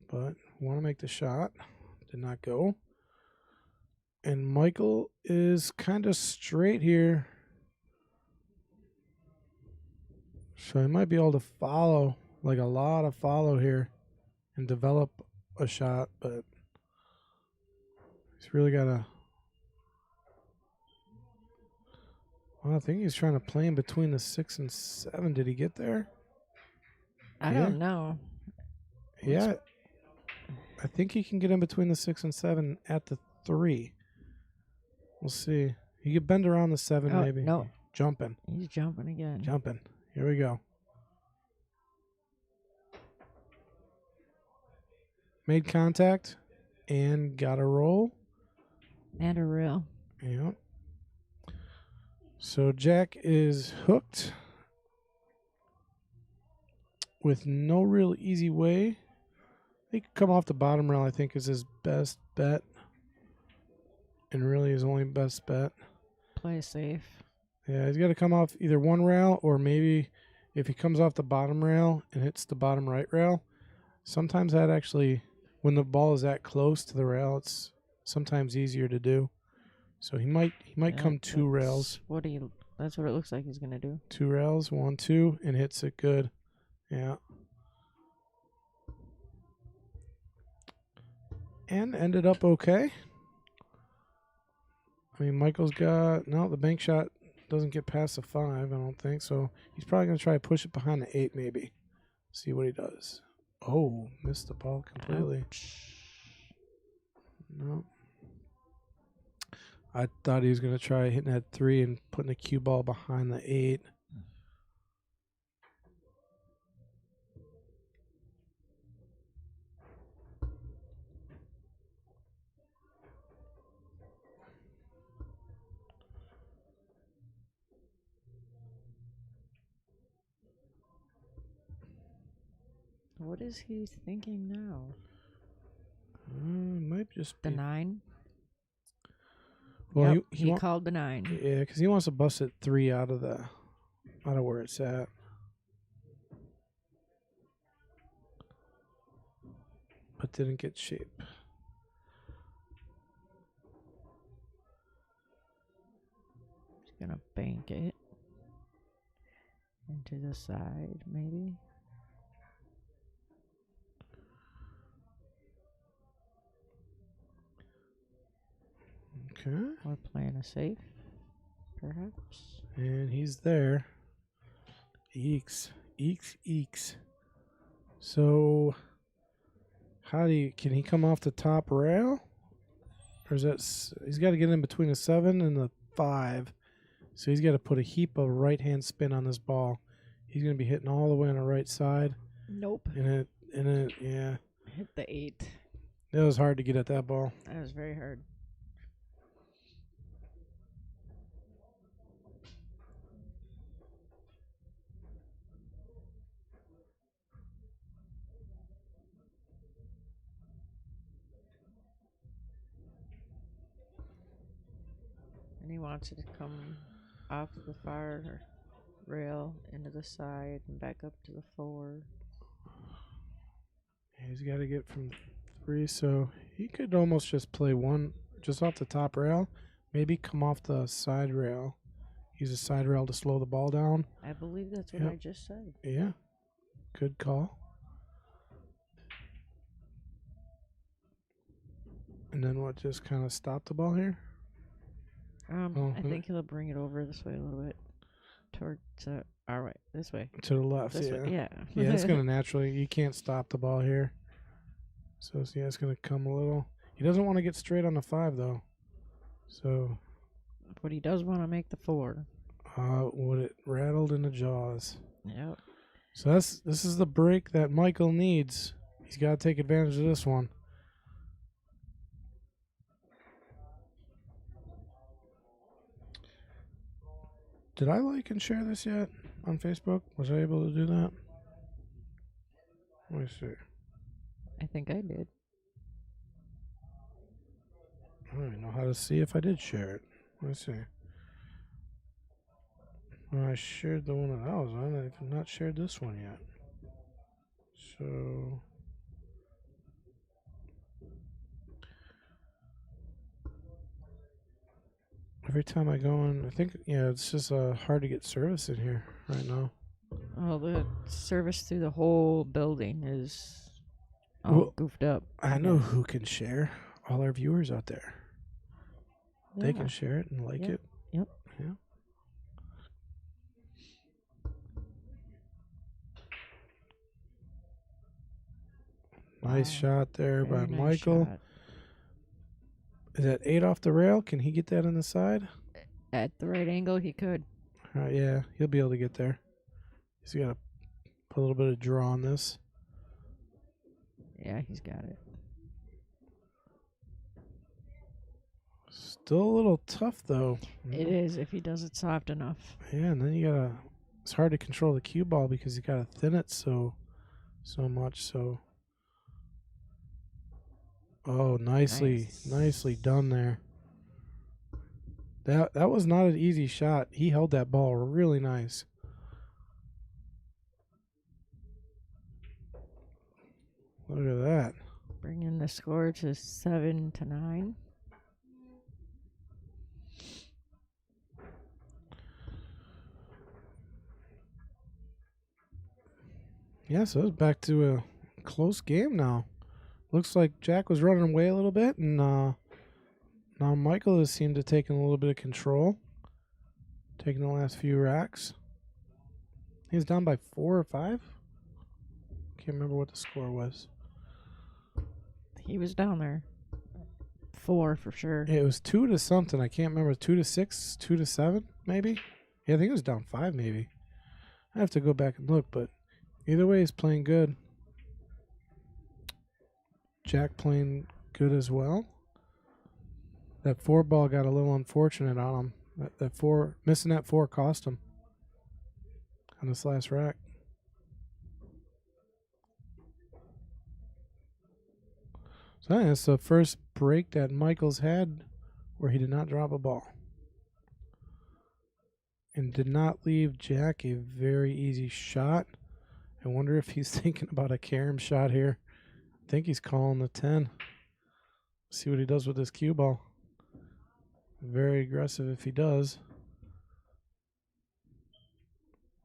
But want to make the shot. Did not go. And Michael is kind of straight here. So he might be able to follow, like a lot of follow here, and develop a shot. But he's really got to... Well, I think he's trying to play in between the 6 and 7. Did he get there? I don't know. Yeah. I think he can get in between the 6 and 7 at the 3. We'll see. He could bend around the 7 maybe. No. Jumping. He's jumping again. Jumping. Here we go. Made contact and got a roll. And a reel. Yep. So Jack is hooked with no real easy way. He could come off the bottom rail, I think, is his best bet. And really his only best bet. Play safe. Yeah, he's got to come off either one rail, or maybe if he comes off the bottom rail and hits the bottom right rail, sometimes that actually, when the ball is that close to the rail, it's sometimes easier to do. So he might come 2 rails. That's what it looks like he's gonna do. 2 rails, 1, 2, and hits it good. Yeah. And ended up okay. I mean, Michael's got... No, the bank shot doesn't get past the 5, I don't think. So he's probably going to try to push it behind the 8 maybe. See what he does. Oh, missed the ball completely. No. I thought he was going to try hitting that 3 and putting a cue ball behind the 8. What is he thinking now? Might just be The 9? Well, yep, he called the 9. Yeah, because he wants to bust it 3 out of where it's at. But didn't get shape. He's gonna bank it into the side, maybe. Okay. Or playing a safe, perhaps. And he's there. Eeks. Eeks, eeks. So, can he come off the top rail? Or is that, he's got to get in between the 7 and the 5. So he's got to put a heap of right-hand spin on this ball. He's going to be hitting all the way on the right side. Nope. And it, yeah. Hit the 8. It was hard to get at that ball. That was very hard. And he wants it to come off the far rail into the side and back up to the 4. He's got to get from 3, so he could almost just play 1 just off the top rail. Maybe come off the side rail. Use a side rail to slow the ball down. I believe that's what I just said. Yeah, good call. And then what, just kind of stop the ball here? I think he'll bring it over this way a little bit. Towards, all right, this way. To the left, This yeah. way, yeah. Yeah, it's going to naturally, you can't stop the ball here. So, yeah, it's going to come a little. He doesn't want to get straight on the 5, though. So, But he does want to make the 4. Would it rattled in the jaws? Yep. So this is the break that Michael needs. He's got to take advantage of this one. Did I like and share this yet on Facebook? Was I able to do that? Let me see. I think I did. I don't even know how to see if I did share it. Let me see. Well, I shared the one that I was on. I've not shared this one yet. So every time I go in, I think, yeah, it's just hard to get service in here right now. Well, the service through the whole building is all Well, goofed up. I know who can share. All our viewers out there. Yeah. They can share it and like it. Yep. Yeah. Nice shot there by Very nice Michael. shot. Is that 8 off the rail? Can he get that on the side? At the right angle, he could. Yeah, he'll be able to get there. He's got to put a little bit of draw on this. Yeah, he's got it. Still a little tough, though. It is if he does it soft enough. Yeah, and then you got to... It's hard to control the cue ball because you got to thin it so much, so... Oh, nicely done there. That was not an easy shot. He held that ball really nice. Look at that. Bringing the score to 7-9. Yeah, so it's back to a close game now. Looks like Jack was running away a little bit, and now Michael has seemed to have taken a little bit of control, taking the last few racks. He was down by 4 or 5. Can't remember what the score was. He was down there. 4 for sure. It was 2 to something. I can't remember. 2 to 6, 2 to 7, maybe. Yeah, I think it was down 5, maybe. I have to go back and look, but either way, he's playing good. Jack playing good as well. That 4 ball got a little unfortunate on him. That 4, missing that 4 cost him on this last rack. So that's the first break that Michael's had where he did not drop a ball. And did not leave Jack a very easy shot. I wonder if he's thinking about a carom shot here. I think he's calling the 10. See what he does with this cue ball. Very aggressive if he does.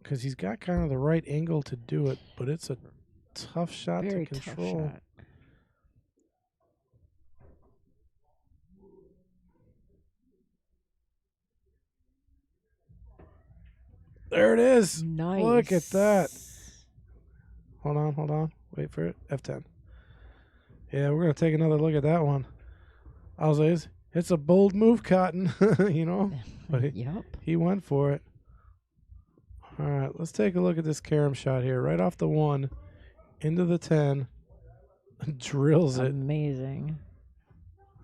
Because he's got kind of the right angle to do it, but it's a tough shot Very to control. tough shot. There it is. Nice. Look at that. Hold on. Wait for it. F10. Yeah, we're going to take another look at that one. I was like, it's a bold move, Cotton, you know? But he went for it. All right, let's take a look at this carom shot here. Right off the 1, into the 10. Drills it. Amazing.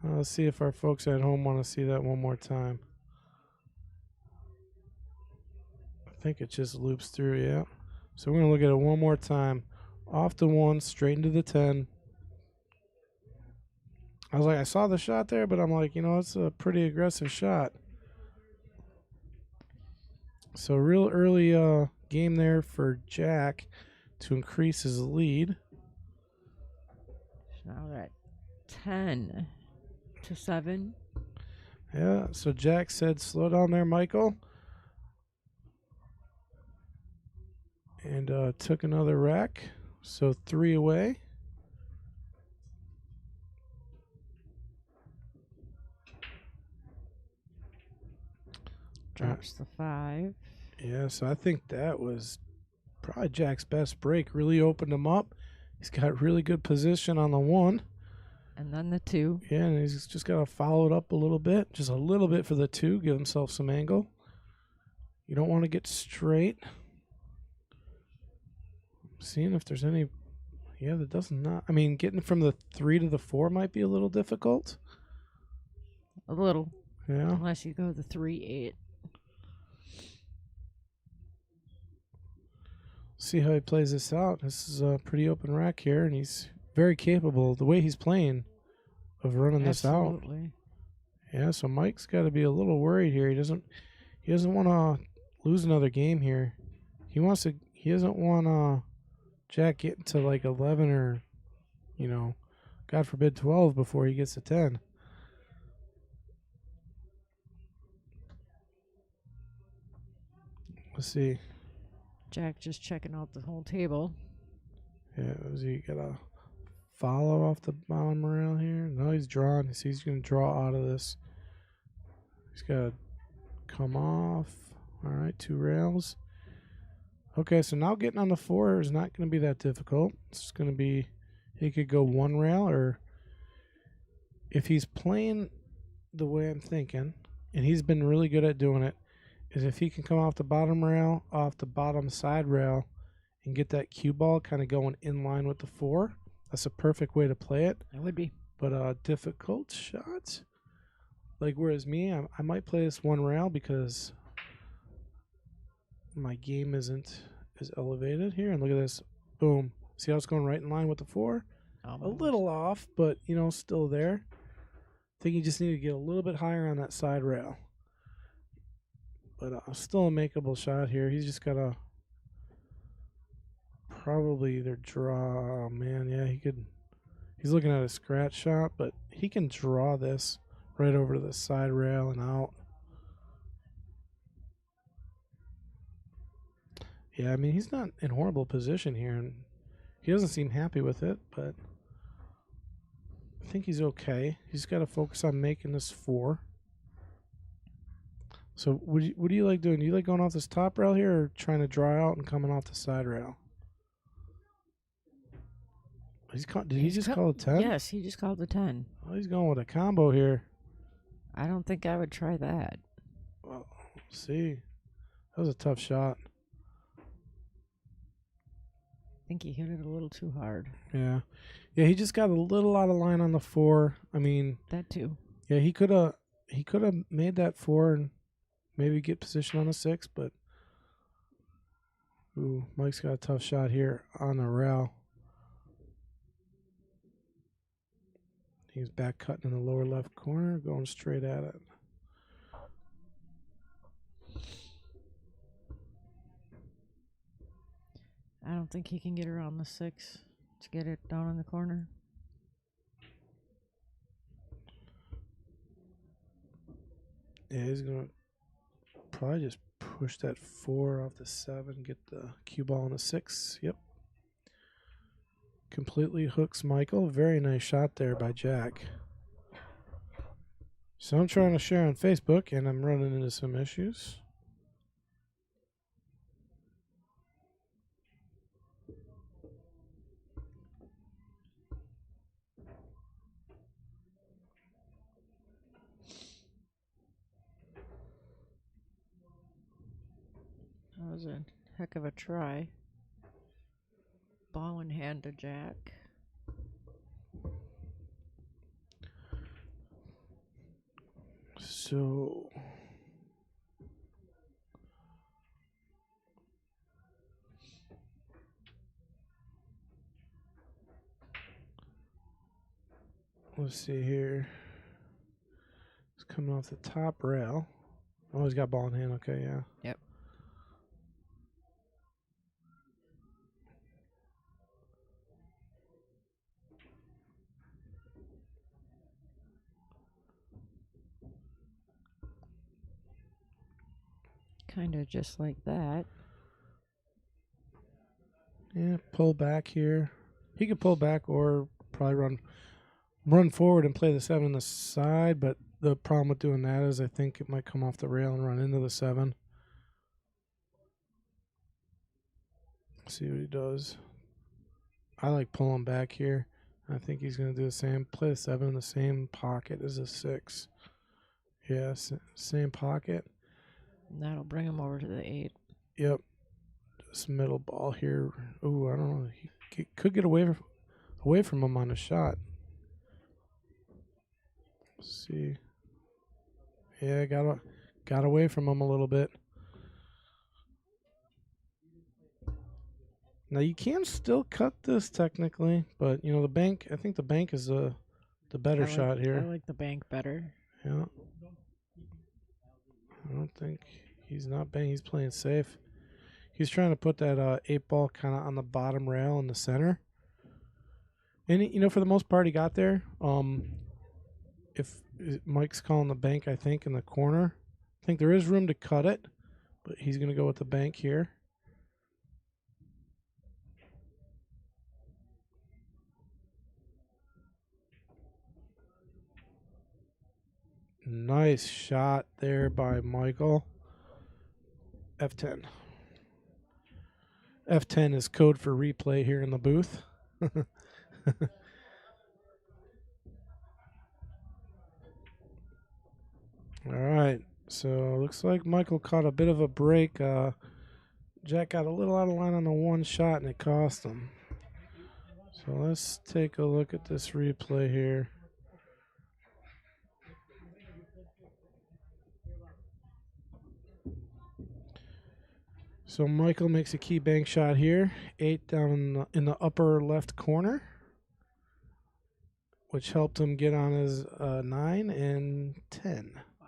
Let's see if our folks at home want to see that one more time. I think it just loops through, yeah. So we're going to look at it one more time. Off the 1, straight into the 10. I was like, I saw the shot there, but I'm like, it's a pretty aggressive shot. So real early game there for Jack to increase his lead. Now we're at 10-7. Yeah, so Jack said, slow down there, Michael. And took another rack. So 3 away. Drops the 5. Yeah, so I think that was probably Jack's best break. Really opened him up. He's got really good position on the 1. And then the 2. Yeah, and he's just got to follow it up a little bit. Just a little bit for the 2. Give himself some angle. You don't want to get straight. Seeing if there's any... Yeah, that does not... I mean, getting from the 3 to the 4 might be a little difficult. A little. Yeah. Unless you go the 3-8. See how he plays this out. This is a pretty open rack here, and he's very capable, the way he's playing, of running this out. Absolutely. Yeah, so Mike's got to be a little worried here. He doesn't want to lose another game here. He doesn't want Jack getting to like 11 or, God forbid 12 before he gets to 10. Let's see. Jack just checking out the whole table. Yeah, is he gonna follow off the bottom rail here? No, he's drawn. He's gonna draw out of this. He's gotta come off. All right, 2 rails. Okay, so now getting on the 4 is not gonna be that difficult. It's gonna be, he could go 1 rail, or if he's playing the way I'm thinking, and he's been really good at doing it, is if he can come off the bottom rail, off the bottom side rail, and get that cue ball kind of going in line with the 4. That's a perfect way to play it. It would be. But a difficult shot. Like, whereas me, I might play this 1 rail because my game isn't as elevated here. And look at this. Boom. See how it's going right in line with the 4? A little off, but, still there. I think you just need to get a little bit higher on that side rail. But still a makeable shot here. He's just got to probably either draw. Oh, man, yeah, he could. He's looking at a scratch shot, but he can draw this right over to the side rail and out. Yeah, I mean, he's not in horrible position here, and he doesn't seem happy with it, but I think he's okay. He's got to focus on making this 4. So what do you like doing? Do you like going off this top rail here, or trying to draw out and coming off the side rail? Did he just call it 10? Yes, he just called the 10. Oh, he's going with a combo here. I don't think I would try that. Well, let's see. That was a tough shot. I think he hit it a little too hard. Yeah. Yeah, he just got a little out of line on the 4. I mean, that too. Yeah, he could have made that 4 and maybe get position on the 6, but Mike's got a tough shot here on the rail. He's back cutting in the lower left corner, going straight at it. I don't think he can get around the 6 to get it down in the corner. Yeah, he's going to probably just push that 4 off the 7, get the cue ball on the 6. Yep. Completely hooks Michael. Very nice shot there by Jack. So I'm trying to share on Facebook, and I'm running into some issues. That was a heck of a try. Ball in hand to Jack. So let's see here. It's coming off the top rail. Oh, he's got ball in hand. Okay, yeah. Yep. Kind of just like that. Yeah, pull back here. He could pull back or probably run forward and play the 7 on the side, but the problem with doing that is I think it might come off the rail and run into the 7. See what he does. I like pulling back here. I think he's going to do the same. Play the 7 in the same pocket as a 6. Yeah, same pocket. And that'll bring him over to the 8. Yep. This middle ball here. Ooh, I don't know. He could get away from him on a shot. Let's see. Yeah, got away from him a little bit. Now you can still cut this technically, but you know the bank. I think the bank is the better shot here. I like the bank better. Yeah. I don't think he's not banking. He's playing safe. He's trying to put that 8 ball kind of on the bottom rail in the center. And you know, for the most part, he got there. If Mike's calling the bank, I think in the corner. I think there is room to cut it, but he's going to go with the bank here. Nice shot there by Michael. F10. F10 is code for replay here in the booth. All right. So looks like Michael caught a bit of a break. Jack got a little out of line on the one shot and it cost him. So let's take a look at this replay here. So Michael makes a key bank shot here, 8 down in the upper left corner, which helped him get on his 9 and 10. Wow.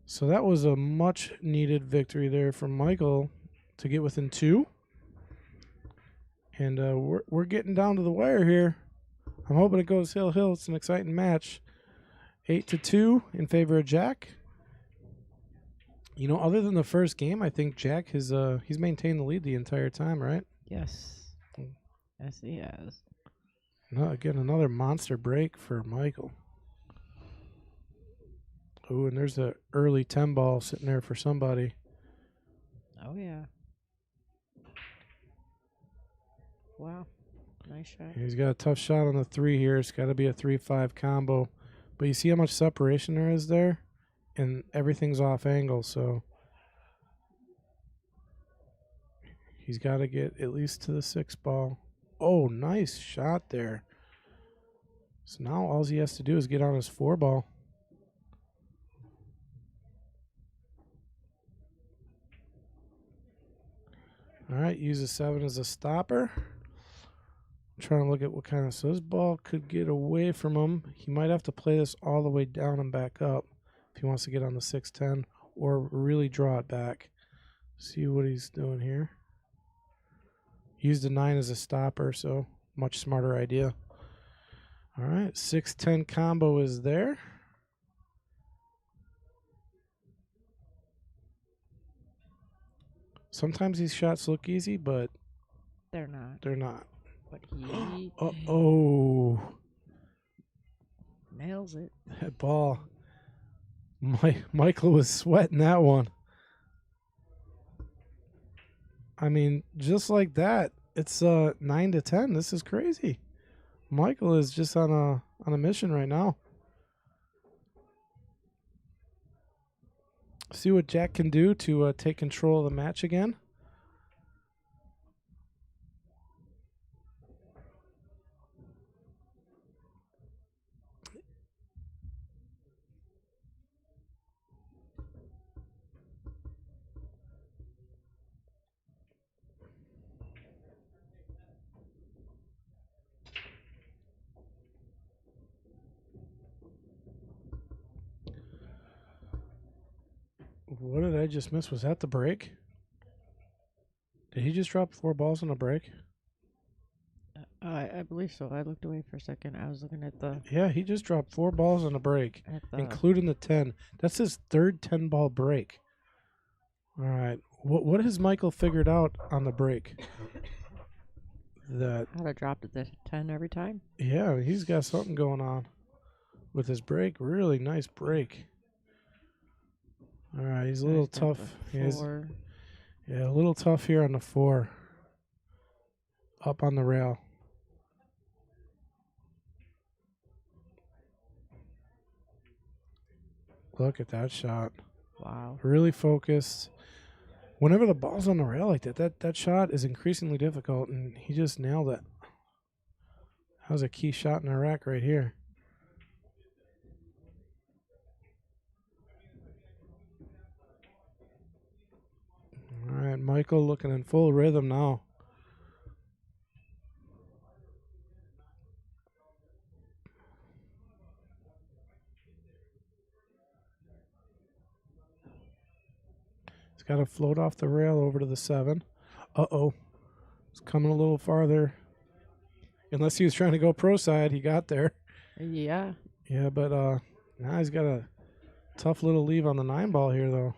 So that was a much needed victory there from Michael to get within 2. And we're getting down to the wire here. I'm hoping it goes hill. It's an exciting match. 8-2 in favor of Jack. You know, other than the first game, I think Jack has he's maintained the lead the entire time, right? Yes. Yes, he has. No, again, another monster break for Michael. Oh, and there's the early 10 ball sitting there for somebody. Oh, yeah. Wow. Nice shot. He's got a tough shot on the 3 here. It's got to be a 3-5 combo. But you see how much separation there is there? And everything's off angle, so he's got to get at least to the 6 ball. Oh, nice shot there. So now all he has to do is get on his 4 ball. All right, use a 7 as a stopper. I'm trying to look at what kind of... So this ball could get away from him. He might have to play this all the way down and back up if he wants to get on the 6-10 or really draw it back. See what he's doing here. Use the 9 as a stopper, so much smarter idea. All right, 6-10 combo is there. Sometimes these shots look easy, but they're not. They're not. But he oh, nails it. that ball. Michael was sweating that one. I mean, just like that, it's 9-10. This is crazy. Michael is just on a mission right now. See what Jack can do to take control of the match again. What did I just miss? Was that the break? Did he just drop 4 balls on a break? I believe so. I looked away for a second. I was looking at the... Yeah, he just dropped 4 balls on a break, including the 10. That's his third 10-ball break. All right. What has Michael figured out on the break? That How to drop to the 10 every time? Yeah, he's got something going on with his break. Really nice break. All right, he's a little tough. Yeah, a little tough here on the 4. up on the rail. Look at that shot. Wow. Really focused. Whenever the ball's on the rail like that shot is increasingly difficult, and he just nailed it. That was a key shot in the rack right here. All right, Michael looking in full rhythm now. He's got to float off the rail over to the 7. Uh-oh. It's coming a little farther. Unless he was trying to go pro side, he got there. Yeah. Yeah, but now he's got a tough little leave on the 9 ball here, though.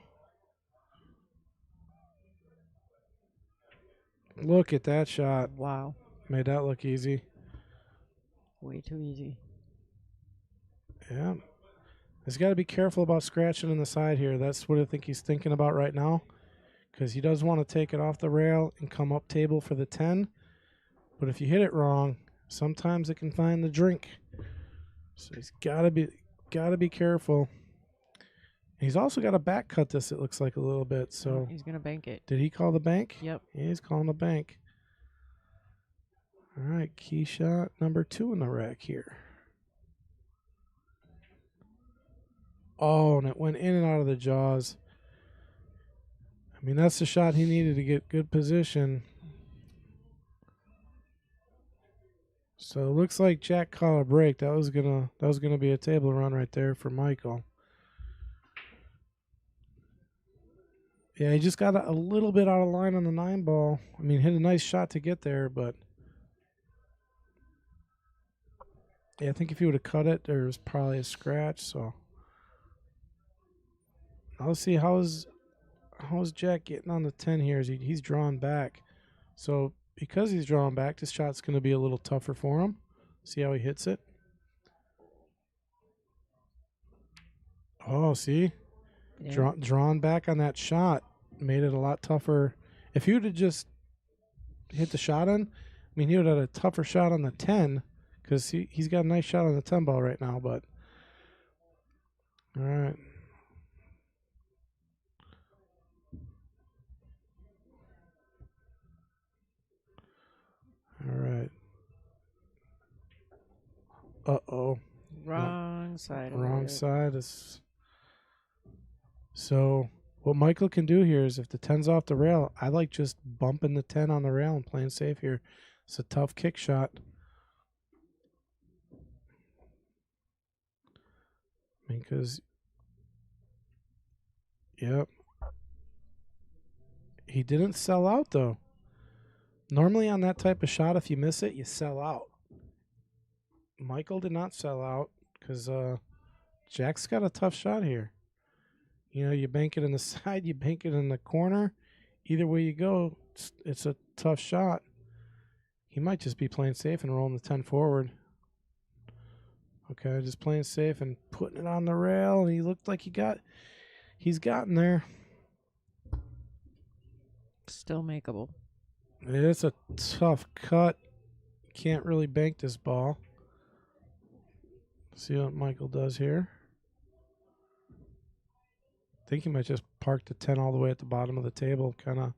Look at that shot. Wow. Made that look easy. Way too easy. Yeah. He's got to be careful about scratching in the side here. That's what I think he's thinking about right now, because he does want to take it off the rail and come up table for the 10. But if you hit it wrong, sometimes it can find the drink. So he's got to be careful. He's also got to back cut this, it looks like, a little bit. So he's gonna bank it. did he call the bank? Yep. Yeah, he's calling the bank. All right, key shot number 2 in the rack here. Oh, and it went in and out of the jaws. I mean, that's the shot he needed to get good position. So it looks like Jack caught a break. That was gonna be a table run right there for Michael. Yeah, he just got a little bit out of line on the 9 ball. I mean, hit a nice shot to get there, but yeah, I think if he would have cut it, there was probably a scratch. So now let's see how's Jack getting on the 10 here. He's drawn back. So because he's drawn back, this shot's going to be a little tougher for him. See how he hits it. Oh, see? Yeah. Drawn back on that shot made it a lot tougher. If he would have just hit the shot on, I mean, he would have had a tougher shot on the 10, because he's got a nice shot on the 10 ball right now. But all right. All right. Uh-oh. Wrong side. Wrong side. So what Michael can do here is, if the 10's off the rail, I like just bumping the 10 on the rail and playing safe here. It's a tough kick shot. I mean, because, yep. He didn't sell out, though. Normally on that type of shot, if you miss it, you sell out. Michael did not sell out, because Jack's got a tough shot here. You know, you bank it in the side, you bank it in the corner. Either way you go, it's a tough shot. He might just be playing safe and rolling the 10 forward. Okay, just playing safe and putting it on the rail. And he looked like he's gotten there. Still makeable. It's a tough cut. Can't really bank this ball. See what Michael does here. I think he might just park the 10 all the way at the bottom of the table, kind of.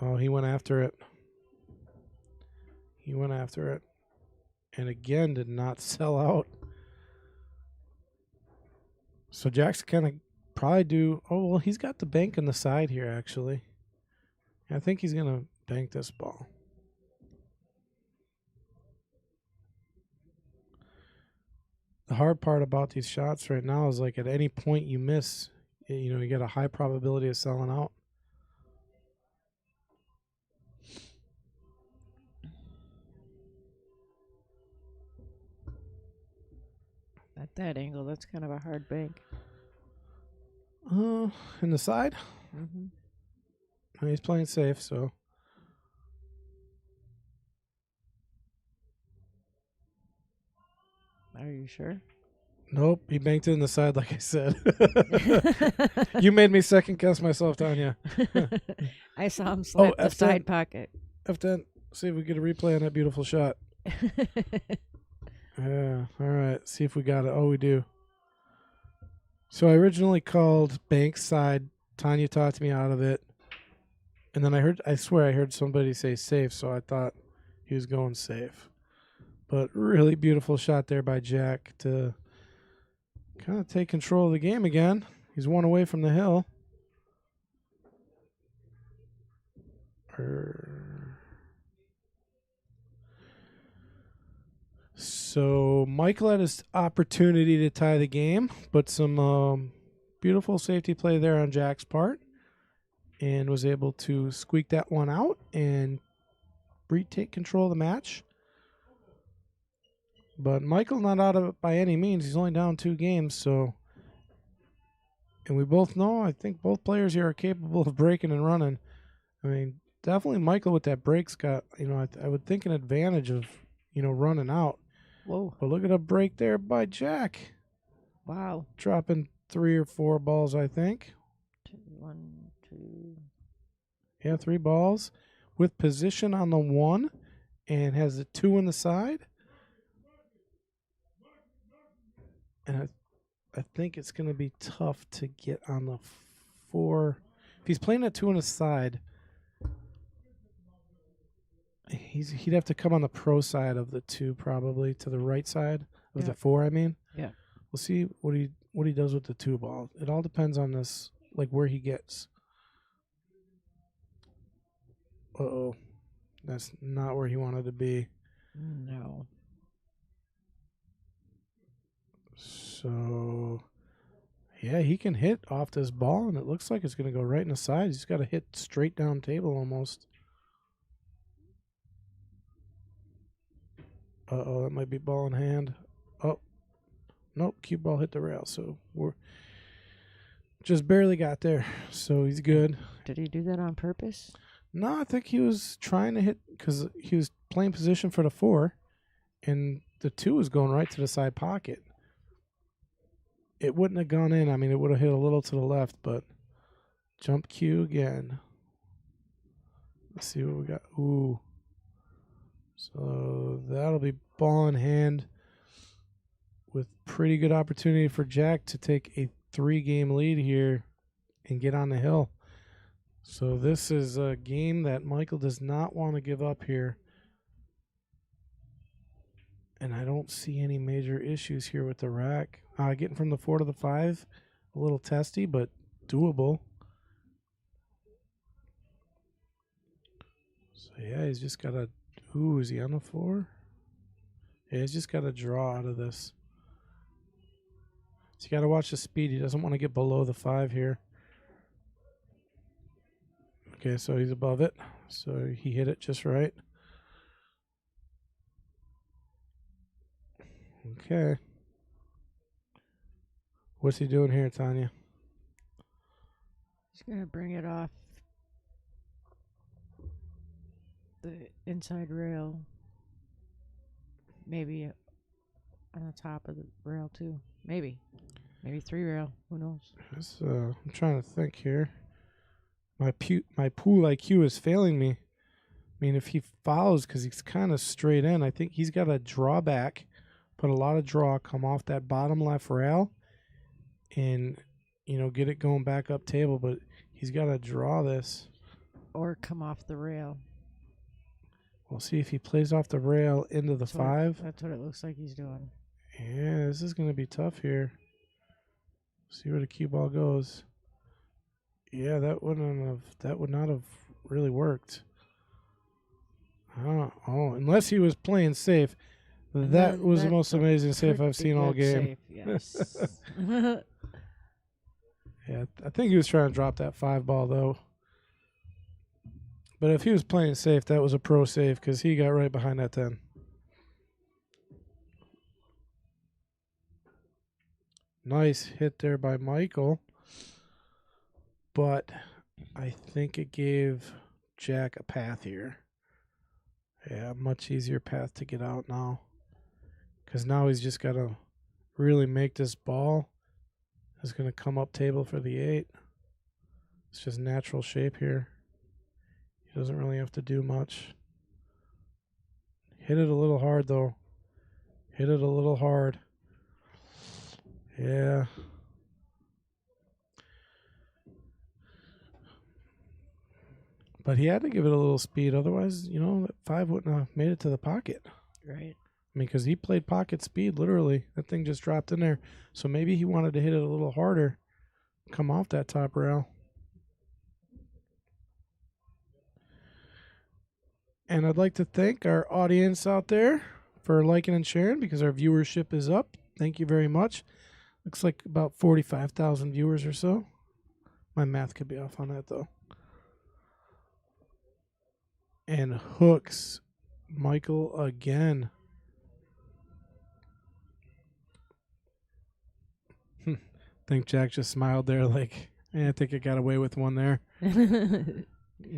Oh, he went after it. He went after it. And again, did not sell out. So Jack's kind of probably do. Oh, well, he's got the bank on the side here, actually. I think he's going to bank this ball. The hard part about these shots right now is, like, at any point you miss, you know, you get a high probability of selling out. At that angle, that's kind of a hard bank. In the side? Mm-hmm. He's playing safe, so. Are you sure? Nope, he banked it in the side like I said. You made me second guess myself, Tanya. I saw him Oh, slap the F10. side pocket. F10. See if we get a replay on that beautiful shot. Yeah, all right. See if we got it. Oh, we do. So I originally called bank side. Tanya talked me out of it. And then I swear I heard somebody say safe, so I thought he was going safe. But really beautiful shot there by Jack to kind of take control of the game again. He's one away from the hill. So Michael had his opportunity to tie the game, but some beautiful safety play there on Jack's part, and was able to squeak that one out and take control of the match. But Michael not out of it by any means. He's only down 2 games, so, and we both know, I think both players here are capable of breaking and running. I mean, definitely Michael with that break's got, I would think an advantage of, running out. Whoa. But look at a break there by Jack. Wow. Dropping 3 or 4 balls, I think. 1, 2. Yeah, 3 balls with position on the 1 and has the 2 on the side. And I think it's going to be tough to get on the 4. If he's playing at 2 on the side, he'd have to come on the pro side of the 2, probably to the right side of the 4. I mean, yeah. We'll see what he does with the 2 ball. It all depends on this, like where he gets. Uh-oh, that's not where he wanted to be. No. So, yeah, he can hit off this ball, and it looks like it's going to go right in the side. He's got to hit straight down table almost. Uh-oh, that might be ball in hand. Oh, nope, cue ball hit the rail, so we're just barely got there. So he's good. Did he do that on purpose? No, I think he was trying to hit because he was playing position for the 4, and the 2 was going right to the side pocket. It wouldn't have gone in. I mean, it would have hit a little to the left, but jump cue again. Let's see what we got. Ooh. So that'll be ball in hand with pretty good opportunity for Jack to take a 3-game lead here and get on the hill. So this is a game that Michael does not want to give up here. And I don't see any major issues here with the rack. Getting from the 4 to the 5, a little testy, but doable. So yeah, he's just got to. Ooh, is he on the 4? Yeah, he's just got to draw out of this. So you got to watch the speed. He doesn't want to get below the 5 here. Okay, so he's above it. So he hit it just right. Okay. What's he doing here, Tanya? He's going to bring it off the inside rail. Maybe on the top of the rail, too. Maybe 3 rail. Who knows? I'm trying to think here. My pool IQ is failing me. I mean, if he follows, because he's kind of straight in, I think he's got to draw back, put a lot of draw, come off that bottom left rail, and, get it going back up table. But he's got to draw this. Or come off the rail. We'll see if he plays off the rail into the 5. That's what it looks like he's doing. Yeah, this is going to be tough here. See where the cue ball goes. Yeah, that would not have really worked. Oh, unless he was playing safe. That was the most amazing save I've seen all game. Yes. Yeah, I think he was trying to drop that 5 ball, though. But if he was playing safe, that was a pro save because he got right behind that 10. Nice hit there by Michael. But I think it gave Jack a path here. Yeah, much easier path to get out now. Because now he's just got to really make this ball is going to come up table for the 8. It's just natural shape here. He doesn't really have to do much. Hit it a little hard, though. Hit it a little hard. Yeah. But he had to give it a little speed. Otherwise, that 5 wouldn't have made it to the pocket. Right. I mean, because he played pocket speed, literally. That thing just dropped in there. So maybe he wanted to hit it a little harder, come off that top rail. And I'd like to thank our audience out there for liking and sharing because our viewership is up. Thank you very much. Looks like about 45,000 viewers or so. My math could be off on that, though. And hooks Michael again. I think Jack just smiled there like, I think I got away with one there.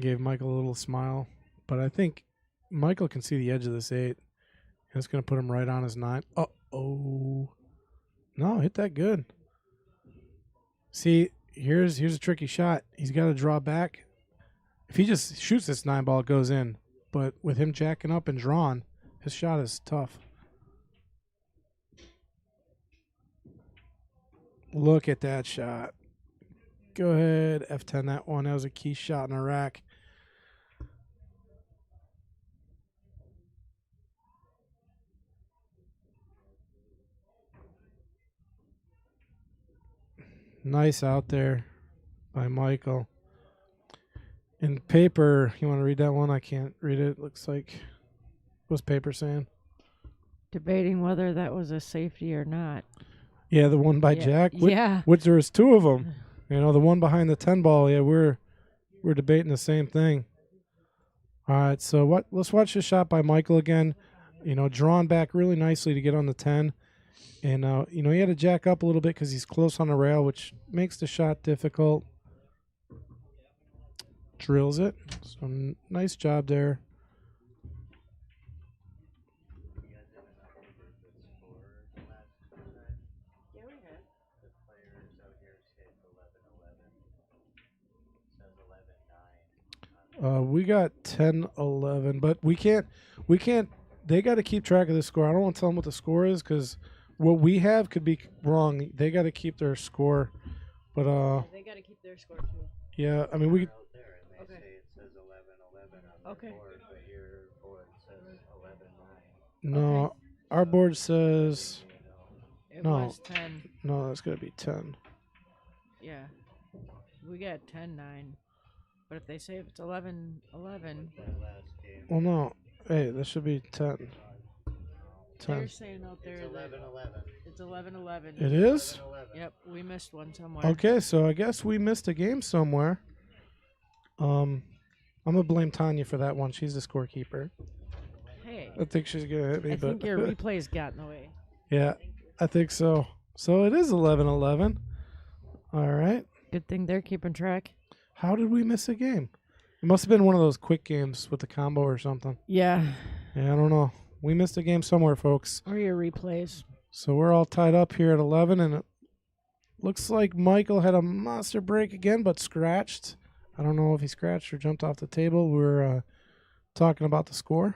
Gave Michael a little smile. But I think Michael can see the edge of this 8. It's going to put him right on his 9. Uh-oh. No, hit that good. See, here's a tricky shot. He's got to draw back. If he just shoots this 9 ball, it goes in. But with him jacking up and drawing, his shot is tough. Look at that shot. Go ahead, F10 that one. That was a key shot in a rack. Nice out there by Michael. In paper, you want to read that one? I can't read it. Looks like, what's paper saying? Debating whether that was a safety or not. Yeah, the one by Jack. Yeah. Which there was 2 of them. The one behind the 10 ball. Yeah, we're debating the same thing. All right, so let's watch the shot by Michael again. Drawn back really nicely to get on the 10. And, he had to jack up a little bit because he's close on the rail, which makes the shot difficult. Drills it. So nice job there. We got 10-11, but we can't, they got to keep track of the score. I don't want to tell them what the score is because what we have could be wrong. They got to keep their score. But, they got to keep their score too. Yeah, I mean, we. Okay. It says 11-11 on Okay. the board, but your board says 11-9. No, Okay. our board says. It No. was 10. No, that's going to be 10. Yeah. We got 10-9. But if they say if it's 11-11, That last game. Well, no. Hey, that should be 10. they're 10. saying out there It's that 11-11. it's 11-11. It is? 11-11. Yep, we missed one somewhere. Okay, so I guess we missed a game somewhere. I'm going to blame Tanya for that one. She's the scorekeeper. Hey, I think she's going to hit me, I but. think your replays got in the way. Yeah, I think so. So it is 11-11. All right. Good thing they're keeping track. How did we miss a game? It must have been one of those quick games with the combo or something. Yeah, Yeah, I don't know. We missed a game somewhere, folks. or your replays. So we're all tied up here at 11, and it looks like Michael had a monster break again, but scratched. I don't know if he scratched or jumped off the table. We're talking about the score.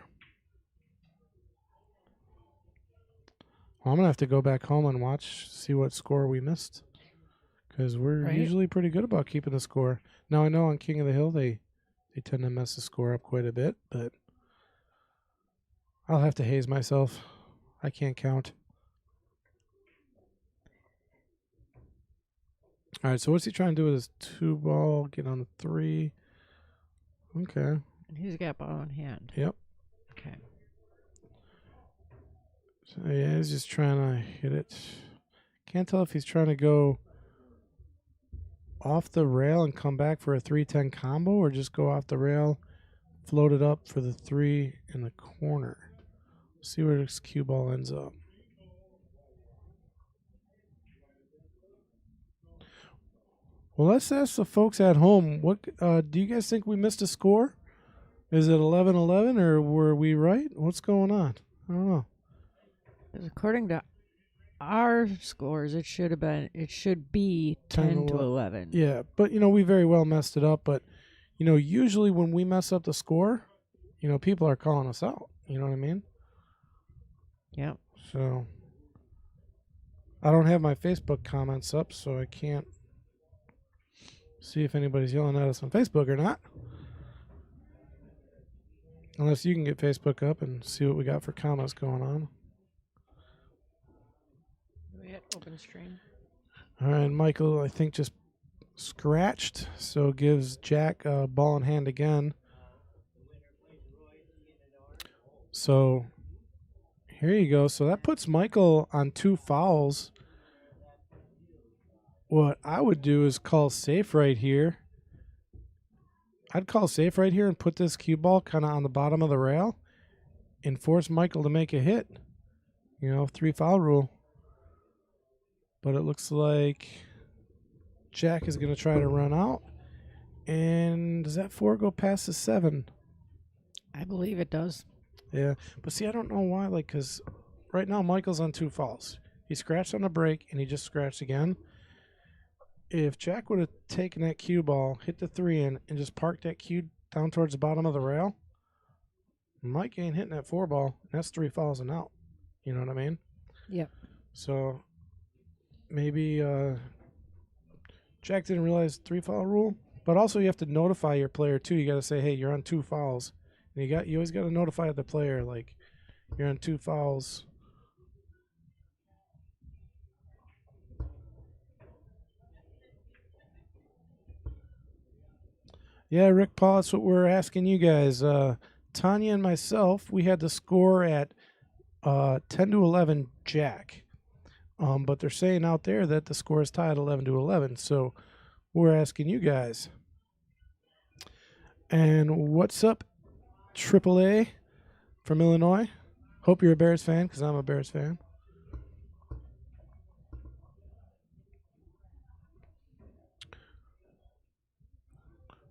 Well, I'm going to have to go back home and watch, see what score we missed. Because we're Right. usually pretty good about keeping the score. Now, I know on King of the Hill, they tend to mess the score up quite a bit, but I'll have to haze myself. I can't count. All right, so what's he trying to do with his 2 ball? Get on the 3. Okay. And he's got ball in hand. Yep. Okay. So, yeah, he's just trying to hit it. Can't tell if he's trying to go off the rail and come back for a 3-10 combo or just go off the rail, float it up for the 3 in the corner. See where this cue ball ends up. Well, let's ask the folks at home. What do you guys think we missed a score? Is it 11-11 or were we right? What's going on? I don't know. 'Cause according to our scores, it should be 10 to 11. Yeah, but we very well messed it up. But usually when we mess up the score, people are calling us out. You know what I mean? Yep. So I don't have my Facebook comments up, so I can't see if anybody's yelling at us on Facebook or not. Unless you can get Facebook up and see what we got for comments going on. We hit open stream. All right, Michael, I think just scratched, so gives Jack a ball in hand again. So here you go. So that puts Michael on 2 fouls. What I would do is call safe right here. I'd call safe right here and put this cue ball kind of on the bottom of the rail and force Michael to make a hit. 3 foul rule. But it looks like Jack is going to try to run out. And does that 4 go past the 7? I believe it does. Yeah. But see, I don't know why. Because right now Michael's on 2 fouls. He scratched on the break and he just scratched again. If Jack would have taken that cue ball, hit the 3 in, and just parked that cue down towards the bottom of the rail, Mike ain't hitting that 4 ball. And that's 3 fouls and out. You know what I mean? Yep. So maybe Jack didn't realize 3 foul rule. But also you have to notify your player too. You got to say, hey, you're on 2 fouls. And you always got to notify the player, like, you're on 2 fouls. Yeah, Rick Paul, that's what we're asking you guys. Tanya and myself, we had the score at 10 to 11 Jack. But they're saying out there that the score is tied 11 to 11. So we're asking you guys. And what's up, AAA from Illinois? Hope you're a Bears fan, because I'm a Bears fan.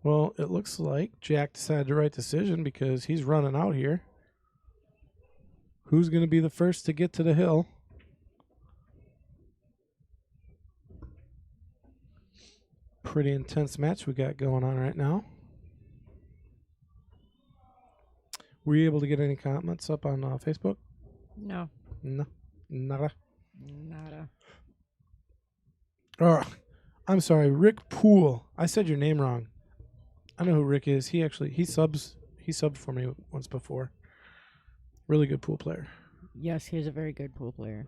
Well, it looks like Jack decided the right decision because he's running out here. Who's going to be the first to get to the hill? Pretty intense match we got going on right now. Were you able to get any comments up on Facebook? No. No. Nada. Nada. Oh, I'm sorry, Rick Poole. I said your name wrong. I know who Rick is. He subbed for me once before. Really good pool player. Yes, he is a very good pool player.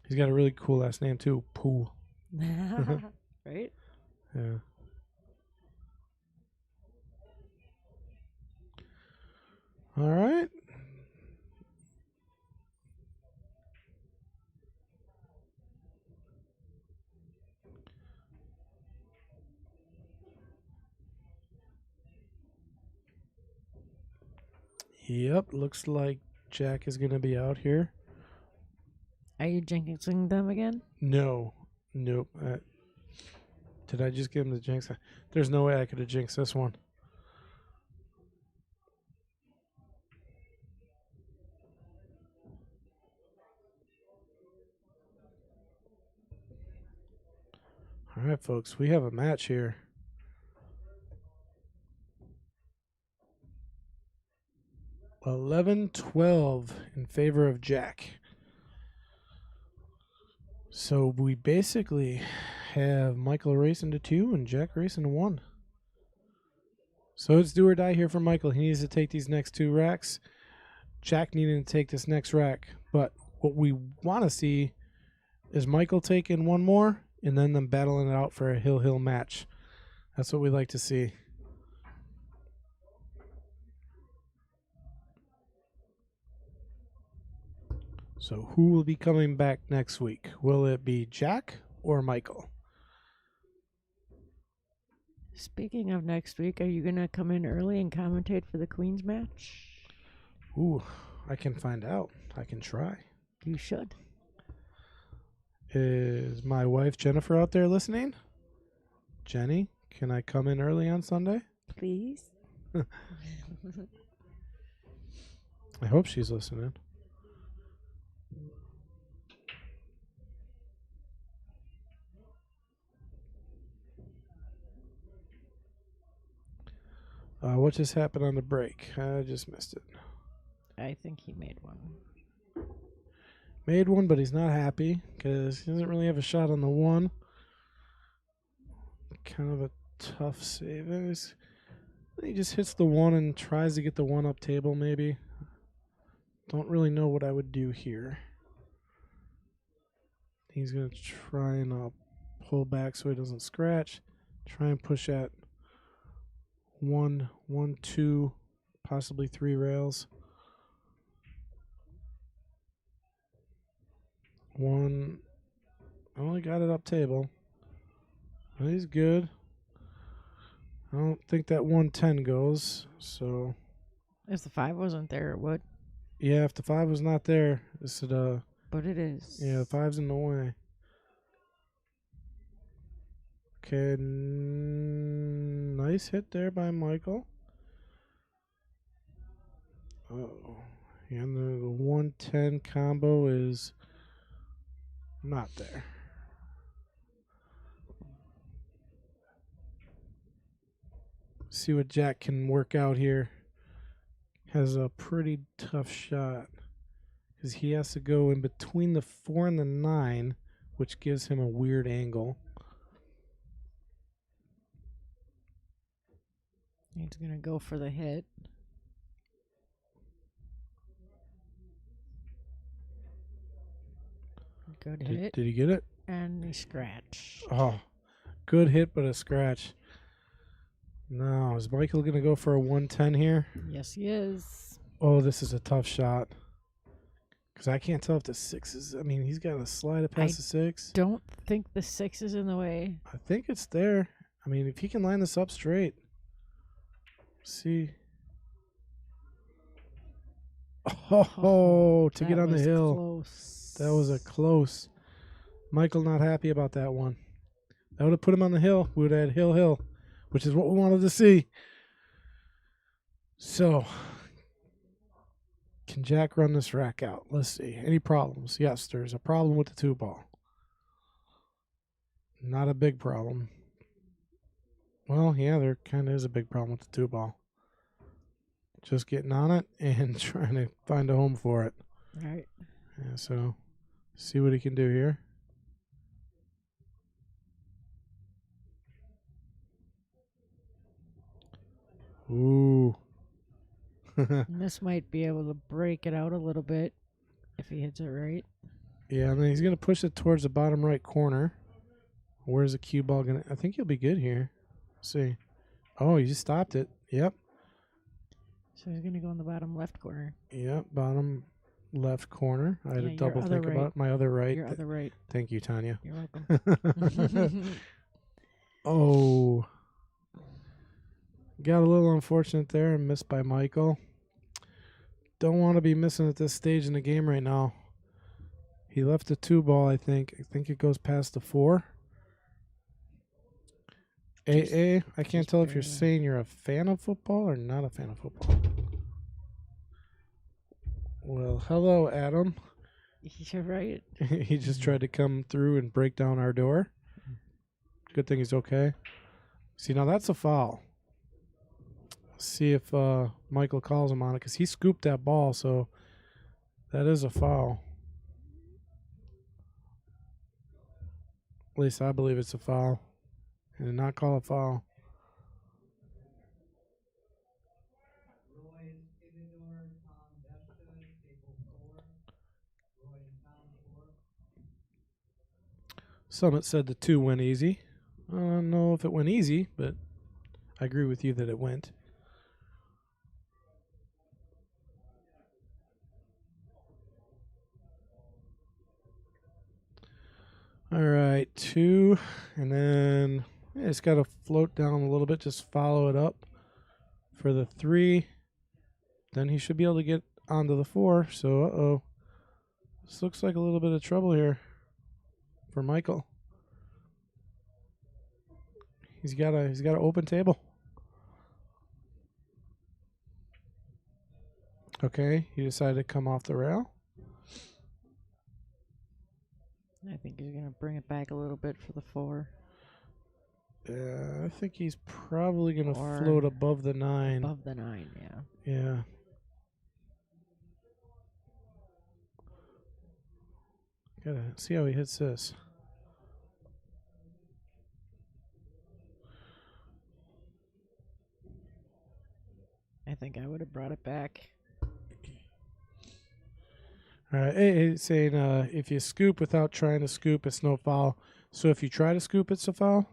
He's got a really cool last name too, Poole. Right? Yeah. All right. Yep, looks like Jack is going to be out here. Are you jinxing them again? No. Nope. Did I just give him the jinx? There's no way I could have jinxed this one. All right, folks, we have a match here. $11-12 in favor of Jack. So we basically have Michael racing to 2 and Jack racing to 1. So it's do or die here for Michael. He needs to take these next 2 racks. Jack needing to take this next rack. But what we want to see is Michael taking 1 more and then them battling it out for a hill match. That's what we like to see. So who will be coming back next week? Will it be Jack or Michael? Speaking of next week, are you going to come in early and commentate for the Queens match? Ooh, I can find out. I can try. You should. Is my wife Jennifer out there listening? Jenny, can I come in early on Sunday? Please. I hope she's listening. What just happened on the break? I just missed it. I think he made one. Made one, but he's not happy because he doesn't really have a shot on the one. Kind of a tough save. He just hits the one and tries to get the one up table, maybe. Don't really know what I would do here. He's going to try and pull back so he doesn't scratch. Try and push at 1, 2, possibly 3 rails. 1. I only got it up table. But he's good. I don't think that 110 goes, so. If the 5 wasn't there, it would. Yeah, if the 5 was not there, this would, But it is. yeah, the 5's in the way. Okay, nice hit there by Michael. Oh, and the 110 combo is not there. See what Jack can work out here. Has a pretty tough shot because he has to go in between the 4 and the 9, which gives him a weird angle. He's going to go for the hit. Good hit. Did he get it? And he scratched. Oh, good hit, but a scratch. Now, is Michael going to go for a 110 here? Yes, he is. Oh, this is a tough shot. Because I can't tell if the 6 is... I mean, he's got to slide it past the 6. Don't think the 6 is in the way. I think it's there. I mean, if he can line this up straight. See. Oh, to get on the hill. Close. That was a close. Michael not happy about that one. That would have put him on the hill. We would have had hill, which is what we wanted to see. So, can Jack run this rack out? Let's see. Any problems? Yes, there's a problem with the 2 ball. Not a big problem. Well, yeah, there kind of is a big problem with the 2 ball. Just getting on it and trying to find a home for it. All right. Yeah, so see what he can do here. Ooh. And this might be able to break it out a little bit if he hits it right. Yeah, and then he's going to push it towards the bottom right corner. Where's the cue ball going to... I think he'll be good here. Let's see. Oh, he just stopped it. Yep. So he's going to go in the bottom left corner. Yep, bottom left corner. I had to your double other think right. about my other right. Your other right. Thank you, Tanya. You're welcome. Oh. Got a little unfortunate there and missed by Michael. Don't want to be missing at this stage in the game right now. He left the 2 ball, I think. I think it goes past the 4. AA, I can't tell if you're saying you're a fan of football or not a fan of football. Well, hello, Adam. You're right. He just tried to come through and break down our door. Good thing he's okay. See, now that's a foul. See if Michael calls him on it because he scooped that ball, so that is a foul. At least I believe it's a foul. And did not call a foul. Summit said the 2 went easy. I don't know if it went easy, but I agree with you that it went. All right, 2, and then it's got to float down a little bit. Just follow it up for the 3. Then he should be able to get onto the 4. So, this looks like a little bit of trouble here for Michael. He's got an open table. Okay, he decided to come off the rail. I think he's going to bring it back a little bit for the 4. I think he's probably going to Or float above the 9. Above the 9, yeah. Yeah. Gotta see how he hits this. I think I would have brought it back. All right. Hey, saying if you scoop without trying to scoop, it's no foul. So if you try to scoop, it's a foul?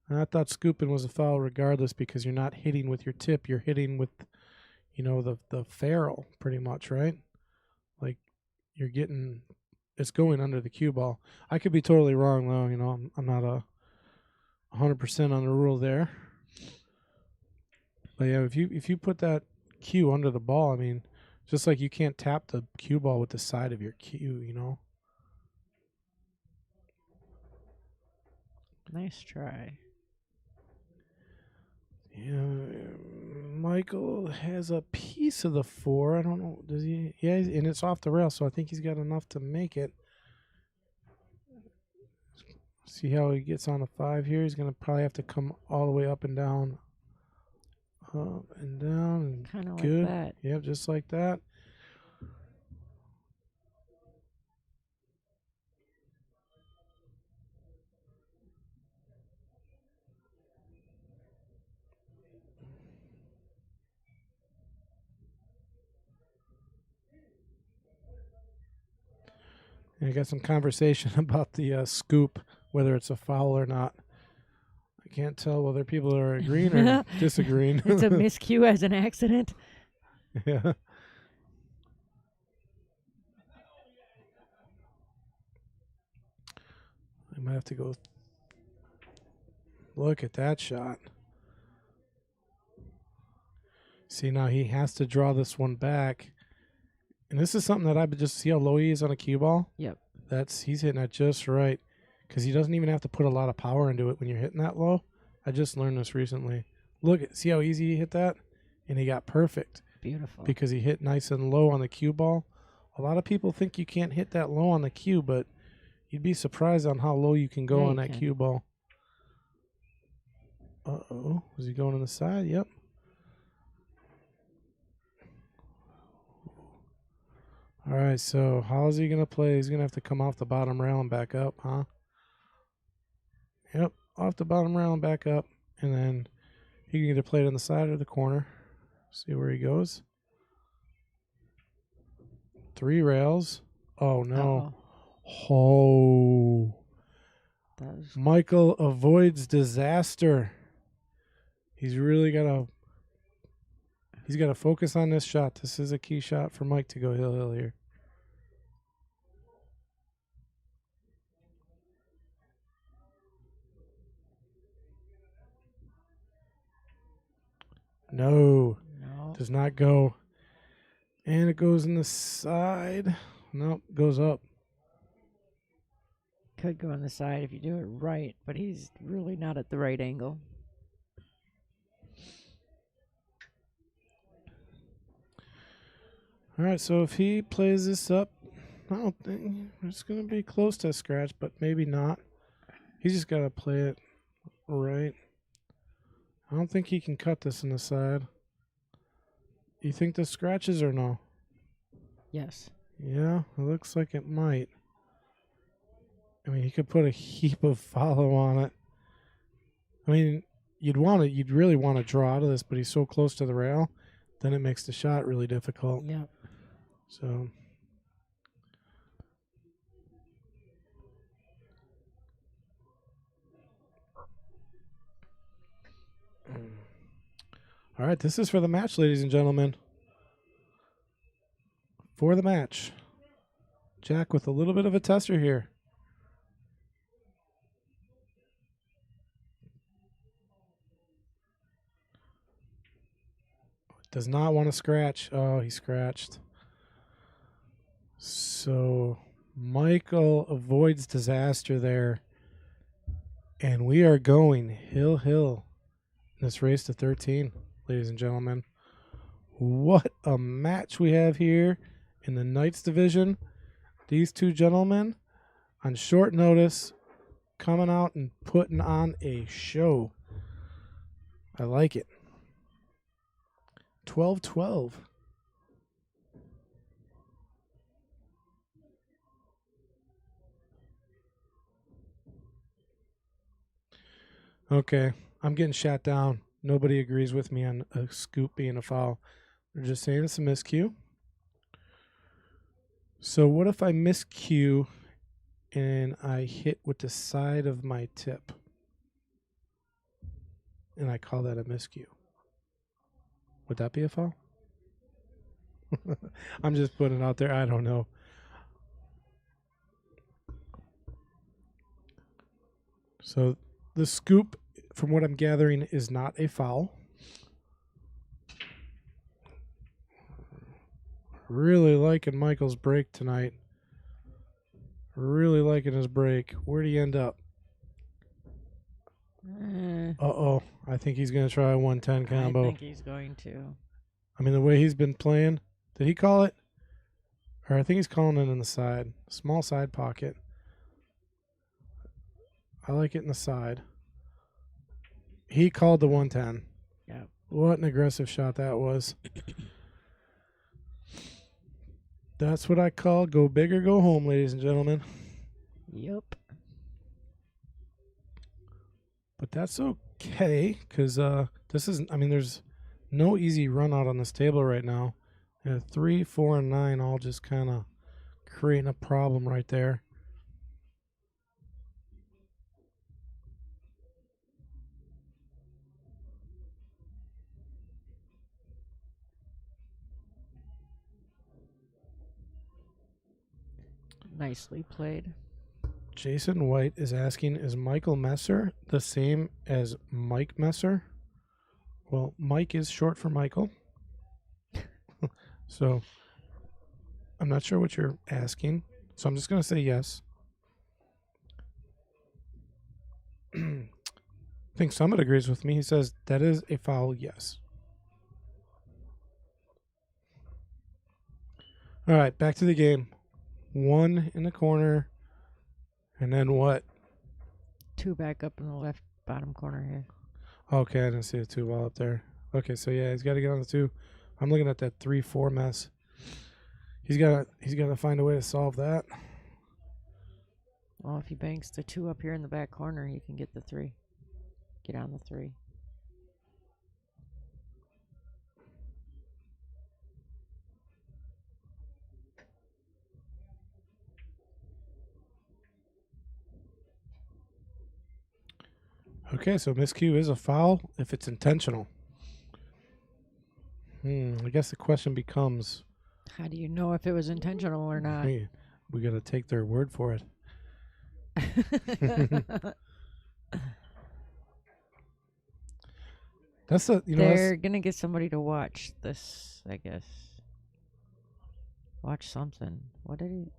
And I thought scooping was a foul regardless because you're not hitting with your tip. You're hitting with, the ferrule pretty much, right? Like you're getting, it's going under the cue ball. I could be totally wrong though. I'm not 100% on the rule there. But yeah, if you put that cue under the ball, I mean, just like you can't tap the cue ball with the side of your cue. Nice try. Yeah, Michael has a piece of the 4. I don't know. Does he? Yeah, and it's off the rail, so I think he's got enough to make it. See how he gets on a 5 here. He's going to probably have to come all the way up and down. Up and down. And Kind of good. like that. Yep, just like that. And I got some conversation about the scoop, whether it's a foul or not. I can't tell whether people are agreeing or disagreeing. It's a miscue as an accident. Yeah. I might have to go look at that shot. See, now he has to draw this one back. And this is something that I would just see how low he is on a cue ball. Yep. He's hitting it just right. Because he doesn't even have to put a lot of power into it when you're hitting that low. I just learned this recently. See how easy he hit that? And he got perfect. Beautiful. Because he hit nice and low on the cue ball. A lot of people think you can't hit that low on the cue, but you'd be surprised on how low you can go on that cue ball. Uh-oh. Was he going on the side? Yep. All right, so how is he going to play? He's going to have to come off the bottom rail and back up, huh? Yep, off the bottom rail and back up. And then he can either play it on the side or the corner. See where he goes. 3 rails. Oh, no. Uh-oh. Michael avoids disaster. He's really got to... He's got to focus on this shot. This is a key shot for Mike to go hill here. No. Does not go. And it goes in the side. Nope, goes up. Could go on the side if you do it right, but he's really not at the right angle. All right, so if he plays this up, I don't think it's going to be close to a scratch, but maybe not. He's just got to play it right. I don't think he can cut this in the side. You think this scratches or no? Yes. Yeah, it looks like it might. I mean, he could put a heap of follow on it. I mean, you'd really want to draw out of this, but he's so close to the rail, then it makes the shot really difficult. Yeah. So, all right, this is for the match, ladies and gentlemen. For the match. Jack with a little bit of a tester here. Does not want to scratch. Oh, he scratched. So Michael avoids disaster there. And we are going hill in this race to 13, ladies and gentlemen. What a match we have here in the Knights division. These two gentlemen on short notice coming out and putting on a show. I like it. 12-12. Okay, I'm getting shot down. Nobody agrees with me on a scoop being a foul. They're just saying it's a miscue. So what if I miscue and I hit with the side of my tip? And I call that a miscue. Would that be a foul? I'm just putting it out there. I don't know. So the scoop, from what I'm gathering, is not a foul. Really liking Michael's break tonight. Really liking his break. Where'd he end up? Uh-oh. I think he's going to try a 110 combo. I think he's going to. I mean, the way he's been playing. Did he call it? Or I think he's calling it in the side. Small side pocket. I like it in the side. He called the 110. Yeah. What an aggressive shot that was. That's what I call go big or go home, ladies and gentlemen. Yep. But that's okay, because this isn't, I mean, there's no easy run out on this table right now. And 3, 4, and 9 all just kind of creating a problem right there. Nicely played. Jason White is asking, is Michael Messer the same as Mike Messer? Well, Mike is short for Michael. So I'm not sure what you're asking. So I'm just going to say yes. I think Summit agrees with me. He says that is a foul, yes. All right, back to the game. 1 in the corner. And then what? 2 back up in the left bottom corner here. Okay, I didn't see the 2 ball up there. Okay, so yeah, he's got to get on the 2. I'm looking at that 3-4 mess. He's got to find a way to solve that. Well, if he banks the 2 up here in the back corner, he can get the 3. Get on the 3. Okay, so miscue is a foul if it's intentional. I guess the question becomes, How do you know if it was intentional or not? hey, we got to take their word for it. That's the, They're going to get somebody to watch this, I guess. Watch something. What did he...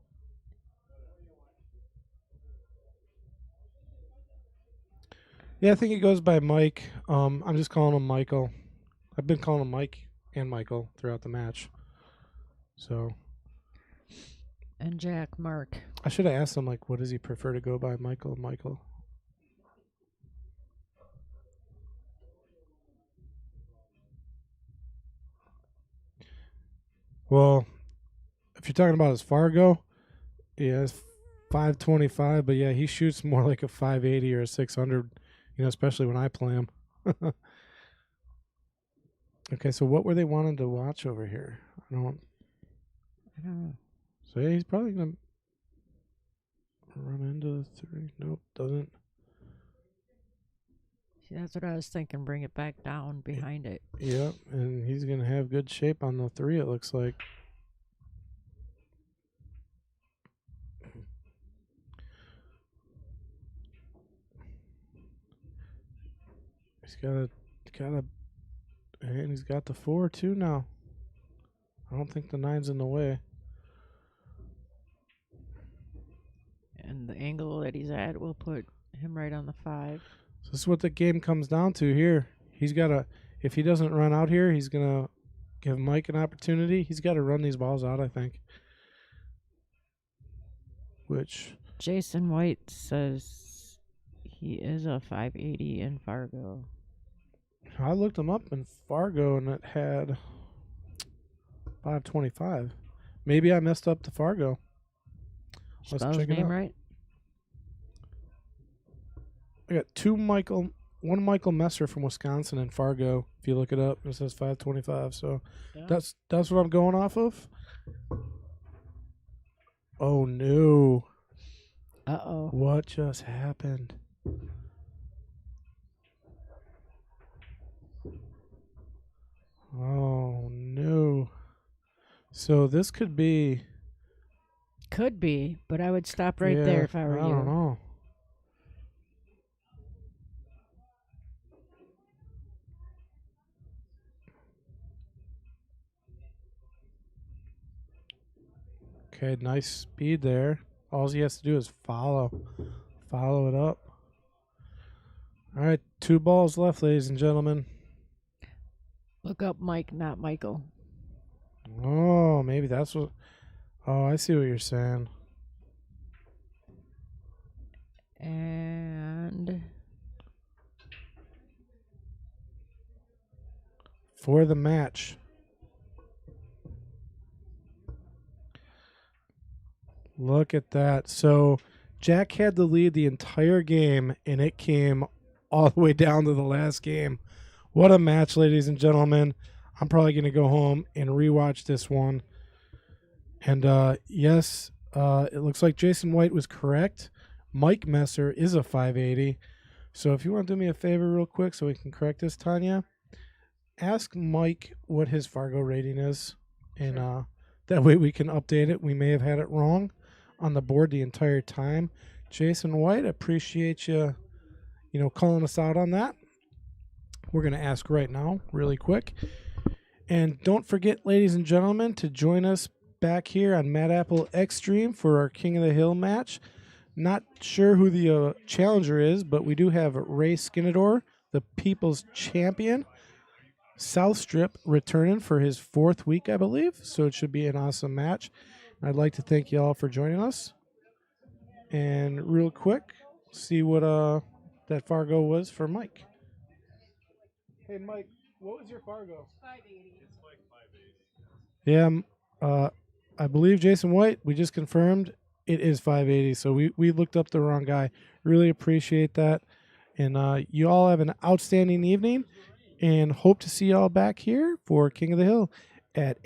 Yeah, I think it goes by Mike. I'm just calling him Michael. I've been calling him Mike and Michael throughout the match. So. And Jack, Mark. I should have asked him, like, what does he prefer to go by, Michael? Well, if you're talking about his Fargo, yeah, it's 525, but yeah, he shoots more like a 580 or a 600, especially when I play him. Okay, so what were they wanting to watch over here? I don't know. So yeah, he's probably going to run into the 3. Nope, doesn't. See, that's what I was thinking. Bring it back down behind it. Yep, and he's going to have good shape on the 3, it looks like. He's and he's got the 4 too now. I don't think the 9's in the way. And the angle that he's at will put him right on the 5. So this is what the game comes down to here. He's got to, if he doesn't run out here, he's going to give Mike an opportunity. He's got to run these balls out, I think. Which? Jason White says He is a 580 in Fargo. I looked him up in Fargo, and it had 525. Maybe I messed up the Fargo. Let's Spell his check it name out. right? I got one Michael Messer from Wisconsin in Fargo. If you look it up, it says 525. So Yeah. that's what I'm going off of. Oh no! Uh-oh. What just happened? Oh no! So this could be. Could be, but I would stop right there if I were you. I don't know. Okay, nice speed there. All he has to do is follow it up. All right, 2 balls left, ladies and gentlemen. Look up Mike, not Michael. Oh, maybe that's what. Oh, I see what you're saying. And For the match. Look at that. So Jack had the lead the entire game, and it came all the way down to the last game. What a match, ladies and gentlemen. I'm probably going to go home and rewatch this one. And yes, it looks like Jason White was correct. Mike Messer is a 580. So if you want to do me a favor real quick so we can correct this, Tanya, ask Mike what his Fargo rating is. And that way we can update it. We may have had it wrong on the board the entire time. Jason White, appreciate you, calling us out on that. We're going to ask right now, really quick. And don't forget, ladies and gentlemen, to join us back here on Mad Apple Extreme for our King of the Hill match. Not sure who the challenger is, but we do have Ray Skinador, the People's Champion. South Strip returning for his 4th week, I believe. So it should be an awesome match. I'd like to thank you all for joining us. And real quick, see what that Fargo was for Mike. Hey, Mike, what was your Fargo? 580. It's like 580. Yeah, I believe Jason White, we just confirmed it is 580. So we looked up the wrong guy. Really appreciate that. And you all have an outstanding evening. And hope to see you all back here for King of the Hill at